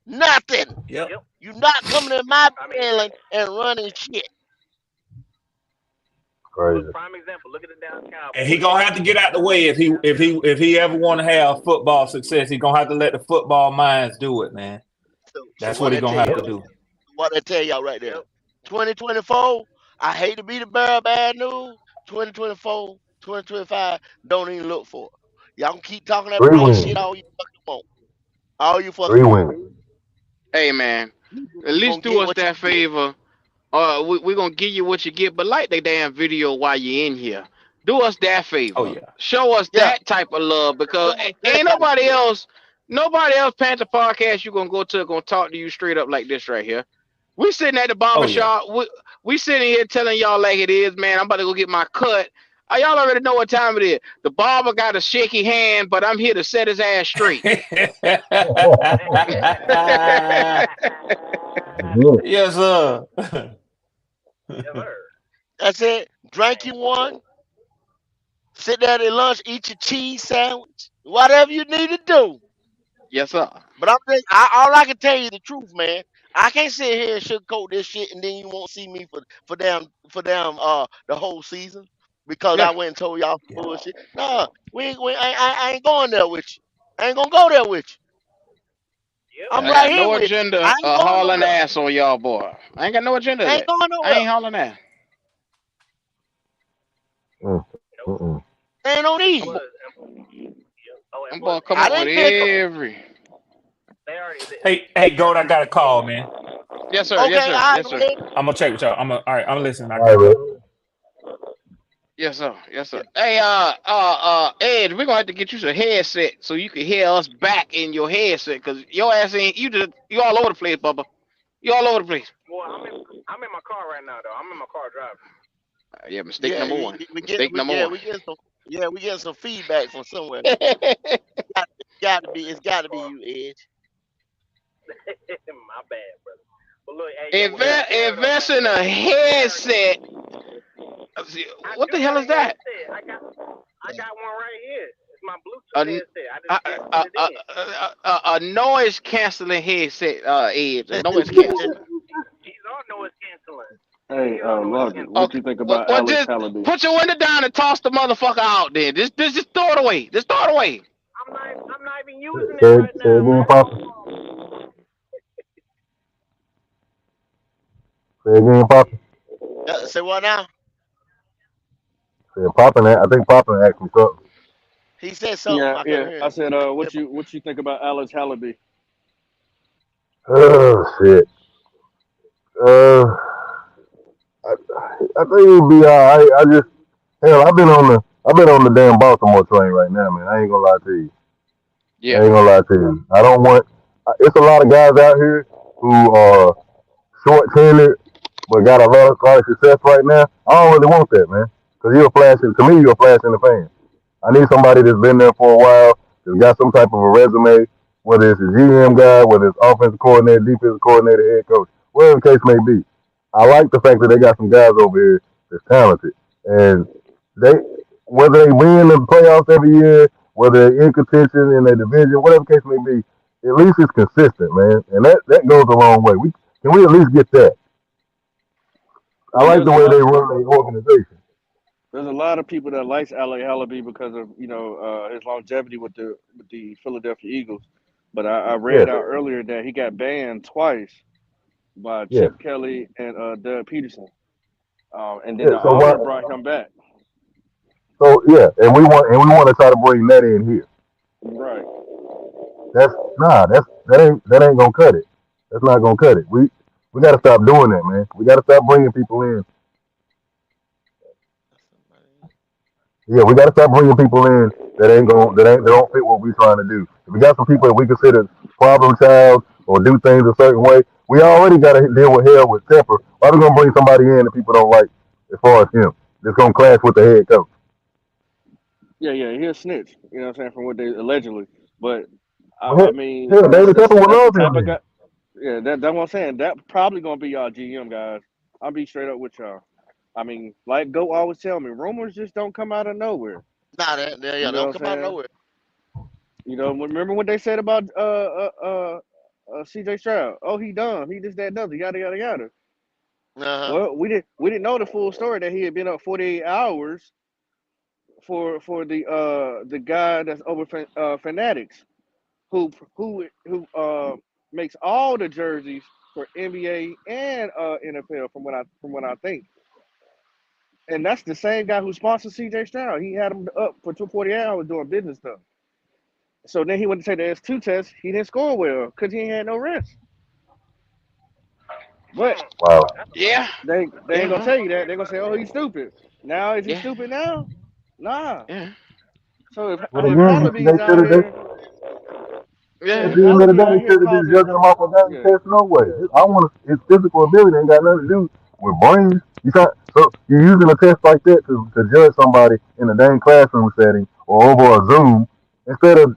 Nothing. Yep. Yep. You're not coming in my I mean, building and running shit. Crazy. look, prime example. Look at the Dallas And he Cowboys. gonna have to get out the way if he ever want to have football success. He gonna have to let the football minds do it, man. So That's what what he I tell gonna have you, to Yep. do. what I tell y'all right there. Yep. 2024, I hate to be the bearer of bad news. 2024, 2025, don't even look for it. Y'all can keep talking that Three price shit wins. all you fucking want. All you fucking Three want. wins. Hey man, at You least gonna do get us what you that get. favor. We're gonna give you what you get, but like the damn video while you're in here. Do us that Oh favor. yeah. Show us Yeah. that type of love because Show us that ain't type of love. nobody else Panther podcast you gonna go to gonna talk to you straight up like this right here. We sitting at the barber Oh yeah. shop. We sitting here telling y'all like it is, man. I'm about to go get my cut. Y'all already know what time it is. The barber got a shaky hand, but I'm here to set his ass straight. Yeah. Yes, sir. Yes, sir. That's it. Drink Man. you one. Sit there at lunch, eat your cheese sandwich. Whatever you need to do. Yes, sir. But all I can tell you the truth, man. I can't sit here and sugarcoat this shit, and then you won't see me for the whole season because I Yeah. went and told y'all some Yeah. bullshit. Nah, I ain't going there with you. I ain't gonna go there with you. Yep. I'm I right got here no with you. I agenda ain't going hauling nowhere. ass on y'all, boy. I ain't got no agenda of I ain't that. going I nowhere. ain't hauling ass. Mm. Nope. Mm-mm. Ain't no And need. plus, yep. Oh, and I'm plus, gonna come I up with didn't pick 'em. every. they already Hey, they Goat, I already got a call, man. Yes, sir. Yes, Okay, sir. all right, Yes, go sir. ahead. I'm gonna check with y'all. All right. I'm listening. I All right, got y'all. bro. Yes, sir. Yes, Yeah, sir. Hey, Ed, we're gonna have to get you some headset so you can hear us back in your headset, cause your ass ain't you all over the place, Bubba. You all over the place. Well, I'm in my car right now though. I'm in my car driving. Yeah, mistake yeah, number we one. we get Mistake we number yeah one. we getting some we getting some feedback from somewhere now. It's got to be you, Edge. My bad, brother. But look, hey yo, Invest, for real though, invest man. in Look, a headset. I What do the hell got a is that? headset. I got one right here. It's my Bluetooth A, headset. I A, put a, it a, in. a noise canceling headset, Edge. A noise canceling. He's on noise canceling. Hey, He's on noise Lugger, canceling. what Okay. you think Well, about well, Alex just Halaby? put your window down and toss the motherfucker out. Then just throw it away. Just throw it away. I'm not even Say, using it say right now, again, man. Papa. Say again, Papa. Say what now? Say Papa. I think Papa asked me something. He said something. Yeah, I couldn't yeah. hear I him. said, Yeah, what you think about Alex Halaby? Oh shit. Uh, I, I think it'll be alright. I just hell, I've been on the damn Baltimore train right now, man. I ain't gonna lie to you. I Yeah. ain't gonna lie to you. I don't want. It's a lot of guys out here who are short-handed but got a lot of success right now. I don't really want that, man. Cause you're a flash. To me, you're a flash in the pan. I need somebody that's been there for a while, that's got some type of a resume, whether it's a GM guy, whether it's offensive coordinator, defensive coordinator, head coach, whatever the case may be. I like the fact that they got some guys over here that's talented, and they whether they win the playoffs every year, whether they're in contention in their division, whatever the case may be, at least it's consistent, man, and that goes a long way. We at least get that. I Well, like the way they run their organization. there's a lot of people that likes Alex Halaby because of his longevity with the Philadelphia Eagles. But I Yeah, read out earlier that he got banned twice by yeah, Chip Kelly and Doug Peterson, and then yeah. the So owner what? brought him back. So yeah, and we want to try to bring that in here. Right. That's nah. That ain't gonna cut it. That's not gonna cut it. We got to stop doing that, man. We got to stop bringing people in. Yeah, we got to stop bringing people in that don't fit what we trying to do. If we got some people that we consider problem child or do things a certain way, we already got to deal with hell with temper. Why we gonna bring somebody in that people don't like as far as him? That's gonna clash with the head coach. Yeah, yeah, he a snitch. You know what I'm saying, from what they allegedly. But Well, I mean, hell, David Temple would that's the love type him of then. guy. Yeah, that's what I'm saying. That probably gonna be y'all GM guys. I'll be straight up with y'all. I mean, like Go always tell me, rumors just don't come out of nowhere. nah, yeah, You they know don't what I'm come out of saying? nowhere. Remember what they said about CJ Stroud? Oh, he dumb. He this that and other. Yada yada yada. Uh huh. Well, we didn't know the full story that he had been up 48 hours for the guy that's over Fanatics who makes all the jerseys for NBA and NFL from what I think. And that's the same guy who sponsored CJ Stroud. He had him up for 240 hours doing business stuff. So then he went to take the S2 test. He didn't score well because he ain't had no rest. But Wow. That's a lot. Yeah. they ain't gonna Yeah. tell you that. They're gonna say, "Oh, he's stupid." Now is he Yeah. stupid now? Nah. Yeah. So if But if again, Halaby's out here, yeah, at Yeah. if the end of the Halaby day, out they here should have just causing, judging him off a game yeah, test no way. I want to, his physical ability ain't got nothing to do with brains. So you're using a test like that to judge somebody in a dang classroom setting or over a Zoom instead of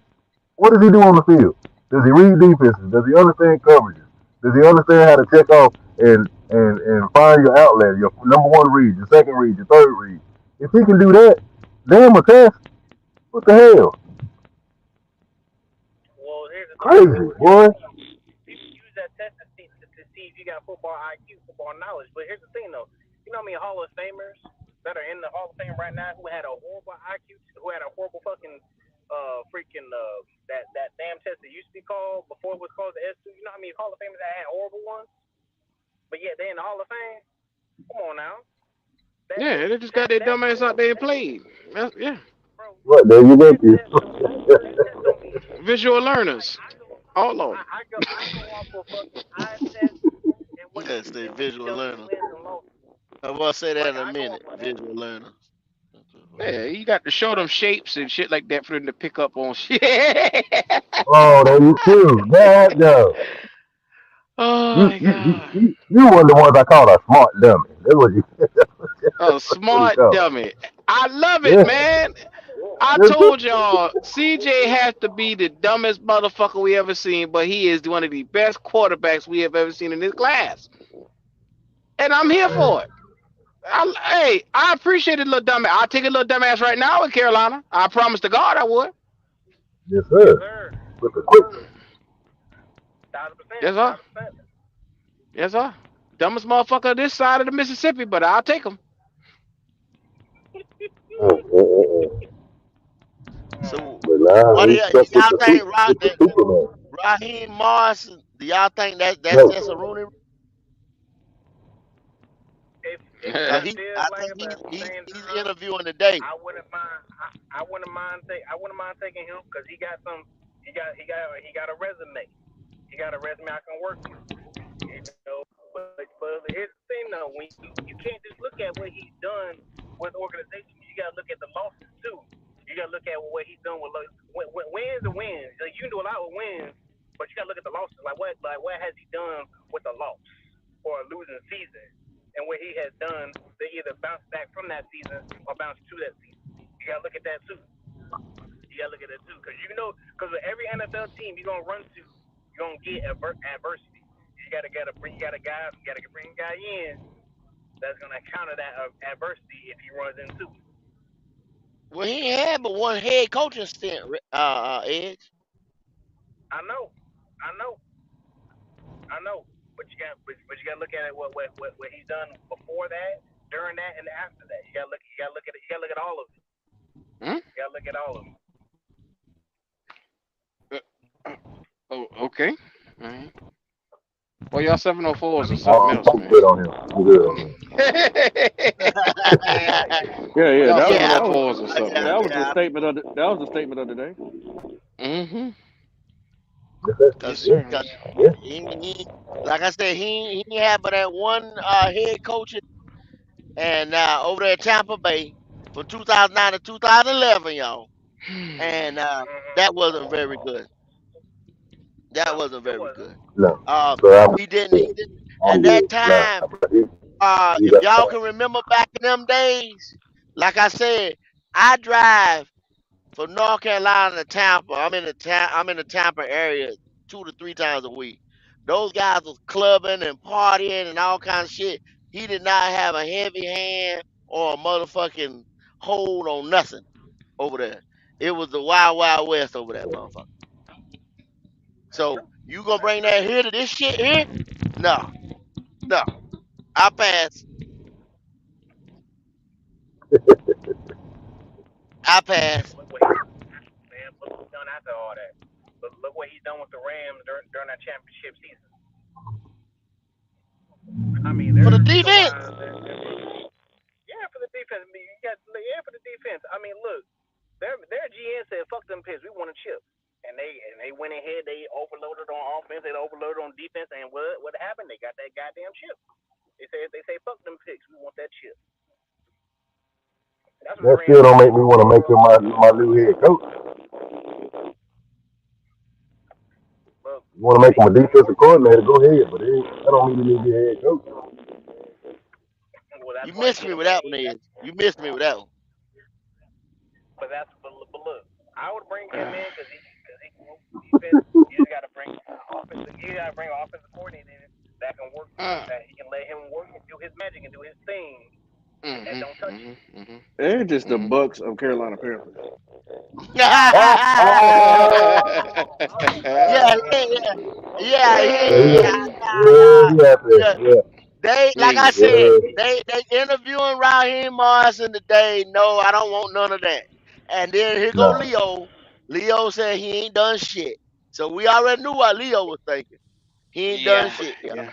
what does he do on the field? Does he read defenses? Does he understand coverages? Does he understand how to check off and find your outlet, your number one read, your second read, your third read? If he can do that, damn a test. What the hell? Well, here's the thing Crazy, though. boy. People use that test to see if you got football IQ, football knowledge. But here's the thing though. You know how many Hall of Famers that are in the Hall of Fame right now who had a horrible IQ, who had a horrible fucking freaking that damn test that used to be called before it was called the S2. You know how many Hall of Famers that had horrible ones, but yet they in the Hall of Fame. Come on now. That Yeah. They just got their dumb ass out there and that played. Yeah. bro, What? There you go, that kid. test that test don't mean shit. Visual Like learners. All of them. I go off of fucking eye test and Yes, they what you visual tell me learner. wins and losses. I will say that Like in a I go minute. off of that. Visual learner. Yeah, you got to show them But shapes and shit like that for them to pick up on shit. Oh, there you too. That go. Oh You my you god. you one of the ones I called a smart dummy. That's what you. A That's what he smart called. dummy. I love it, Yeah. man. I That's it. told y'all, CJ has to be the dumbest motherfucker we ever seen, but he is one of the best quarterbacks we have ever seen in this class. And I'm here for it. Hey, I appreciate it, little dumbass. I'll take a little dumbass right now in Carolina. I promise to God I would. Yes, Yes, sir. sir. With the quick. 1,000%. Yes, sir. 1,000%. Yes, sir. Dumbest motherfucker this side of the Mississippi, but I'll take him. Mm. Mm. So But now what do he's stuck y'all think? with the Superman. Raheem Morris? Do y'all think that's No. just a Rooney? If Cause y'all he, feel I like think it, but at the same he's time, interviewing today. I wouldn't mind. I wouldn't mind taking him because he got some. He got a resume. He got a resume I can work with. You know, but here's the thing though, when you can't just look at what he's done with organizations. You got to look at the losses too. You got to look at what he's done with wins and wins. Like, you can do a lot with wins, but you got to look at the losses. What has he done with a loss or a losing season, and what he has done to either bounce back from that season or bounce to that season. You got to look at that too. You got to look at that too, because with every NFL team you're gonna run to, you're gonna get adversity. You gotta bring a guy in that's gonna counter that adversity if he runs into it. Well, he ain't had but one head coaching stint. Edge. I know, I know, I know. But you gotta look at it what he's done before that, during that, and after that. You gotta look at all of it. Hmm? You gotta look at all of it. Uh, oh, okay. All right. Well, y'all I 704s or mean, something I'm else, good man. on him. I'm good on him. Yeah, yeah. Y'all Yeah, 704s or something, yeah, man. That was the yeah. statement of the day. Mm-hmm. Yes, Cause, sir. cause Yeah. like I said, he ain't had but that one head coaching, and over there at Tampa Bay from 2009 to 2011, y'all, and mm-hmm. that wasn't very good. That No, wasn't it very wasn't. good. No. Uh, So I'm he good. didn't at I'm that good. Nah, time. but he If got y'all can remember back in them days, like I said, I drive from North Carolina to Tampa. I'm in the Tampa area 2 to 3 times a week. Those guys was clubbing and partying and all kinds of shit. He did not have a heavy hand or a motherfucking hold on nothing over there. It was the wild, wild west over that motherfucker. That's So true. you gonna That's bring true. that here to this shit here? No, no. I pass. I pass. Look what he man. Look what he's done after all that. Look what he's done with the Rams during that championship season. I mean, For there's the a reason why. defense. Yeah, for the defense. I mean, for the defense. I mean, look, their GM said, "Fuck them picks. We want a chip." And they went ahead. They overloaded on offense. They overloaded on defense. And what happened? They got that goddamn chip. They say fuck them picks. We want that chip. That's what the that Rams still don't did. make me want to make him my new head coach. Look, You want to make he him a can bring defensive coordinator, go ahead. But that don't mean he need to be a head coach. well. That's You why he missed get me him. with that one, Is. You missed me with that one. But look, I would bring him in because he can move defense. You just got to bring offensive. You got to bring an offensive coordinator in that can work. That he can let him work and do his magic and do his thing and Mm-hmm. don't touch it. Mm-hmm. Mm-hmm. They're just the Mm-hmm. Bucks of Carolina Panthers. Ah, ah. Yeah, yeah, yeah, Yeah, yeah, he out there. yeah. Yeah, They, like I Jesus said, Christ. yeah. they interviewing Raheem Morrison today. No, I don't want none of that. And then here go No. Leo. Leo said he ain't done shit. So we already knew what Leo was thinking. He ain't done Yeah. shit, y'all. Yeah.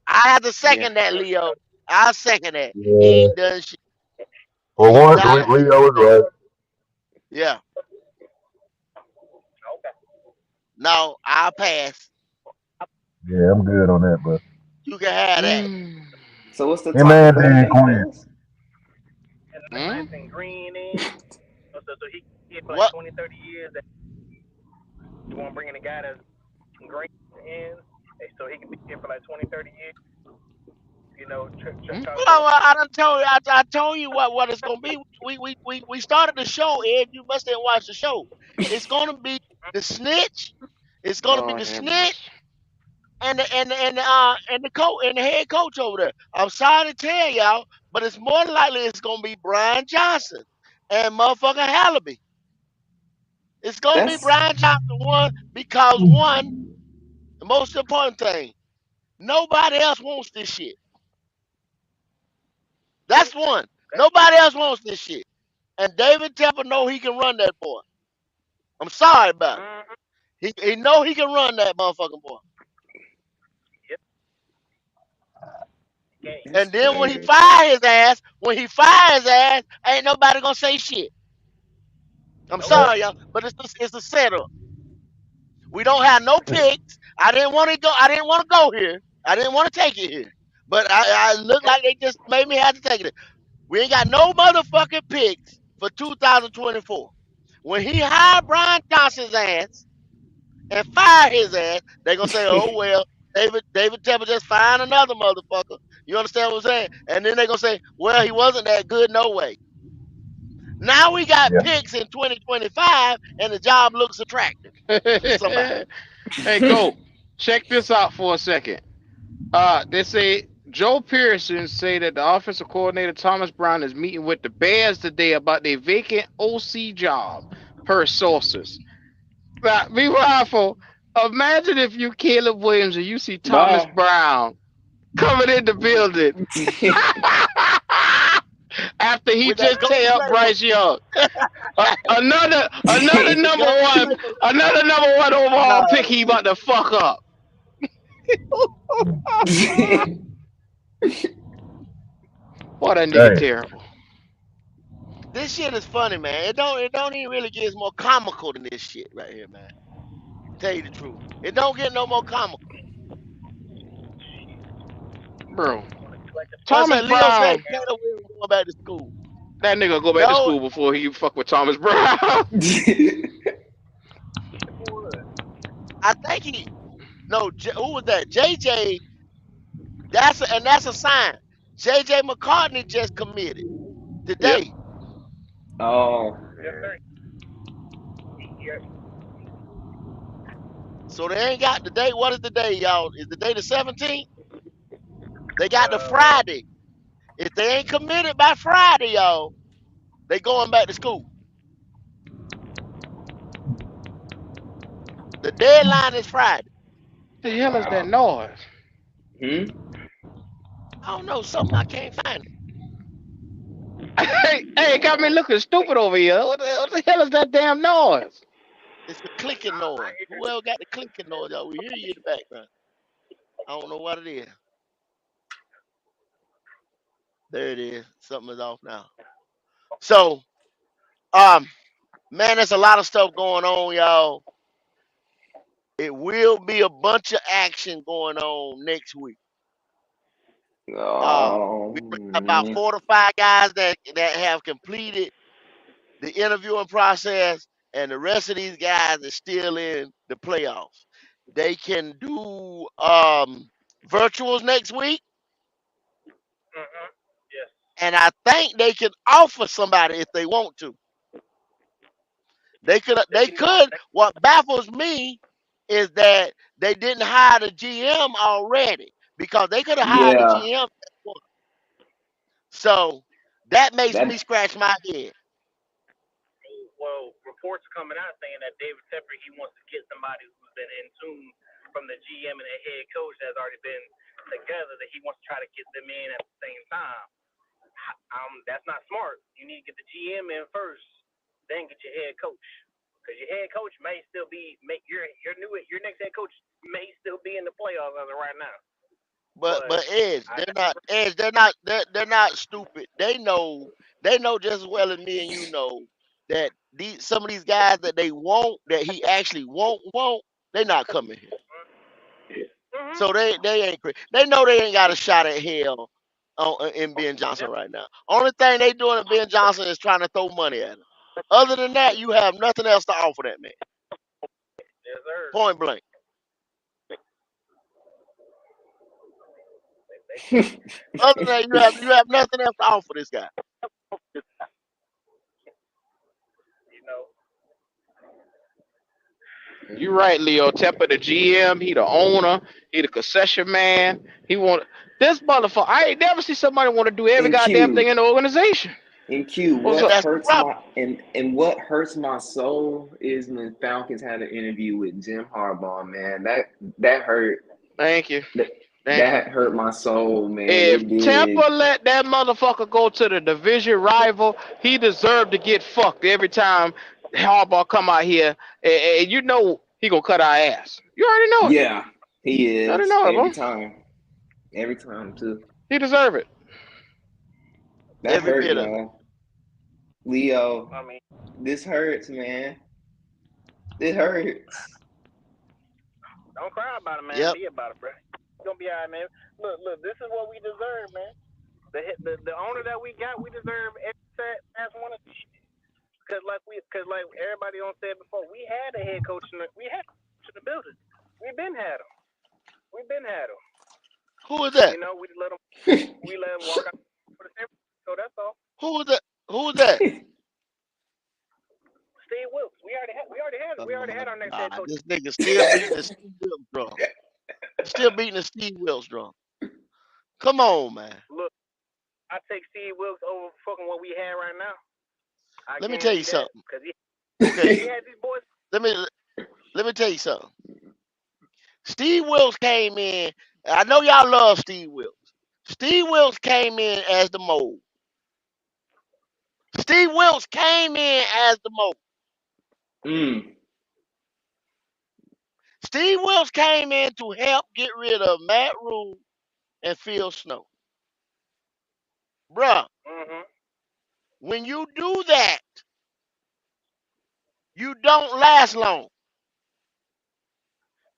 I have to Yeah. second that, Leo. I second that. He Yeah. ain't done shit. For He once, not did Leo was anything. right. Yeah. Okay. No, I'll pass. Yeah, I'm good on that, but You can have that. Mm. So what's the him topic and for the Dan day, Quinn. fellas? And Mm. nice and green in. So he get for like What? 20, 30 years. That you want to bring in a guy that's green in, so he can be here for like 20, 30 years. You know, Mm. try to Well, build. I done told you. I told you what it's gonna be. We started the show, Ed. You must have watched the show. It's gonna be the snitch. It's gonna be Lord the have snitch mercy. and the coach and the head coach over there. I'm sorry to tell y'all, but it's more than likely it's gonna be Brian Johnson and motherfucker Hallaby. It's gonna be That's Brian Johnson one because one, the most important thing, nobody else wants this shit. That's one. Nobody else wants this shit. And David Tepper know he can run that boy. I'm sorry about it. He know he can run that motherfucking boy. Yep. Okay. that's And then crazy. when he fires his ass, ain't nobody gonna say shit. I'm Nope. sorry, y'all, but it's a setup. We don't have no picks. I didn't want to go. I didn't want to go here. I didn't want to take it here. But I look like they just made me have to take it. We ain't got no motherfucking picks for 2024. When he hired Brian Johnson's ass and fired his ass, they gonna say, "Oh well, David Tepper just find another motherfucker." You understand what I'm saying? And then they gonna say, "Well, he wasn't that good, no way." Now we got Yeah. picks in 2025, and the job looks attractive to somebody. Hey, go check this out for a second. They say Joe Pearson say that the offensive coordinator Thomas Brown is meeting with the Bears today about their vacant OC job, per sources. Now, be mindful. Imagine if you Caleb Williams and you see Thomas Bye. Brown coming in the building after he With that just gold tear up label, Bryce Young. Another the number gold one, label. another number one overall pick. No, He about to fuck up. What a nigga Hey, terrible. this shit is funny, man. It don't even really get more comical than this shit right here, man. Tell you the truth, it don't get no more comical. Bro. Well, Thomas say Leo said Brown, Caleb Williams going back to school. that nigga go back to No, school before he fuck with Thomas Brown. I think he. No, who was that? JJ. That's a sign. JJ McCartney just committed Yep. today, Oh Yes, man. sir. Yeah. so they ain't got the date. What is the day, y'all? Is the day the 17th? They got the Uh, Friday. If they ain't committed by Friday, y'all, they going back to school. The deadline is Friday. The hell is that Wow. noise? Hmm. I don't know something I can't find it. Hey, it got me looking stupid over here. What the hell is that damn noise? It's the clicking noise. Who else got the clicking noise, y'all? We hear you in the background. I don't know what it is. There it is. Something is off now. So, um, man, there's a lot of stuff going on, y'all. It will be a bunch of action going on next week. Oh We got about man. 4 to 5 guys that have completed the interviewing process, and the rest of these guys are still in the playoffs. They can do virtuals next week, yes. and I think they can offer somebody if they want to. They could. They They can. could. What baffles me is that they didn't hire the GM already because they could have hired the Yeah. GM. So that makes me That. scratch my head. Well, reports coming out saying that David Tepper he wants to get somebody who's been in tune from the GM and the head coach that's already been together. That he wants to try to get them in at the same time. That's not smart. You need to get the GM in first, then get your head coach. Because your head coach may still be make your next head coach may still be in the playoffs as of right now. But But Edge, I they're not Edge. They're not stupid. They know just as well as me and you know that some of these guys that they want that he actually won't they're not coming here. mm-hmm. So they ain't they know they ain't got a shot at hell in Ben Johnson Yep. right now. Only thing they doing in Ben Johnson is trying to throw money at him. Other than that, you have nothing else to offer that man. Yes, sir. Point blank. Other than that, you have nothing else to offer this guy. You know. You right, Leo. Tepper, the GM, he the owner, he the concession man. He want this motherfucker. I ain't never see somebody want to do every And goddamn thing Q. in the organization. And Q, What's and up? what that's the hurts problem. my and what hurts my soul is when Falcons had an interview with Jim Harbaugh, man. That hurt Thank you. that Thank you. that hurt my soul, man. If It Tampa did. let that motherfucker go to the division rival, he deserved to get fucked every time Harbaugh come out here, and you know he gonna cut our ass. You already know it. Yeah, he You already is know it, every bro. time. Every time too. He deserve it. That Every hurt, bit of it. y'all. Leo, I mean, this hurts, man. It hurts. don't cry about it, man. Yep. Be about it, bro. It's gonna be all right, man. Look. This is what we deserve, man. The owner that we got, we deserve every last one of these. Cause like everybody on said before, we had a head coach we had a coach in the building. We been had him. We been had him. Who is that? You know, we let him walk out for the same. So that's all. Who is that? Who is that? Steve Wilkes. We already Oh had our next head God, coach. this nigga still beating the Steve Wilkes drum. Still beating the Steve Wilkes drum. Come on, man. Look, I take Steve Wilkes over fucking what we had right now. I Let me tell you guarantee that. something. Cause Okay, he had these boys. let me tell you something. Steve Wilkes came in. I know y'all love Steve Wilkes. Steve Wilkes came in as the mold. Steve Wilkes came in as the mold. Mm. Steve Wilkes came in to help get rid of Matt Rule and Phil Snow. Bruh, Mhm. when you do that, you don't last long.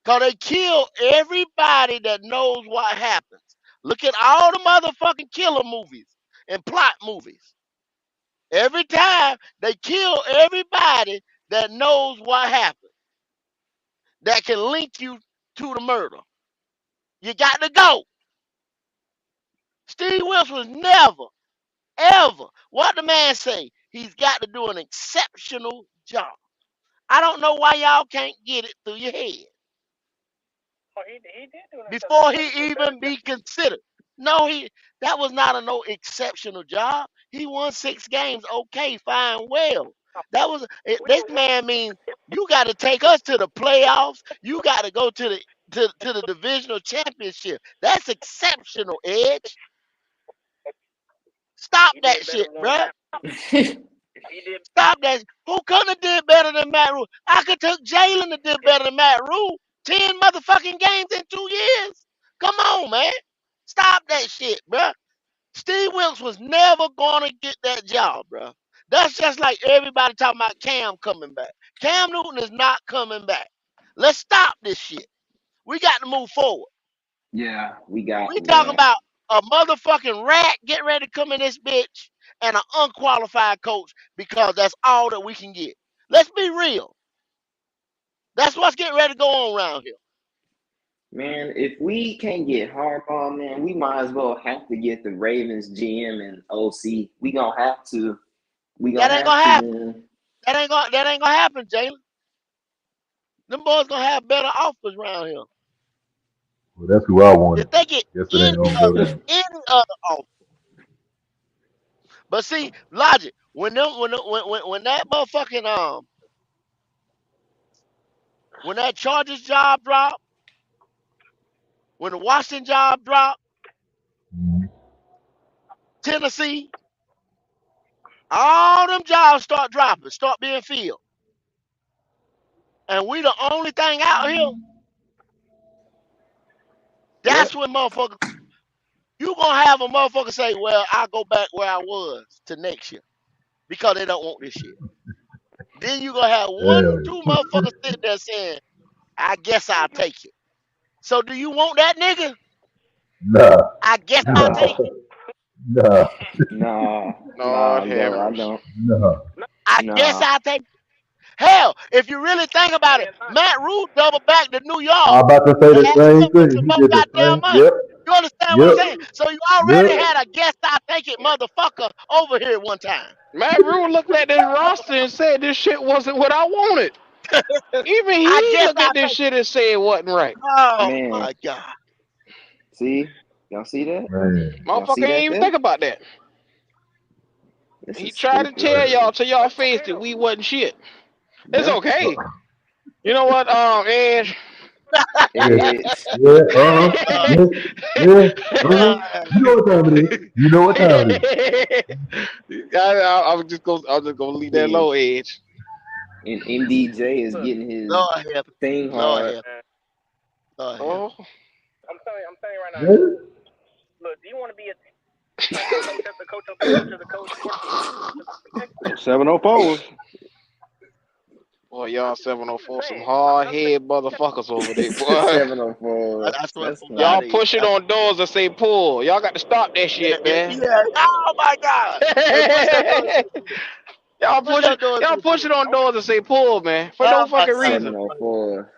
Because they kill everybody that knows what happens. Look at all the motherfucking killer movies and plot movies. Every time they kill everybody that knows what happened, that can link you to the murder. You got to go. Steve Wilson was never, ever, what the man say? He's got to do an exceptional job. I don't know why y'all can't get it through your head Oh, he did do an before exceptional job. he even be considered. No, that was not a no exceptional job. He won 6 games. Okay, fine, well. That was this man means you got to take us to the playoffs. You got to go to the divisional championship. That's exceptional, Edge. Stop He that did better shit, one bruh. time. He did. Stop that. Who couldn't have did better than Matt Rule? I could took Jalen to do better than Matt Rule. 10 motherfucking games in 2 years. Come on, man. Stop that shit, bruh. Steve Wilkes was never gonna get that job, bruh. That's just like everybody talking about Cam coming back. Cam Newton is not coming back. Let's stop this shit. We got to move forward. Yeah, we got We talking yeah. about a motherfucking rat getting ready to come in this bitch and an unqualified coach because that's all that we can get. Let's be real. That's what's getting ready to go on around here. Man, if we can't get Harbaugh, man, we might as well have to get the Ravens GM and OC. We gonna have to. We That gonna ain't have gonna to, happen. man. That ain't gonna happen, Jalen. Them boys gonna have better offers around here. Well, that's who I wanted. If they get Guess it any ain't gonna go other down. any other offer. But see, logic, when that motherfucking when that Chargers job dropped, when the Washington job dropped, Mhm. Tennessee, all them jobs start dropping, start being filled. And we the only thing out here, that's Yep. when motherfuckers, you gonna have a motherfucker say, well, I'll go back where I was to next year because they don't want this shit. Then you gonna have one, Hell two yeah. motherfuckers sitting there saying, I guess I'll take it. So do you want that nigga? Nah, I guess I'll nah, take it. nah, Nah, Lord I have don't. I mercy. don't. nah. I guess Nah. I'll take it. Hell, if you really think about it, Man, not. Matt Rule doubled back to New I York was about to say and the had to same come get some thing. He more did the goddamn same. money. Yep, You understand what I'm yep, saying? So you already yep. had a guess I'll take it motherfucker over here one time. Matt Rule looked at this roster and said this shit wasn't what I wanted. Even I he guess looked I'll at this take shit and said it wasn't right. it. Oh Man, my God. see? Y'all see that? Man, Y'all Motherfucker see ain't that even there? think about that. This He is tried to stupid, tell man. y'all to y'all That's face okay that though. we wasn't shit. It's Yeah. okay. You know what, Edge? Yeah, It's yeah, Uh, yeah, yeah, uh, You know what time it is. You know what time it is. I'm just gonna leave that then low, Edge. and MDJ is Look, getting his Lord help, thing Lord hard. help, man, Lord help. Oh, I'm telling you right now. Yeah. Look, do you want to be a coach after coach after coach after coach? Them 704s. boy, y'all 704, some Saying, hard I'm saying, head motherfuckers over there, boy. 704. I swear That's for Y'all God, funny. he, pushing on doors that say pull. Y'all got to stop that shit, man. yeah. Oh my God! Hey, push that door. Push that door. Y'all pushing on doors that say pull, man, for no Oh my fucking God! reason. 704.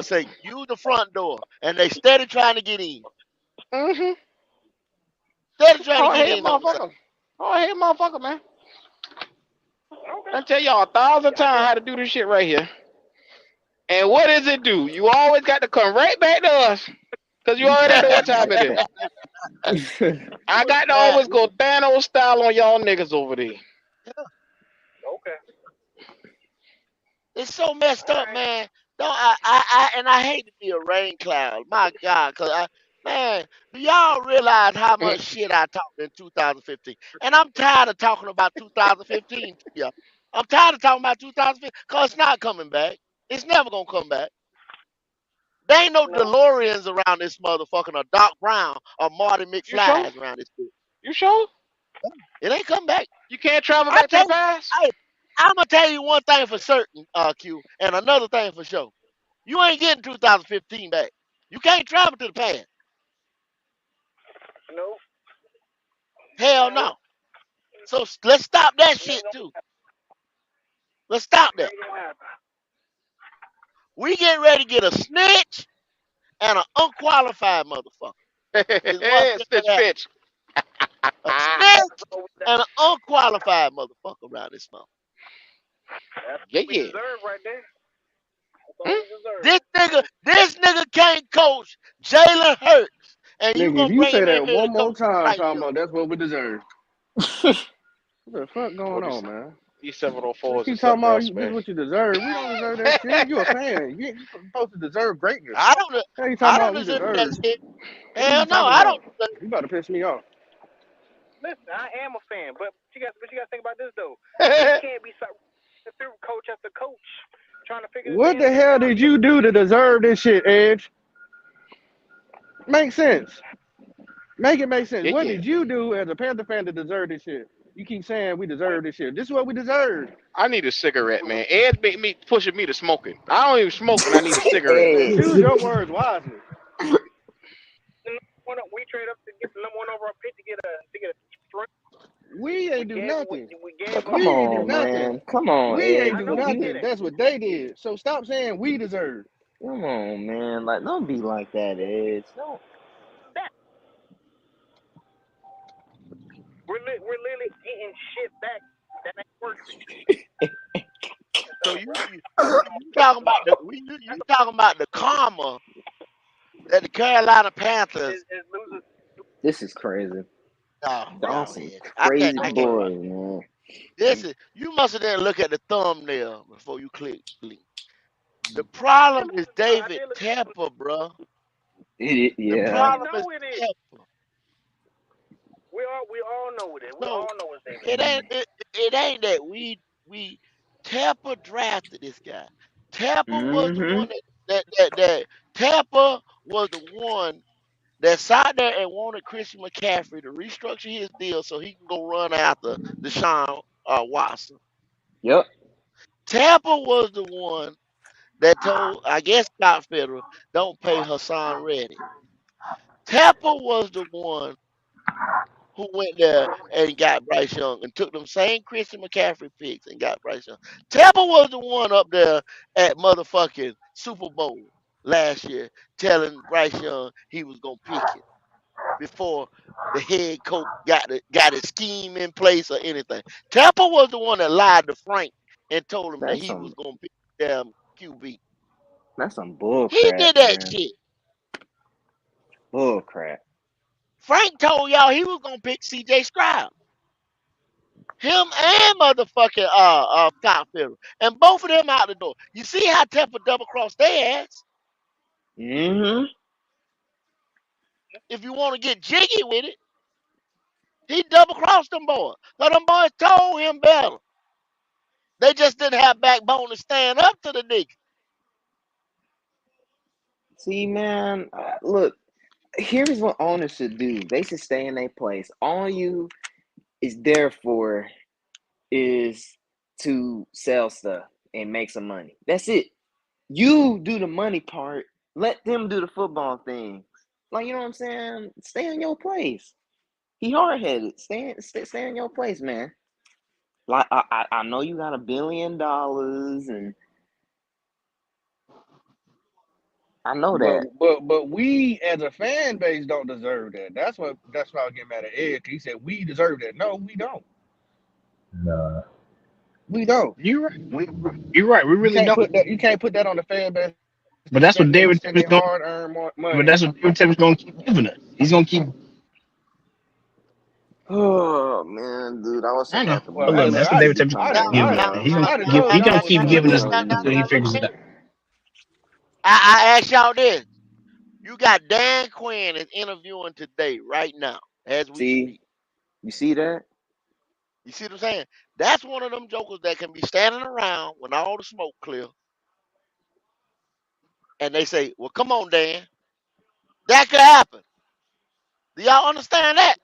Say use the front door, and they steady trying to get in. Mm-hmm. Steady trying to Hard get head in on the side. motherfucker. Hard head motherfucker, man. okay. I tell y'all 1,000 I times guess how to do this shit right here. And what does it do? You always got to come right back to us. Because you We already know come what right time back it is. to I got to Man, always go Thanos style on y'all niggas over there. okay. it's so messed All up, right. man. Don't I hate to be a rain cloud. My God, man, do y'all realize how much shit I talked in 2015? And I'm tired of talking about 2015 to y'all. I'm tired of talking about 2015 because it's not coming back. It's never gonna come back. There ain't no No. DeLoreans around this motherfucker, or Doc Brown, or Marty You sure? McFly's around this bitch. You sure? It ain't come back. You can't travel I back to tell the you, past? I'm gonna tell you one thing for certain, Q, and another thing for sure. You ain't getting 2015 back. You can't travel to the past. No. Hell No. no. So let's stop that It ain't shit gonna too. Let's stop that. never gonna happen. We get ready to get a snitch and an unqualified motherfucker. Is what's Stitch gonna happen. bitch. A snitch and an unqualified motherfucker around this motherfucker. That's Yeah, what we yeah. deserve right there. That's all Hmm? we deserve. This nigga can't coach Jalen Hurts, and you Nigga, if gonna you bring say him in that here to one more coach time, Bryce talking Young. about that's what we deserve. What the fuck Boy, going on, man? these You 704s keep is talking something about else, this is man. what you deserve. We don't deserve that shit. You a fan. You supposed to deserve greatness. I don't. How you talking I don't about we deserve that deserve? shit. What are you Hell no, talking I don't about? deserve. You about to piss me off. Listen, I am a fan, but you got to think about this though. We can't be through coach after coach trying to figure this What damn the thing hell out. did you do to deserve this shit, Edge? Make sense. Make it make sense. Yeah, What yeah. did you do as a Panther fan to deserve this shit? You keep saying we deserve this shit. This is what we deserve. I need a cigarette, man. Ed's make me pushing me to smoking. I don't even smoke, and I need a cigarette. Man, Edge. choose your words wisely. We trade up to get the number one overall pick to get a strength. We We ain't do gave nothing. we gave But up. come We ain't do on, nothing. man. Come on, We ain't Edge. I do know we nothing. didn't. That's what they did. So stop saying we deserve. Come on, man. Like, don't be like that, Edge. Don't. That we're literally getting shit back that ain't working. So you talking about you talking about the karma that the Carolina Panthers. Is losers. This is crazy. No, Y'all no, some Ed. crazy I can't. boys, man. This is you must have didn't look at the thumbnail before you click link. The problem is I David did look. Tepper, bro. The Yeah. We problem is know it is. Tepper. We all know it is. We So all know it's David. it ain't that we Tepper drafted this guy. Tepper was the Mm-hmm. one that Tepper was the one that sat there and wanted Christian McCaffrey to restructure his deal so he can go run after Deshaun Watson. Yep. Tampa was the one that told, I guess, Scott Federer, don't pay Hassan Reddy. Tampa was the one who went there and got Bryce Young and took them same Christian McCaffrey picks and got Bryce Young. Tampa was the one up there at motherfucking Super Bowl last year telling Bryce Young he was gonna pick it before the head coach got his scheme in place or anything. Tampa was the one that lied to Frank and told him that That's he was some gonna pick damn QB. that's some bull He crap, did that man. shit. Bull crap. Frank told y'all he was gonna pick CJ Stroud. Him and motherfucking Scott Fiddle. And both of them out the door. You see how Tampa double crossed their ass? Mm-hmm. If you want to get jiggy with it, he double crossed them boys. So them boys told him better. They just didn't have backbone to stand up to the nigga. See, man, look, here's what owners should do. They should stay in their place. All you is there for is to sell stuff and make some money. That's it. You do the money part. Let them do the football thing. Like, you know what I'm saying? Stay in your place. He hard headed. Stay in your place, man. Like I know you got $1 billion, and I know that. But we as a fan base don't deserve that. That's why I get mad at Ed. He said we deserve that. No, we don't. Nah. We don't. You're right. You're right. We really don't. You can't put that on the fan base But that that's what spend David their Tepper's going. hard earned But money. that's what David Tepper's going to keep giving us. He's going to keep. Oh man, dude, I wish I I know. had the Well, But look, hey, man, balls look, that's to what I David just Tepper's come going I to done, keep down Now, giving I us, now, done, man. here He's and going now, to I done keep give. told now, He's going y'all to what keep to now, giving do. us now, now, until he now, look figures it here. out. I asked y'all this. You got Dan Quinn is interviewing today, right now, as we see, speak. you see that? You see what I'm saying? That's one of them jokers that can be standing around when all the smoke clear, and they say, "Well, come on, Dan." That could happen. Do y'all understand that?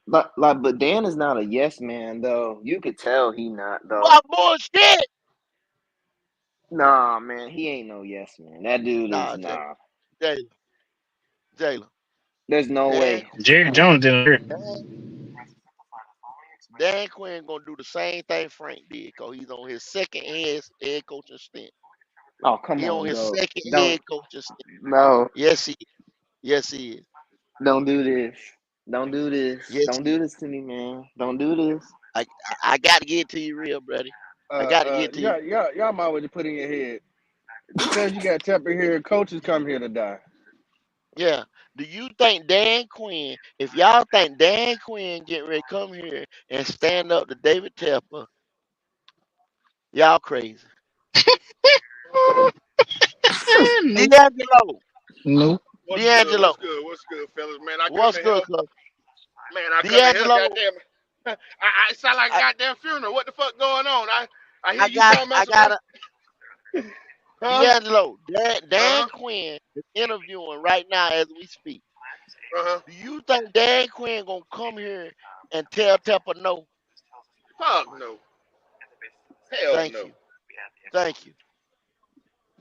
But Dan is not a yes man though. You could tell he not though. What bullshit? Nah, man, he ain't no yes man. That dude is Nah, Jalen, nah. Jalen, Jalen. There's no Dan, way. Jerry Jones didn't hurt. Dan, Dan Quinn gonna do the same thing Frank did, cause he's on his second head coaching stint. Oh, come He on on, his dog. second Don't head coaching stint. no. Yes, he is. Yes, he is. Don't do this. Don't do this. Yes, Don't he is. do this to me, man. Don't do this. I I got to get it to you real, buddy. I got to get it to you. Y'all might want to put in your head because you got Tepper here. Coaches come here to die. Yeah. Do you think Dan Quinn, if y'all think Dan Quinn getting ready to come here and stand up to David Tepper, y'all crazy. Nope. D'Angelo, Nope. What's good? D'Angelo, What's good? What's good, fellas? Man, I come what's in here. good, cuz? Man, I come in here. D'Angelo, Goddamn. I sound like a I, goddamn funeral. What the fuck going on? I hear I you got, talking about I some more. got a Huh? D'Angelo. Dan Uh huh. Quinn is interviewing right now as we speak. Uh huh. Do you think Dan Quinn gonna come here and tell Tepper no? Fuck no. Hell Thank no. you, thank you.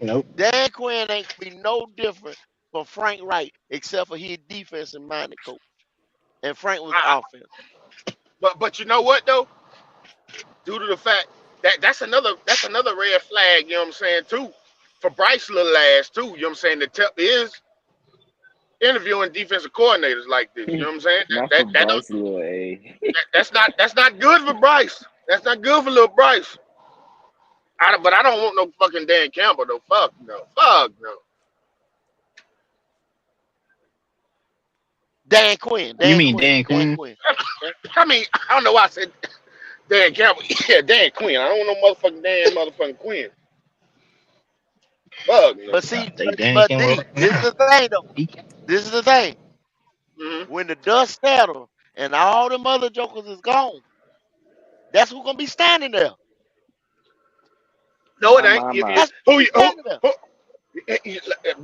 Nope. Dan Quinn ain't gonna be no different from Frank Wright, except for his defensive minded coach, and Frank was I, offense. but you know what though? Due to the fact that that's another red flag. You know what I'm saying too. For Bryce little ass too. You know what I'm saying. The tip is interviewing defensive coordinators like this. You know what I'm saying? Not That for that don't Bryce little A. that's not good for Bryce. That's not good for little Bryce. But I don't want no fucking Dan Campbell though. Fuck no. Fuck no. Dan Quinn, You Dan mean Quinn, Dan Dan Quinn? Quinn. I mean, I don't know why I said Dan Campbell. Yeah, Dan Quinn. I don't know motherfucking Dan motherfucking Quinn. Fuck no. But I see, say Dan but Campbell D, right this is now. the thing though. He This is the thing. Mm-hmm. When the dust settles and all them other jokers is gone, that's who gonna be standing there. No, it ain't. If you My. That's who who be you standing there. who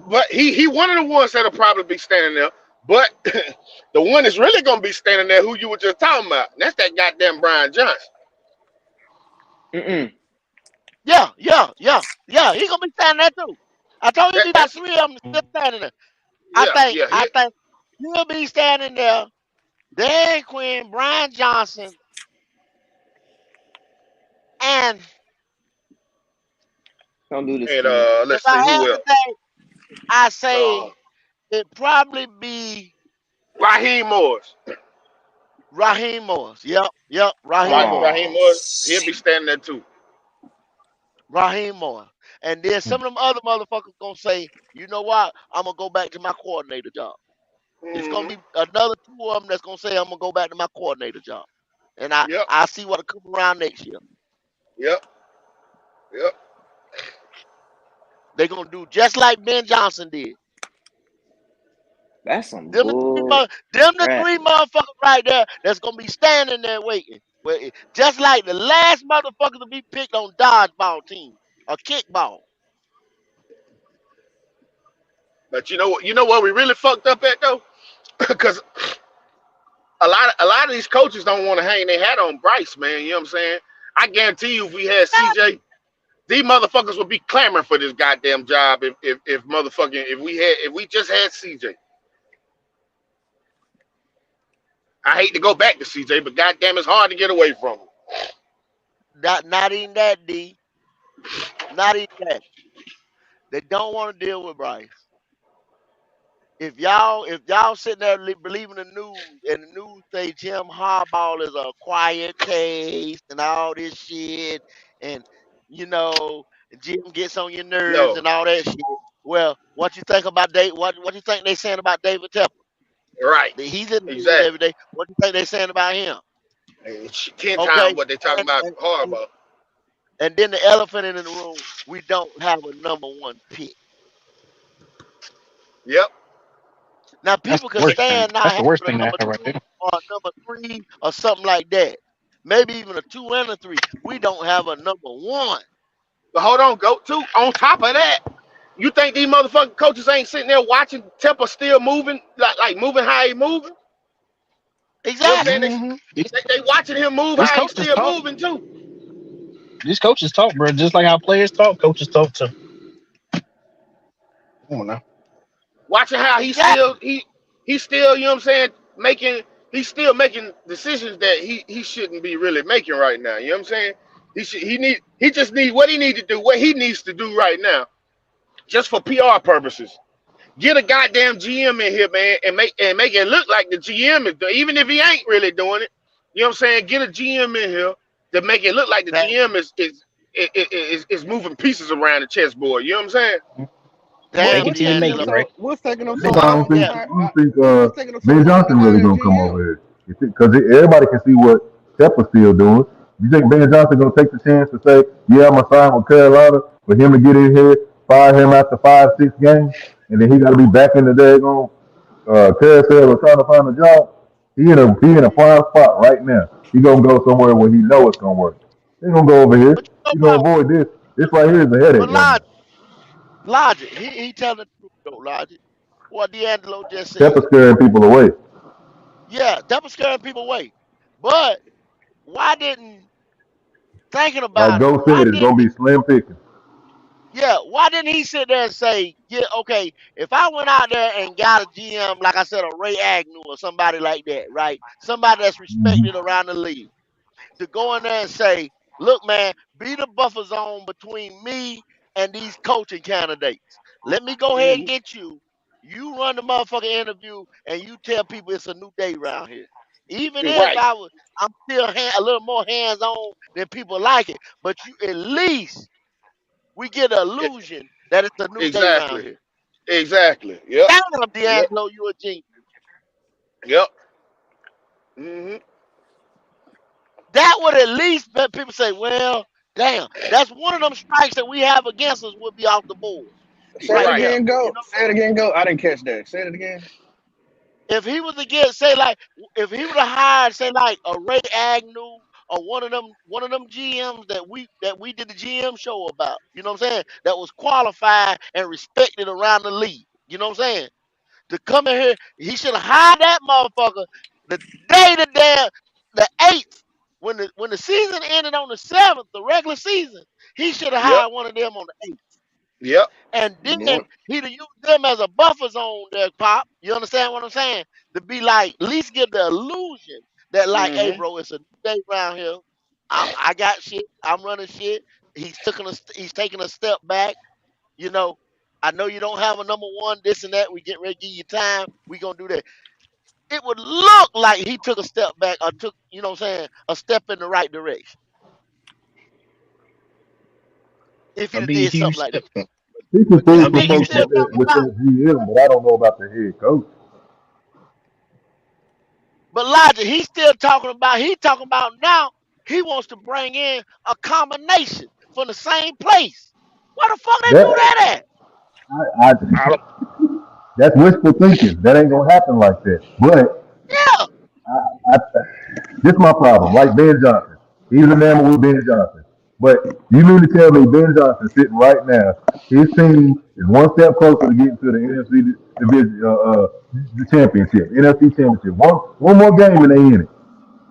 but he one of the ones that'll probably be standing there. But the one that's really gonna be standing there, who you were just talking about, that's that goddamn Brian Johnson. Mm-mm. Yeah, yeah, yeah, yeah. He gonna be standing there too. I told you That be about that's three of them still standing there. I yeah think, yeah. I think he'll be standing there. Dan Quinn, Brian Johnson, and Don't do this And to me. if let's see I had who to else. think, I Uh, say it probably be Raheem Morris. Raheem Morris. Yep, yep, Raheem Right, Morris. Raheem Oh. Morris. He'll be standing there too. Raheem Morris. And then some of them other motherfuckers gonna say, you know what? I'm gonna go back to my coordinator job. It's gonna Mm-hmm. be another two of them that's gonna say, I'm gonna go back to my coordinator job. and I Yep. I see what'll come around next year. Yep. Yep. They're gonna do just like Ben Johnson did. That's some Them the bull crap. three motherfuckers right there that's gonna be standing there waiting. Just like the last motherfucker to be picked on dodgeball team or kickball. But you know what we really fucked up at though, because a lot of these coaches don't want to hang their hat on Bryce, man. You know what I'm saying? I guarantee you, if we had CJ, these motherfuckers would be clamoring for this goddamn job. If motherfucking if we just had CJ. I hate to go back to CJ, but goddamn, it's hard to get away from him. Not even that, D. Not even that. They don't want to deal with Bryce. If y'all sitting there believing the news and the news say Jim Harbaugh is a quiet case and all this shit and you know Jim gets on your nerves No, and all that shit. Well, what you think about what you think they saying about David Tepper? right, He's in the news every exactly. day. What do you think they saying about him? It's 10 times Okay. what they talking And about and, and Harbaugh. and then the elephant in the room, we don't have a number one pick. Yep. Now That's people the can worst thing. stand not That's the having worst a thing to number have right two there. or a number three or something like that. Maybe even a two and a three. We don't have a number one. But hold on, go to on top of that. You think these motherfucking coaches ain't sitting there watching Temple still moving, like moving how he moving? You know what I'm saying? Exactly. hmm These, They watching him move these how he coaches still talk. moving too. These coaches talk, bro. Just like how players talk, coaches talk too. Come on now. Watching how Exactly. he still, you know what I'm saying, making he's still making decisions that he shouldn't be really making right now. You know what I'm saying? He just need what he need to do, what he needs to do right now, just for PR purposes. Get a goddamn GM in here, man, and make it look like the GM is doing, even if he ain't really doing it. You know what I'm saying? Get a GM in here to make it look like the Damn, GM is moving pieces around the chessboard. You know what I'm saying? Fake damn it till you make taking them it, D'Angelo. right? so what's taking them That's so why I don't long to think Yeah. hire? I don't think What's taking them so Ben long to Johnson really hire a gonna come GM? over here because everybody can see what Tepper's still doing. You think Ben Johnson gonna take the chance to say, "Yeah, I'm gonna sign with Carolina," for him to get in here, fire him after 5, 6 games, and then he got to be back in the daggone carousel or trying to find a job? He in a prime spot right now. He gonna go somewhere where he know it's gonna work. He gonna go over here. But you know He gonna what? avoid this. This right here is a But headache right now. Logic. He telling the truth though, Logic. What D'Angelo just said. Tepper's scaring people away. Yeah, that was scaring people away. But why didn't thinking Like about it, Go why said, it's didn't gonna be slim picking. yeah, why didn't he sit there and say, yeah, okay, if I went out there and got a GM, like I said, a Ray Agnew or somebody like that, right? Somebody that's Mm-hmm. respected around the league, to go in there and say, look, man, be the buffer zone between me and these coaching candidates. Let me go ahead and Hmm. get you. You run the motherfucking interview and you tell people it's a new day around here. Even if Right. I'm still a little more hands on than people like it, but you at least we get the E- illusion that it's a new day around Exactly. here. Exactly. Yep. Damn, Yep. D'Angelo, you a genius. Yep. Hmm. That would at least let people say, well, damn, that's one of them strikes that we have against us would be off the board Say it right Right. there. again, You go. know, Say it again, go. I didn't catch that. Say it again. if he was to get, say, like, if he would have hired, say, like a Ray Agnew or one of them GMs that we did the GM show about, you know what I'm saying? That was qualified and respected around the league. You know what I'm saying? To come in here, he should have hired that motherfucker the day the 8th when the season ended on the 7th, the regular season. He should have Yep. hired one of them on the 8th, Yep. and then Yep. he'd have used them as a buffer zone there, Pop. You understand what I'm saying? To be like, at least give the illusion that like, hey, Hmm. bro, it's a new day around here. I got shit. I'm running shit. He's taking a step back. You know, I know you don't have a number one, this and that. We get ready to give you time. We gonna do that. It would look like he took a step back or took, you know what I'm saying, a step in the right direction if he'd That'd have be a did huge something like that. step. Though. He can But fool yeah, That'd be some a man, you huge folks still step. with talking that about GM, but I don't know about the head coach. But Logic, he talking about now. He wants to bring in a combination from the same place. Where the fuck they do That that at? I that's wishful thinking. That ain't gonna happen like that. But Yeah, I, this is my problem. Like Ben Johnson, he's enamored with Ben Johnson. But you mean to tell me Ben Johnson sitting right now, his team is one step closer to getting to the NFC division, the championship, NFC championship. One more game and they in it.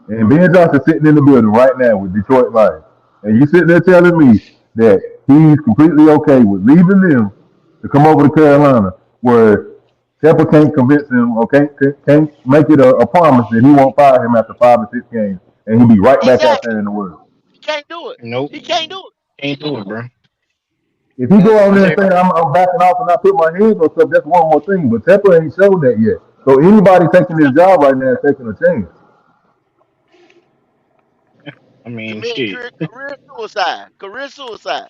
And Ben Johnson sitting in the building right now with Detroit Lions. And you sitting there telling me that he's completely okay with leaving them to come over to Carolina, where Temple can't convince him or can't make it a promise that he won't fire him after 5 or 6 games, and he'll be right back out exactly. there in the world. He can't do it. Nope, He can't do it. ain't do it, bro. If he go And on I there and say, say I'm backing off and I put my hands on stuff, that's one more thing. But Temple ain't showed that yet. So anybody taking his job right now is taking a chance. I mean, Commit shit. career suicide. Career suicide.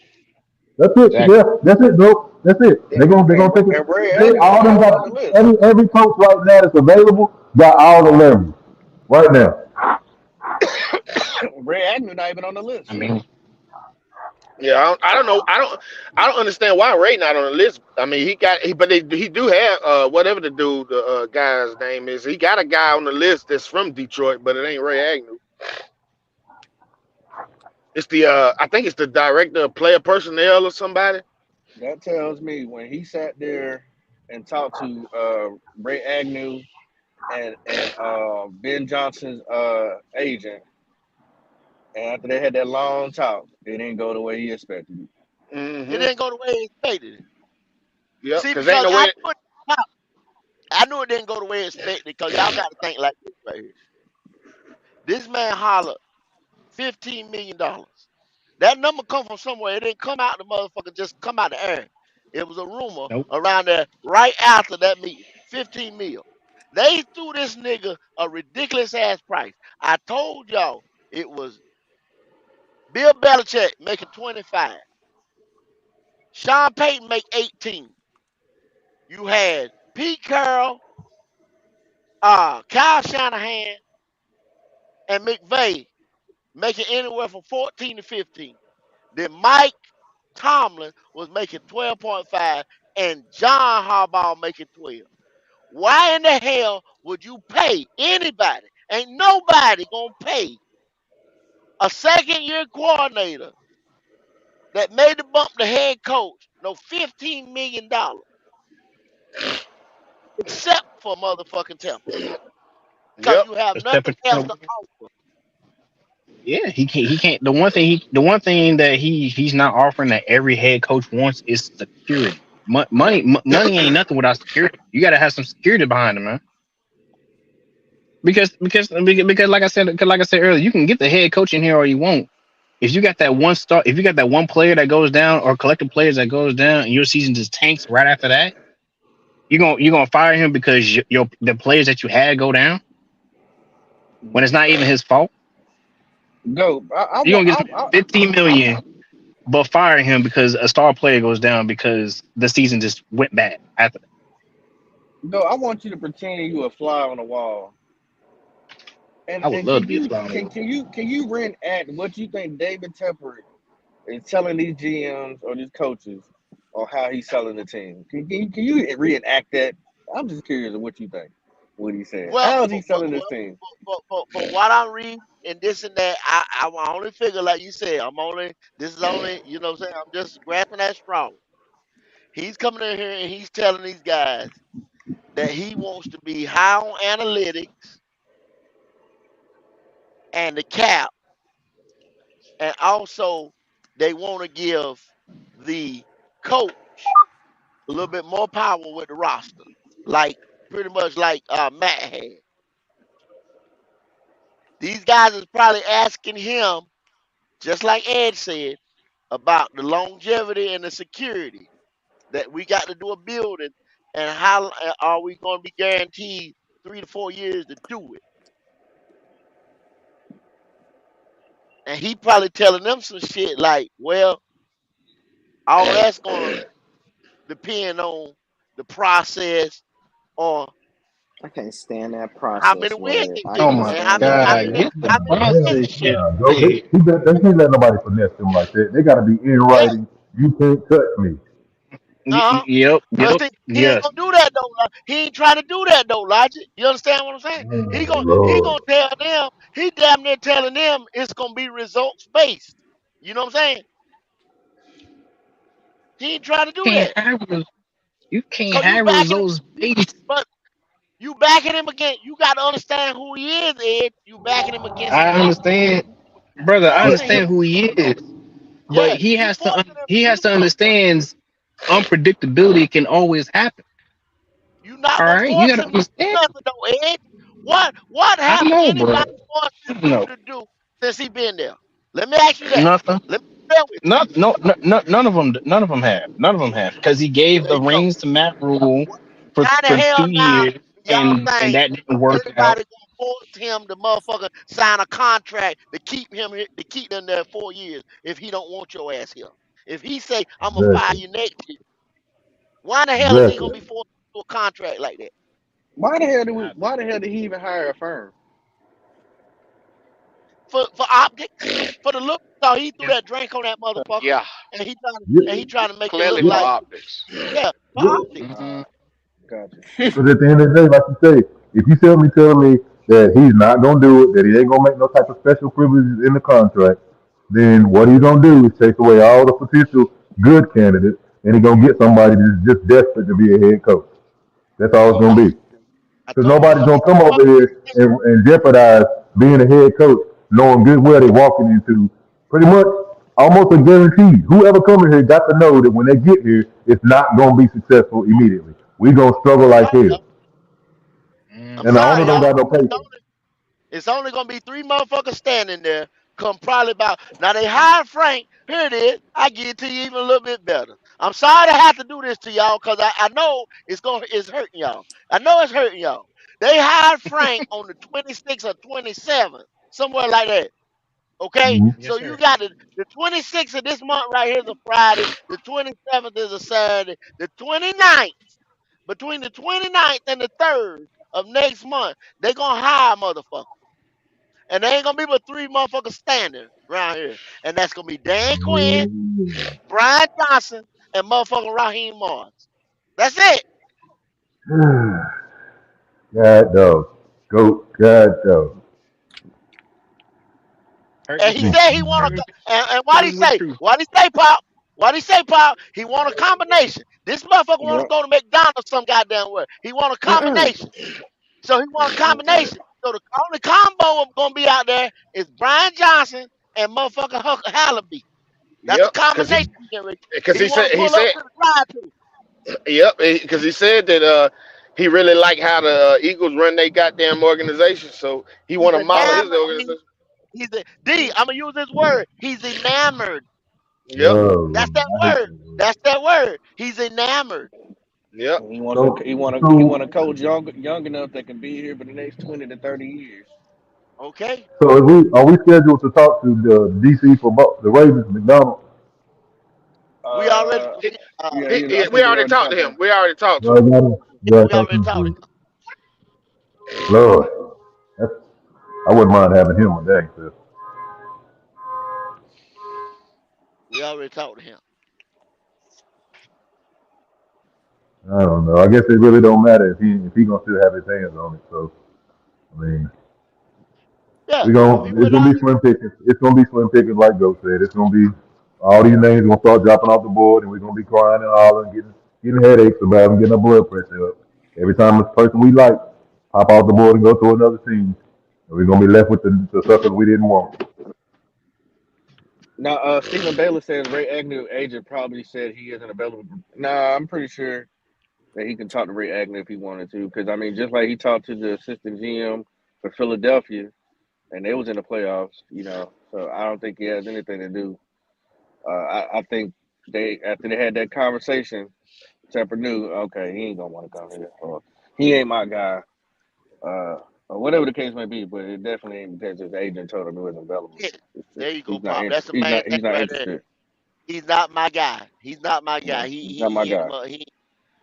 That's it. Exactly. Yeah, that's it, bro. That's it. They're gonna take it. and Ray They Agnew all not them even got on the list. every coach right now that's available got all the leverage right now. Ray Agnew not even on the I list. mean, Yeah, I don't know. I don't understand why Ray not on the list. I mean, he do have whatever the dude the guy's name is. He got a guy on the list that's from Detroit, but it ain't Ray Agnew. It's the I think it's the director of player personnel or somebody. That tells me when he sat there and talked to Ray Agnew and Ben Johnson's agent, and after they had that long talk, it didn't go the way he expected it. It Mm-hmm. didn't go the way he expected it. Yep. See, Cause ain't because no way. I knew it didn't go the way he expected because y'all got to think like this right here. This man hollered $15 million. That number come from somewhere. It didn't come out the motherfucker, just come out the air. It was a rumor nope. around there right after that meeting. 15 mil. They threw this nigga a ridiculous ass price. I told y'all it was Bill Belichick making 25. Sean Payton make 18. You had Pete Carroll, Kyle Shanahan, and McVay making anywhere from 14 to 15. Then Mike Tomlin was making 12.5 and John Harbaugh making 12. Why in the hell would you pay anybody? Ain't nobody gonna pay a second year coordinator that made the bump the head coach no $15 million except for motherfucking Tampa. Because Yep. you have The step nothing else in to offer. Yeah, he can't. He can't. The one thing that he's not offering that every head coach wants is security. Money ain't nothing without security. You got to have some security behind him, man. Because like I said earlier, you can get the head coach in here or you won't. If you got that one star, if you got that one player that goes down or collective players that goes down, and your season just tanks right after that, you're gonna fire him because your the players that you had go down when it's not even his fault. Go. I You're want. gonna get 15 million but firing him because a star player goes down because the season just went bad after that. Go. I want you to pretend you a fly on the wall, I would and love to be a fly on the wall. can you reenact what you think David Tepper is telling these GMs or these coaches on how he's selling the team? Can you reenact that? I'm just curious of what you think. What he said. Well, How is he selling this team? for what I'm reading and this and that, I only figure like you said, this is only, you know what I'm saying? I'm just grasping that straw. He's coming in here and he's telling these guys that he wants to be high on analytics and the cap, and also they want to give the coach a little bit more power with the roster, like pretty much like Matt had. These guys is probably asking him, just like Ed said, about the longevity and the security that we got to do a building, and how are we going to be guaranteed 3 to 4 years to do it? And he probably telling them some shit like, well, all that's going to depend on the process or I can't stand that How many process wins where he I get Oh you, can't my man? stand that God, word. get the How many wins process he get shit you? Nah, go, away. they can't let nobody finesse them like that. They got to be in Yeah. writing. You can't touch me. Uh-huh. Yep, But yep, see, he ain't yes. gonna do that though. He ain't trying to do that though, Logic. You understand what I'm saying? Oh, He Lord. gonna tell them. He damn near telling them it's gonna be results based. You know what I'm saying? He ain't trying to do Can't that. have you can't Cause you have backing him. results You, based. but you backing him again. You got to understand who he is, Ed. You backing him against I himself. understand, You brother. I forcing him. understand who he is, but Yeah, you forcing him he to has do to something. understand unpredictability can always happen. You not All gonna right, you force gotta him to do understand. nothing though, Ed. What I have know, bro. anybody forced this dude No, to do since he been there? Let me ask you that. nothing. Let me tell with Not no, no, no none of them. None of them have. None of them have because he you. gave There the you go. reins to Matt Rule What kind of for hell two now years, do y'all and think that didn't work out. anybody gonna force him to motherfucker sign a contract to keep him to keep him there 4 years if he don't want your ass here? If he say I'm gonna fire Exactly. you next year, why the hell is he gonna Exactly. be forced to a contract like that? I Why the hell did he even hire a firm? For optics, for the look. So he threw that drink on that motherfucker, Yeah, and he trying to make it clearly look for like optics. yeah for Yeah. optics. Mm-hmm. Gotcha. Because at the end of the day, like you say, if you tell me that he's not gonna do it, that he ain't gonna make no type of special privileges in the contract, then what he's gonna do is take away all the potential good candidates, and he's gonna get somebody that's just desperate to be a head coach. That's all it's gonna I, be. I Because told you nobody's gonna come over here and jeopardize being a head coach, knowing good well they're walking into pretty much almost a guarantee. Whoever coming here got to know that when they get here, it's not gonna be successful immediately. We gonna struggle like sorry, hell, y'all. I'm and the owner sorry, don't y'all. got no patience. It's only gonna be three motherfuckers standing there. Come probably about now. They hired Frank. Here it is. I give it to you even a little bit better. I'm sorry to have to do this to y'all because I know it's hurting y'all. I know it's hurting y'all. They hired Frank on the 26th or 27th, somewhere like that. Okay, Mm-hmm. so you got the 26th of this month right here is a Friday. The 27th is a Saturday. The 29th, between the 29th and the 3rd of next month, they gonna hire a motherfucker. And there ain't gonna be but three motherfuckers standing around here. And that's gonna be Dan Quinn, Brian Johnson, and motherfucking Raheem Morris. That's it. God dog, go God dog. Hurting And he truth. said he want Hurting, and why'd he hurting the say? truth. Why'd he say, Pop? Why'd he say, Pop? He want a combination. This motherfucker want to Yep. go to McDonald's some goddamn way. He want a combination. So he want a combination. So the only combo of gonna be out there is Brian Johnson and motherfucking Hallaby. That's the Yep, combination he get ready. because He want to he pull up said, to the drive-thru. yep, because he said that he really liked how the Eagles run their goddamn organization, so he He's want to model his enamored. organization. He's a D. I'm gonna use this word. He's enamored. Yep, Oh, That's that I hate word. that word. That's that word. He's enamored. yep. So, He want a coach young enough that can be here for the next 20 to 30 years. Okay. so are we scheduled to talk to the DC for the Ravens, McDonald? We already Uh, we, yeah, I We think we already already talked to talked to him. him. We already talked to Well, him. you yeah, gotta we talk to already him talked to too. him. Lord, that's, I wouldn't mind having him a day. We already talked to him. I don't know. I guess it really don't matter if he gonna still have his hands on it. So I mean, Yeah. If he it's went gonna out, be slim pickings. It's gonna be slim pickings, like Joe said. It's gonna be all these names gonna start dropping off the board, and we're gonna be crying and hollering, getting headaches about them, getting our blood pressure up. Every time this person we like pop off the board and go to another team, and we're gonna be left with the suckers we didn't want. Now, Stephen Baylor says Ray Agnew agent probably said he isn't available. Nah, I'm pretty sure that he can talk to Ray Agnew if he wanted to, because I mean, just like he talked to the assistant GM for Philadelphia, and they was in the playoffs, So I don't think he has anything to do. I think they after they had that conversation, Tepper knew, okay, he ain't gonna want to come here, or he ain't my guy, or whatever the case may be. But it definitely ain't because his agent told him he wasn't available. yeah. It's just There you go, Pop. That's the main thing he's not right there. interested. He's not my guy. He's not my Yeah, guy. he's not my He ain't guy. a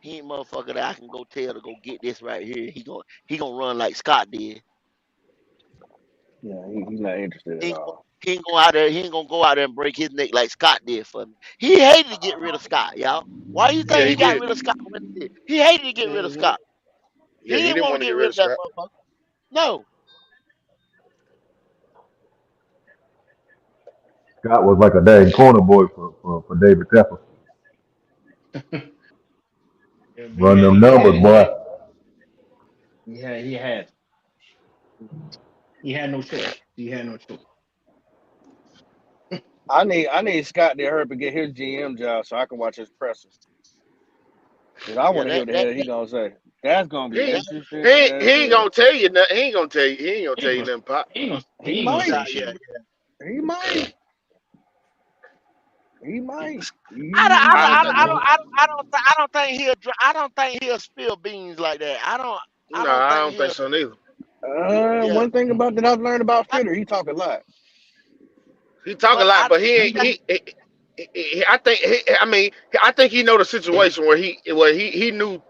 He ain't motherfucker that I can go tell to go get this right here. He gonna run like Scott did. Yeah, he's not interested at all. He ain't go out there. He ain't gonna go out there and break his neck like Scott did for me. He hated to get rid of Scott, y'all. Why you Yeah, think he he got did. rid of Scott when he did? He hated to get rid of Hmm. Scott. Yeah, He he didn't didn't want want to to get get rid rid of of that Scott. motherfucker. No. Scott was like a dang corner boy for David Tepper. Yeah, but Run them numbers, boy. he had no choice. He had no choice. I need Scott to hurry up and get his GM job so I can watch his pressers. Cause I Yeah, want to hear what the hell he gonna say. That's gonna be He that interesting he as ain't hell. gonna tell you nothing. He ain't gonna tell you. He ain't gonna He tell ain't you gonna nothing, pop. he He ain't gonna might. say yeah. shit. He might. He might. I don't think. I don't think I don't think he'll spill beans like that. I No, don't I think don't think he'll. so neither. Yeah. One thing about that I've learned about I, Fitter, he talk a lot. He talk a but lot, I but he he ain't. got I think. I mean, I think he know the situation where he knew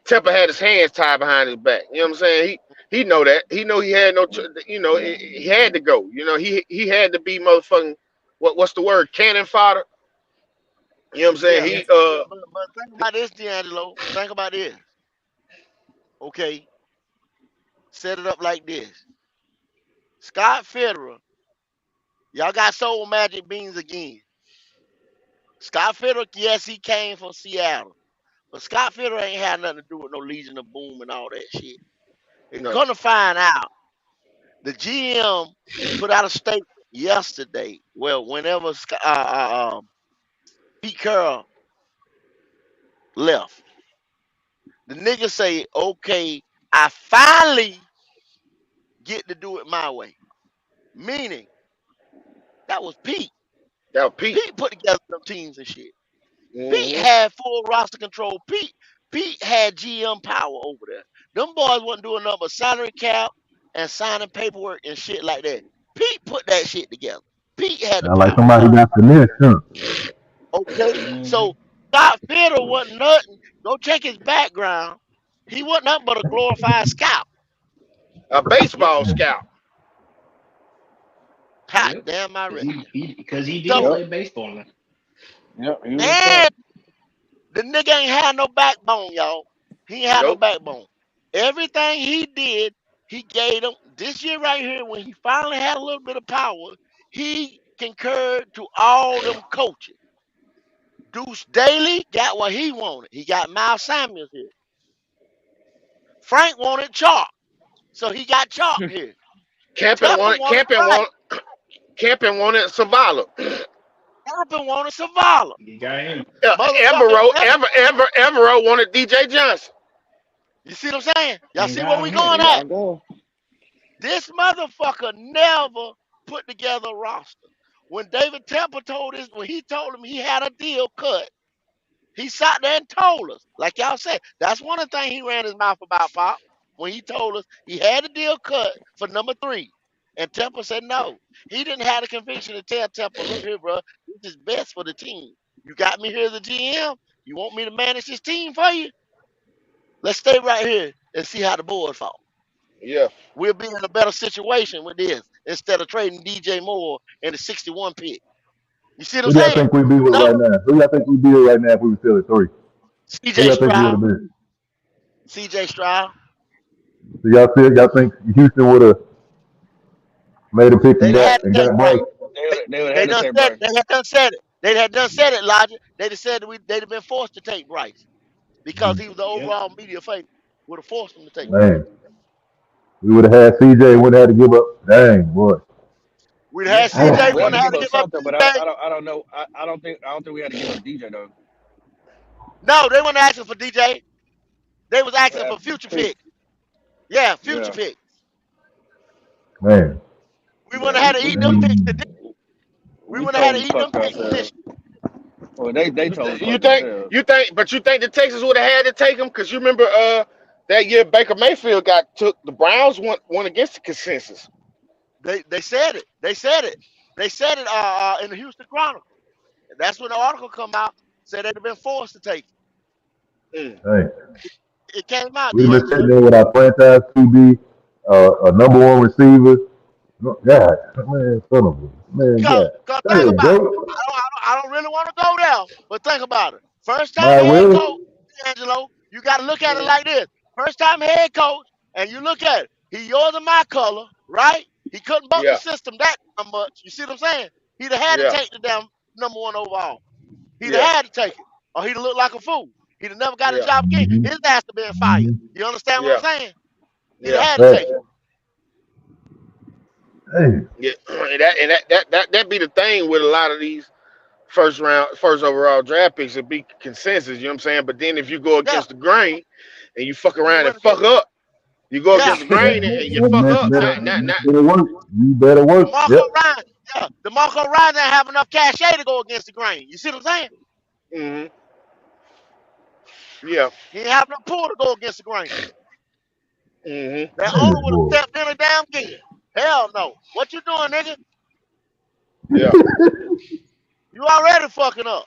Tepper had his hands tied behind his back. You know what I'm saying? He know that. He know he had no. You know, he had to go. You know, he had to be motherfucking. What's the word? Cannon fodder. You know what I'm saying? yeah. Yeah. But think about this, D'Angelo. Think about this. Okay, set it up like this. Scott Federer, y'all got soul magic beans again. Scott Federer, yes, he came from Seattle, but Scott Federer ain't had nothing to do with no Legion of Boom and all that shit. And No, come to find out, the GM put out a statement yesterday. Well, whenever Pete Carroll left, the nigga say, "Okay, I finally get to do it my way." Meaning that was Pete. that was Pete. Pete put together them teams and shit. Pete Hmm. had full roster control. Pete had GM power over there. Them boys wasn't doing nothing but salary cap and signing paperwork and shit like that. Pete put that shit together. Pete had the Sound like power. somebody got finished, huh? Okay, Mm-hmm. so Scott Fiddle wasn't nothing. Go check his background. He wasn't nothing but a glorified scout. A You baseball scout. hot Yep. damn I Cause read. he did So Yep. play baseball now. Yep. He was a and scout. the nigga ain't had no backbone, y'all. He ain't had no Nope. backbone. Everything he did, he gave them. This year right here, when he finally had a little bit of power, he concurred to all them coaches. Deuce Daly got what he wanted. He got Miles Samuels here. Frank wanted Chalk, so he got Chalk here. Camping Tepper wanted. wanted Bryce. Camping wanted Savala. Tepper wanted Savala. You got him. Motherfucker, Tepper. Evero wanted DJ Johnson. You see what I'm saying? Y'all And see where got we him here. There going at? y'all go. This motherfucker never put together a roster. When David Temple when he told him he had a deal cut, he sat there and told us, like y'all said, that's one of the things he ran his mouth about, Pop, when he told us he had a deal cut for number 3. And Temple said no. He didn't have the conviction to tell Temple, look here, bro, this is best for the team. You got me here as a GM. You want me to manage this team for you? Let's stay right here and see how the board fall. Yeah. We'll be in a better situation with this instead of trading DJ Moore and the 61 pick. You see what I'm Who do y'all saying? think we'd be with No, right now? Who do y'all think we'd be with right now if we were still at 3? Who CJ y'all think we would Stroud, have been? CJ Stroud. So y'all think Houston would have made a pick They'd had to and take got Bryce. Bryce? They, They would have they had to done take said Bryce. they had done said it. They had done said it, Logic. They'd have said they'd have been forced to take Bryce because he was the Yep. overall media favorite. Would have forced them to take Bryce. Man, we would have had CJ. Wouldn't have had to give up. Dang, boy. We'd have had Yeah. Damn. CJ. We had Wouldn't to have had give to up give up something, but DJ. I don't know. I don't think we had to give up DJ though. No, they weren't asking for DJ. They was We're asking for asking for future pick. pick. Yeah, future Yeah. pick. Man. We Yeah. wouldn't have had to eat them picks Dang. today. We We wouldn't have had to totally eat them fucked picks ourselves. this Well, they totally You fucked think themselves. the Texans would have had to take him? Because you remember that year Baker Mayfield got took. The Browns won against the consensus. They said it. They said it. They said it in the Houston Chronicle. That's when the article come out. Said they'd have been forced to take it. Mm. Hey, It came out, we've been sitting D'Angelo. there with our franchise QB, a number one receiver. No, God, man, son of a man, God. Cause think Hey, about it. bro, I don't really want to go there, but think about it. First time my head will. coach, D'Angelo, you got to look at it Mm. like this. First time head coach, and you look at it. He yours and my color, right? He couldn't buck the Yeah, system that much. You see what I'm saying? He'd have had to yeah, take the damn number one overall. He'd have yeah, had to take it, or he'd have looked like a fool. He'd have never got a yeah, job again. Mm-hmm. His ass have been fired. Mm-hmm. You understand what yeah, I'm saying? He'd have yeah, had to Hey, take it. hey, yeah. And that be the thing with a lot of these first overall draft picks. It be consensus. You know what I'm saying? But then if you go Yeah, against the grain and you fuck you around and went against. fuck up, you go Yeah, against the that, grain and you fuck that, up. better, Not. that better work. You better the work. Marco Yep. Ryan, yeah, the Marco Ryan didn't have enough cachet to go against the grain. You see what I'm saying? Hmm. Yeah. He didn't have enough pull to go against the grain. Hmm. That Hey, owner would boy. have stepped in a damn gear. Hell no. What you doing, nigga? Yeah. You already fucking up.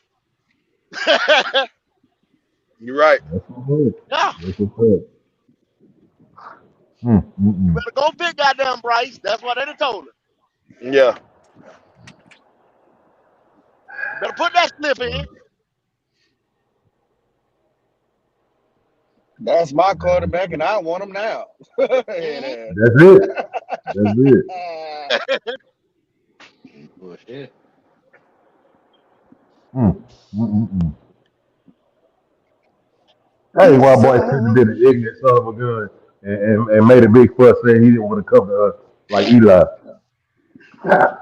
You're right. That's what's up. Yeah. That's what's up. You Mm. better go pick goddamn Bryce. That's what they done told him. Yeah. Better put that slip in. That's my quarterback, and I want him now. Mm-hmm. Head That's it. That's it. ass. Bullshit. Mm. Mm. Hey, Yes, my boy could have sir. been an ignorant son of a gun and made a big fuss saying he didn't want to come to us like Eli.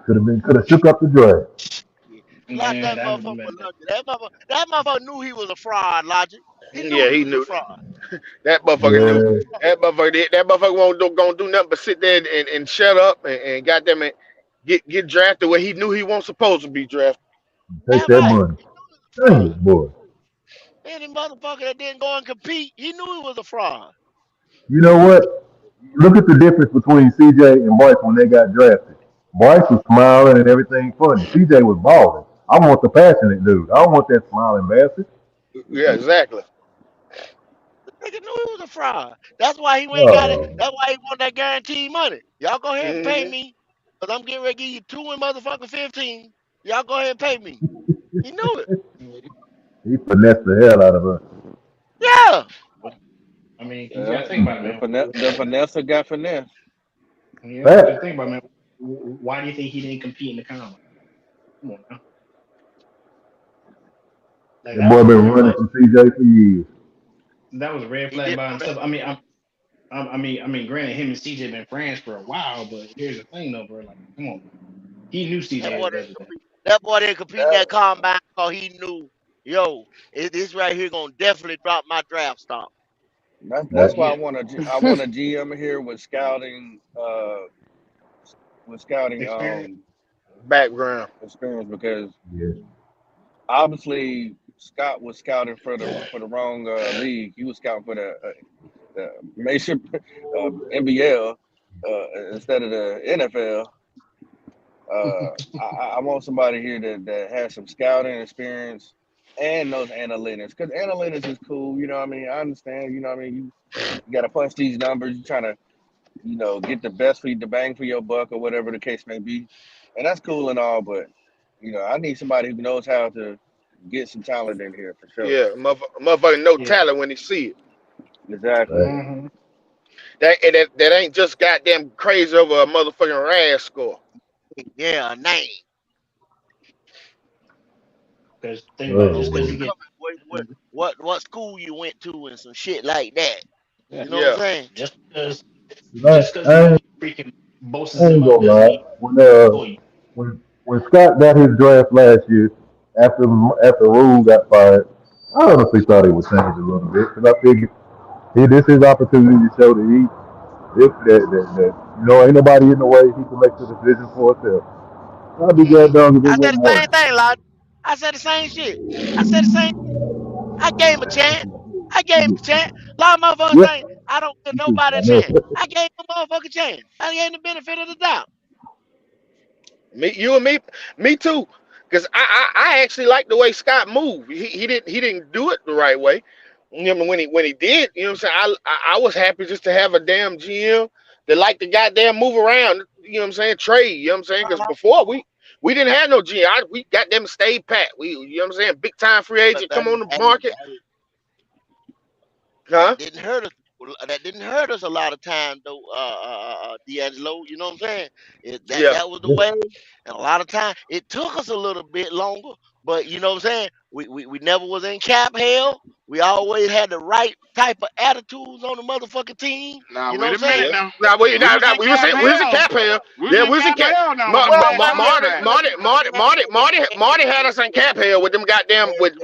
Could have shook up the draft. Logic, Hmm. that motherfucker was lucky. That motherfucker knew he was a fraud, Logic. He knew Yeah, he he was a knew. fraud. That He motherfucker knew he knew. was Yeah, a fraud. That motherfucker won't gonna do nothing but sit there and shut up and goddamn it get drafted where he knew he wasn't supposed to be drafted. take That's that right. money. He knew he was a Dang fraud. it, boy. Any motherfucker that didn't go and compete, he knew he was a fraud. You know what? Look at the difference between CJ and Bryce when they got drafted. Bryce was smiling and everything funny. CJ was balling. I want the passionate dude. I don't want that smiling bastard. Yeah, exactly. Nigga knew he was a fraud. That's why he went and got it. Oh, That's why he wanted that guaranteed money. Y'all go ahead and pay Hmm. me, because I'm getting ready to give you 2 and motherfucking 15. Y'all go ahead and pay me. He knew it. he finessed the hell out of us. Yeah. Yeah, the Vanessa got finesse. Fact. That boy been running from CJ for years. He didn't want that. That boy didn't compete in that combine because he knew, yo, this right here gonna definitely drop my draft stock. That's Fact. why I want a GM here with scouting Experience. Background. experience because Yeah. obviously Scott was scouting for the wrong league. He was scouting for the major NBL instead of the NFL. I want somebody here that has some scouting experience and knows analytics because analytics is cool. You know what I mean? I understand. You know what I mean? You got to punch these numbers. You're trying to get the best for you, the bang for your buck, or whatever the case may be, and that's cool and all. But I need somebody who knows how to get some talent in here for sure. Yeah, motherfucker no talent when he see it. Exactly. Fact. That ain't just goddamn crazy over a motherfucking RAS score. Yeah, a name. Oh, Where you Lord. coming? What school you went to and some shit like that. You know what I'm Yeah. saying? I ain't gonna lie. When Scott got his draft last year, after Rule got fired, I honestly thought he would change a little bit because I figured this is his opportunity to show that ain't nobody in the way. He can make the decision for himself. I'd be Hmm. glad dog if it I said wasn't the same one. thing, Lord. I said the same shit. I said the same shit. I gave him a chance. I gave him a chance. A lot of motherfuckers Yep. saying I don't give Me too. nobody a I know. chance. I gave him a motherfucking chance. I gave him the benefit of the doubt. You and me too. Cause I actually like the way Scott moved. He didn't do it the right way. You know, when he did, you know what I'm saying? I was happy just to have a damn GM that like to goddamn move around. You know what I'm saying? Trade. You know what I'm saying? Because Uh-huh. before we didn't have no GM. We got them stayed pat. We you know what I'm saying? Big time free But agent that, come on the hey, market, hey, huh? that didn't hurt us. That didn't hurt us a lot of times though, D'Angelo. You know what I'm saying? Yeah. That was the way. And a lot of time it took us a little bit longer, but you know what I'm saying? We never was in cap hell. We always had the right type of attitudes on the motherfucking team. Now You know wait a what I'm saying? minute Yeah. now. Now we We now, was now in cap we was in hell. cap hell. We was Yeah, in we was in cap cap. hell now with them Well, bad contracts. Marty had us in cap hell with them goddamn with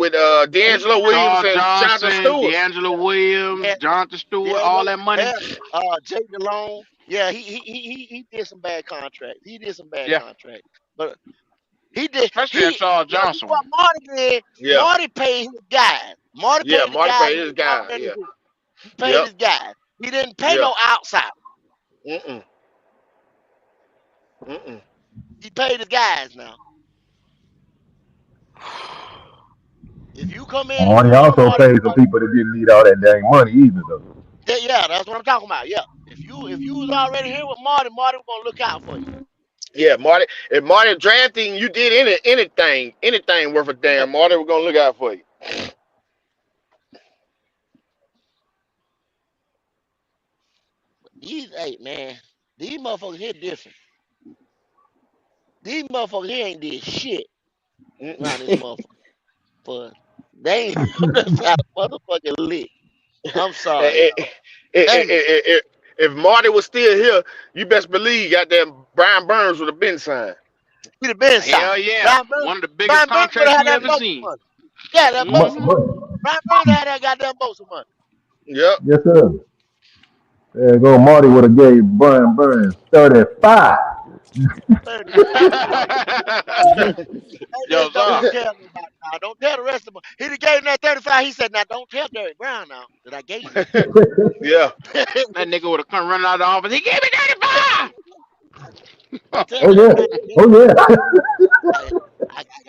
he D'Angelo Williams Charles and Jonathan Johnson, Stewart. D'Angelo Williams, yeah, Jonathan Stewart, all D'Angelo, that money. yeah, Jay DeLone. Yeah, he did some bad contracts. He did some bad Yeah, contracts. But he did especially that he Charles now you know Johnson what one. Marty did? Yeah, Marty paid his guys. Marty yeah. paid the Marty guys paid he his brought guy. in Yeah, here. He paid yep, his guys. He didn't pay yeah. no outside. Mm-mm, mm-mm. He paid his guys now. If you come in and you Marty run also Marty, paid some people that didn't need all that dang money either, though. yeah, that's what I'm talking about. Yeah. If you was already here with Marty, Marty was gonna look out for you. Yeah, Marty. If Marty drafting, you did anything worth a Yeah. damn. Marty was gonna look out for you. These hey man, these motherfuckers here different. These motherfuckers here ain't did shit Mm-mm. around this motherfucker. For they ain't put us out a motherfucking lick. I'm sorry, Eh, eh, dog. eh, They eh, ain't. eh, eh, eh, if Marty was still here, you best believe goddamn Brian Burns would have been signed. He'd have been Hell signed. yeah, Brian Burns, one of the biggest Brian Burns would contracts have had you that ever boat seen. money. Yeah, that boat Hmm money. But, Brian Burns had that goddamn boat money. Yep. yes, sir. There you go. Marty would have gave Brian Burns 35. 35. Hey, Yo, listen, don't sir, you tell nobody now. Don't tell the rest of them. He'd have gave him that 35. He said, now don't tell Derek Brown now that I gave you Yeah. this. that nigga would have come running out of the office. He gave me 35. Don't tell Oh, Derek yeah. Brown. Oh, yeah.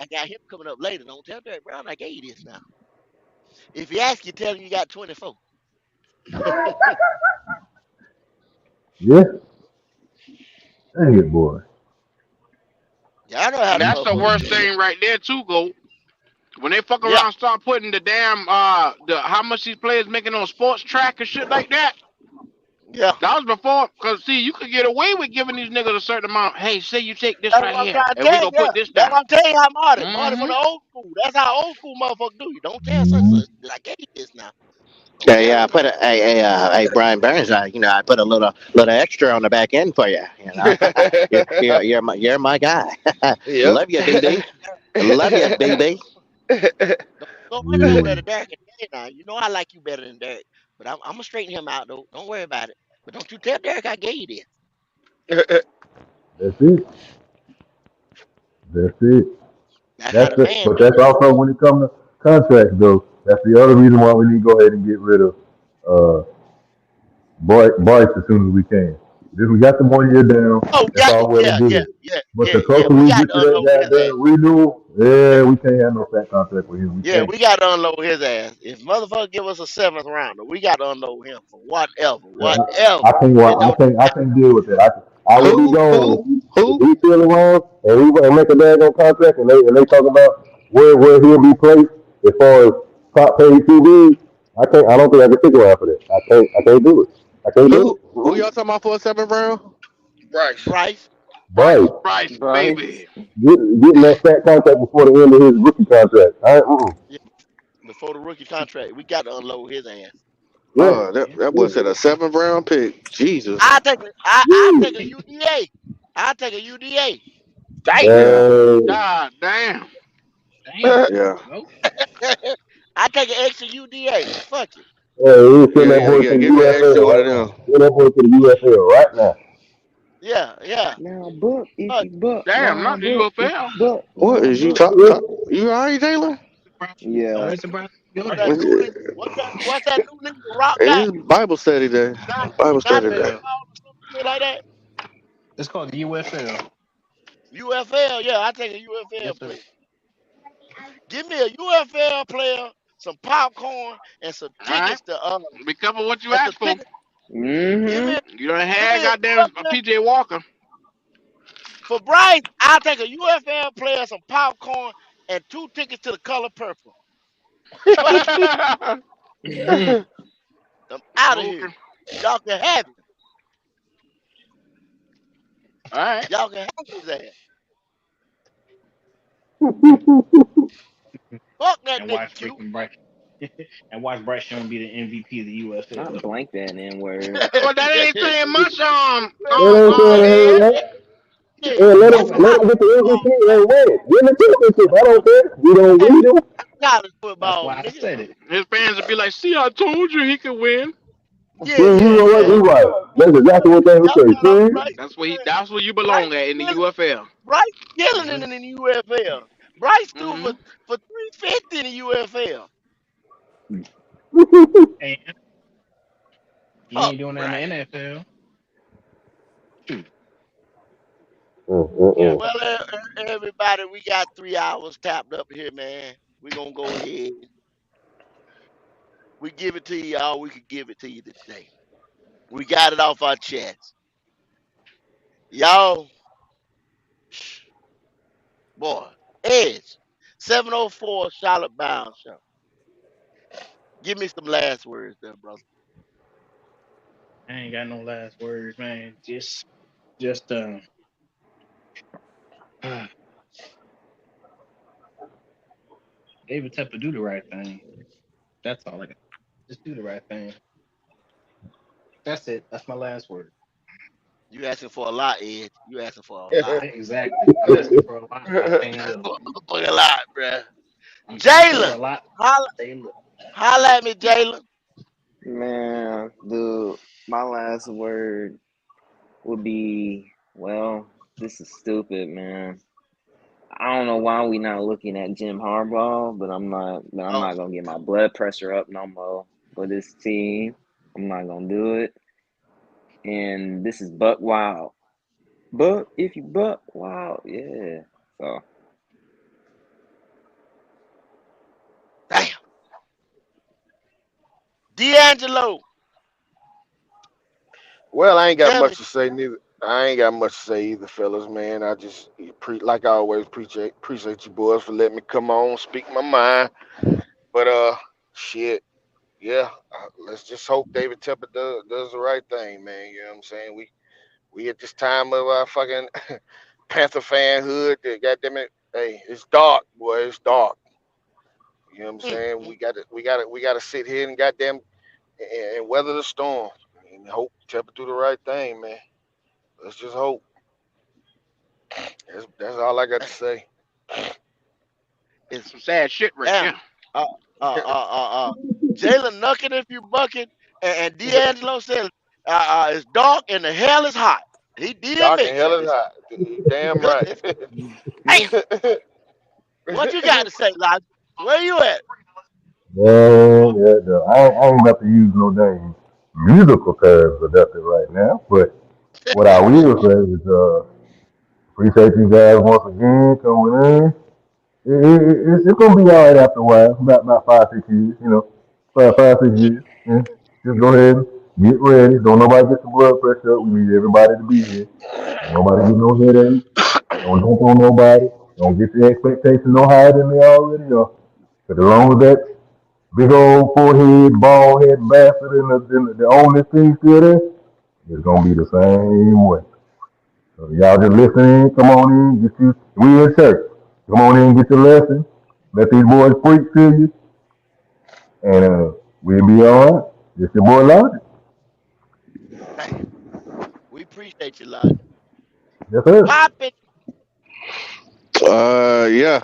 I got him coming up later. Don't tell Derek Brown I gave you this now. If he asks you, tell him you got 24. Yeah. Dang it, boy. Yeah, I know how And the that's the motherfuckers worst do. thing right there too, go. When they fuck Yeah, around and start putting the damn the how much these players making on sports track and shit like that. yeah. That was before, cause see, you could get away with giving these niggas a certain amount. Hey, say you take this That's right what I'm here, trying to and we tell gonna you. Yeah, put this that's down. what I'm telling you how Marty. Marty from Mm-hmm. the old school. That's how old school motherfuckers do. You don't tell such such that I gave you this now. Don't Yeah, tell yeah. I him put now. a hey Brian Burns. I put a little extra on the back end for you. You know, you're my guy. Don't Yep. you Love you, tell him BB. Love you, BB. don't go running over there Yeah. to Derek and say now. You know I like you better than Derek, but I'm gonna straighten him out though. Don't worry about it. But don't you tell Derek I gave you this. That's it. That's it. That's how That's the it. man But do. that's also when it comes to contracts, though. That's the other reason why we need to go ahead and get rid of uh, Bryce as soon as we can. This we got the 1 year down. Oh, That's all well and yeah, yeah, good. yeah, But yeah, the yeah. closer We we got get to to that unload his ass. goddamn renewal, yeah, we can't have no fat contract with him. We Yeah, can't. we got to unload his ass. If motherfucker give us a seventh rounder, we got to unload him for whatever, 'Cause whatever. I can't. It don't I can't deal with it. I will be who? gone Who? if Who? he still around and make a daggone contract and they talk about where he'll be placed as far as top paid QB. I don't think I can stick around for that. I can't do it. I can't do Who? it. Who y'all talking about for a 7th round? Bryce. Bryce. Bryce, Bryce, Bryce. baby. getting that fat contract before the end of his rookie contract. Yeah, before the rookie contract, we got to unload his ass. Yeah. Oh, that boy said a 7th round pick. Jesus. I take a UDA. I take a UDA. Damn. Yeah. God damn. Damn. Yeah. No. I take an extra UDA. Fuck it. Hey, send Yeah, that yeah, boy yeah. to the Give me an extra UFL one of right now. them. Send that boy to the UFL right now. Yeah, yeah. Now, Buck, if Fuck you Buck, Damn, now not the Buck, if UFL. Buck, What now is you Buck. talk? Yeah. talk you all right, Jalen? Yeah. what's that new league? What's that new league? The Rock got It's Bible study day. Bible study dynasty day. ball or some shit like that. UFL. Yeah, I take a UFL player. Give me a UFL player some popcorn, and some All right. tickets to Be careful what you and some ask for. tickets. Give Mm-hmm. me You done give had me a goddamn PJ Walker. for Bryce. I'll take a UFL player, some popcorn, and 2 tickets to the Color Purple. Fuck it. I'm out of here. Okay. Y'all can have it. All right. Y'all can have his ass. Fuck that And nigga watch Q. freaking Bryce and watch Bryce Young be the MVP of the Not USL. blank that N word. Well, that ain't saying much, That ain't saying a hell Ed. of a lot. Yeah, Hey, let that's him college get the football, MVP man. and win. Win the championship. I don't care. We don't Hey, beat him. that's college That's football, why I nigga. said it. His fans would be like, "See, I told you he could win." Yeah, See, you yeah, know what? yeah. You right. That's exactly what they would Y'all say. talking about See? Bryce? That's where you Bryce belong at in the killing, UFL. Bryce killing Hmm it in the UFL. Bryce threw hmm for 350 in the UFL. And he Fuck ain't doing that in Bryce. the NFL. Shoot. Yeah. Mm-mm-mm. Well, everybody, we got 3 hours tapped up here, man. We gonna go ahead. We give it to you all we could give it to you today. We got it off our chest. Y'all, boy, Edge, 704 Charlotte Bound Show. Give me some last words there, brother. I ain't got no last words, man. Just David Tepper do the right thing. That's all I got. Just do the right thing. That's it. That's my last word. You asking for a lot, Edge. You asking for a lot. Exactly. I'm asking for a lot by You saying asking little. for a lot, bruh. I'm asking for a Jalen, lot holla, by saying little. holla at me, Jalen. Man, dude, my last word would be, well, this is stupid, man. I don't know why we not looking at Jim Harbaugh, but I'm Oh, not gonna get my blood pressure up no more for this team. I'm not gonna do it. And this is Buck Wild. But if you Buck Wild, yeah. So damn. D'Angelo, Well, I ain't got tell me. much to say neither. I ain't got much to say either, fellas, man. I just like I always appreciate you boys for letting me come on, speak my mind. But shit, yeah. Let's just hope David Tepper does the right thing, man. You know what I'm saying? We at this time of our fucking Panther fanhood. That goddamn it, hey, it's dark, boy. It's dark. You know what I'm Mm, saying? mm, We gotta sit here and goddamn and weather the storm and hope Tepper do the right thing, man. Let's just hope. That's all I got to damn. say. It's Some sad shit right damn. there. Uh, Jalen Nucket if you bucking, and D'Angelo said, it's dark and the hell is hot. He did Dark and mention hell is this. hot. You damn right. Goodness. Damn. What you got to say, Lodge? Where you at? Man, yeah, no, I ain't about to use no dang musical terms or nothing right now. But what I will say is, appreciate you guys once again coming in. It's gonna be all right after a while. About 5 6 years, you know, 5 6 years. Yeah. Just go ahead and get ready. Don't nobody get the blood pressure up. We need everybody to be here. Don't nobody get no headache. Don't jump on nobody. Don't get the expectation no higher than they already are. But as long as that big old forehead, bald head bastard in the only thing still there, it's gonna be the same way. So y'all just listen in, come on in, get you we in church. Come on in, get your lesson. Let these boys preach to you, and we'll be alright. Just your boy Logic. Damn. We appreciate you, Lodge. Yes, sir. Pop it. Yeah.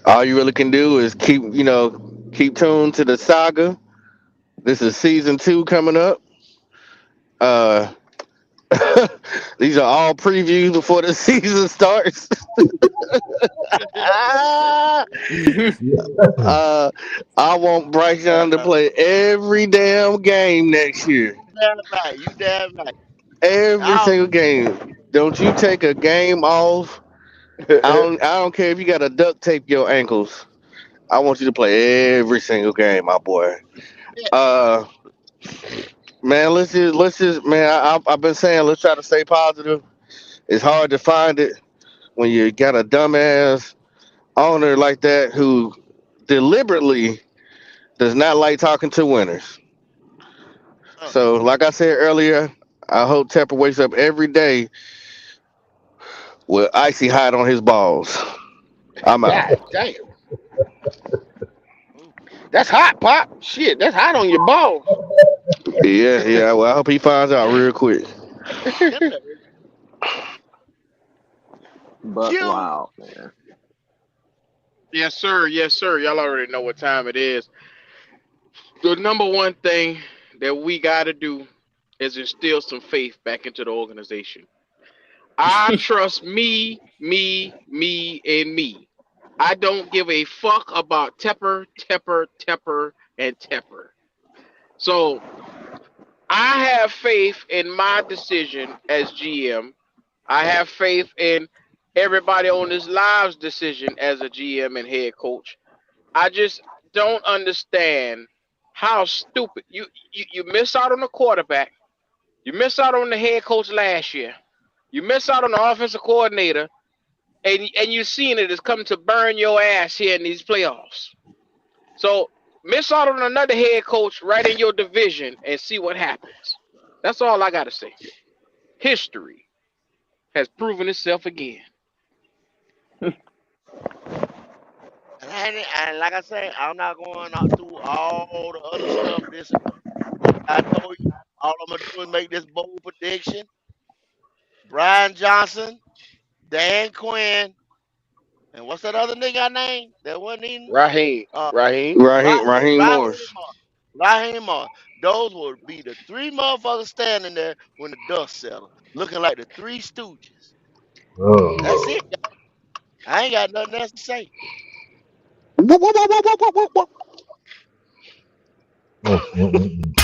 All you really can do is keep tuned to the saga. This is season 2 coming up. Uh, these are all previews before the season starts. Ah, uh, I want Bryce Young to play every damn game next year. Damn right. You damn right. Every Y'all, single game. Don't you take a game off. I don't care if you got to duct tape your ankles. I want you to play every single game, my boy. Yeah. Uh, man, let's just man. I've been saying let's try to stay positive. It's hard to find it when you got a dumbass owner like that who deliberately does not like talking to winners. Uh, So, like I said earlier, I hope Tepper wakes up every day with icy hot on his balls. I'm out. God damn. That's hot, Pop. Shit, that's hot on your balls. Yeah, yeah. Well, I hope he finds out real quick. them the Buck Q. wild, man. Yes, sir. Yes, sir. Y'all already know what time it is. The number one thing that we got to do is instill some faith back into the organization. I trust and me. I don't give a fuck about and Tepper. So I have faith in my decision as GM. I have faith in everybody on this live's decision as a GM and head coach. I just don't understand how stupid you miss out on the quarterback. You miss out on the head coach last year. You miss out on the offensive coordinator, and you seeing it is coming to burn your ass here in these playoffs. So miss out on another head coach right in your division and see what happens. That's all I gotta say. History has proven itself again. And like I say, I'm not going out through all the other stuff. This I told you, all I'm gonna do is make this bold prediction. Brian Johnson, Dan Quinn, and what's that other nigga I named? That wasn't even Raheem, uh Raheem. Raheem Raheem Morris. Morris. Raheem Morris. Those would be the three motherfuckers standing there when the dust settles, looking like the Three Stooges. Oh That's Lord. it. I ain't got nothing else to say. Whoop, whoop, whoop, whoop, whoop, whoop, whoop. Mm, mm, mm, mm.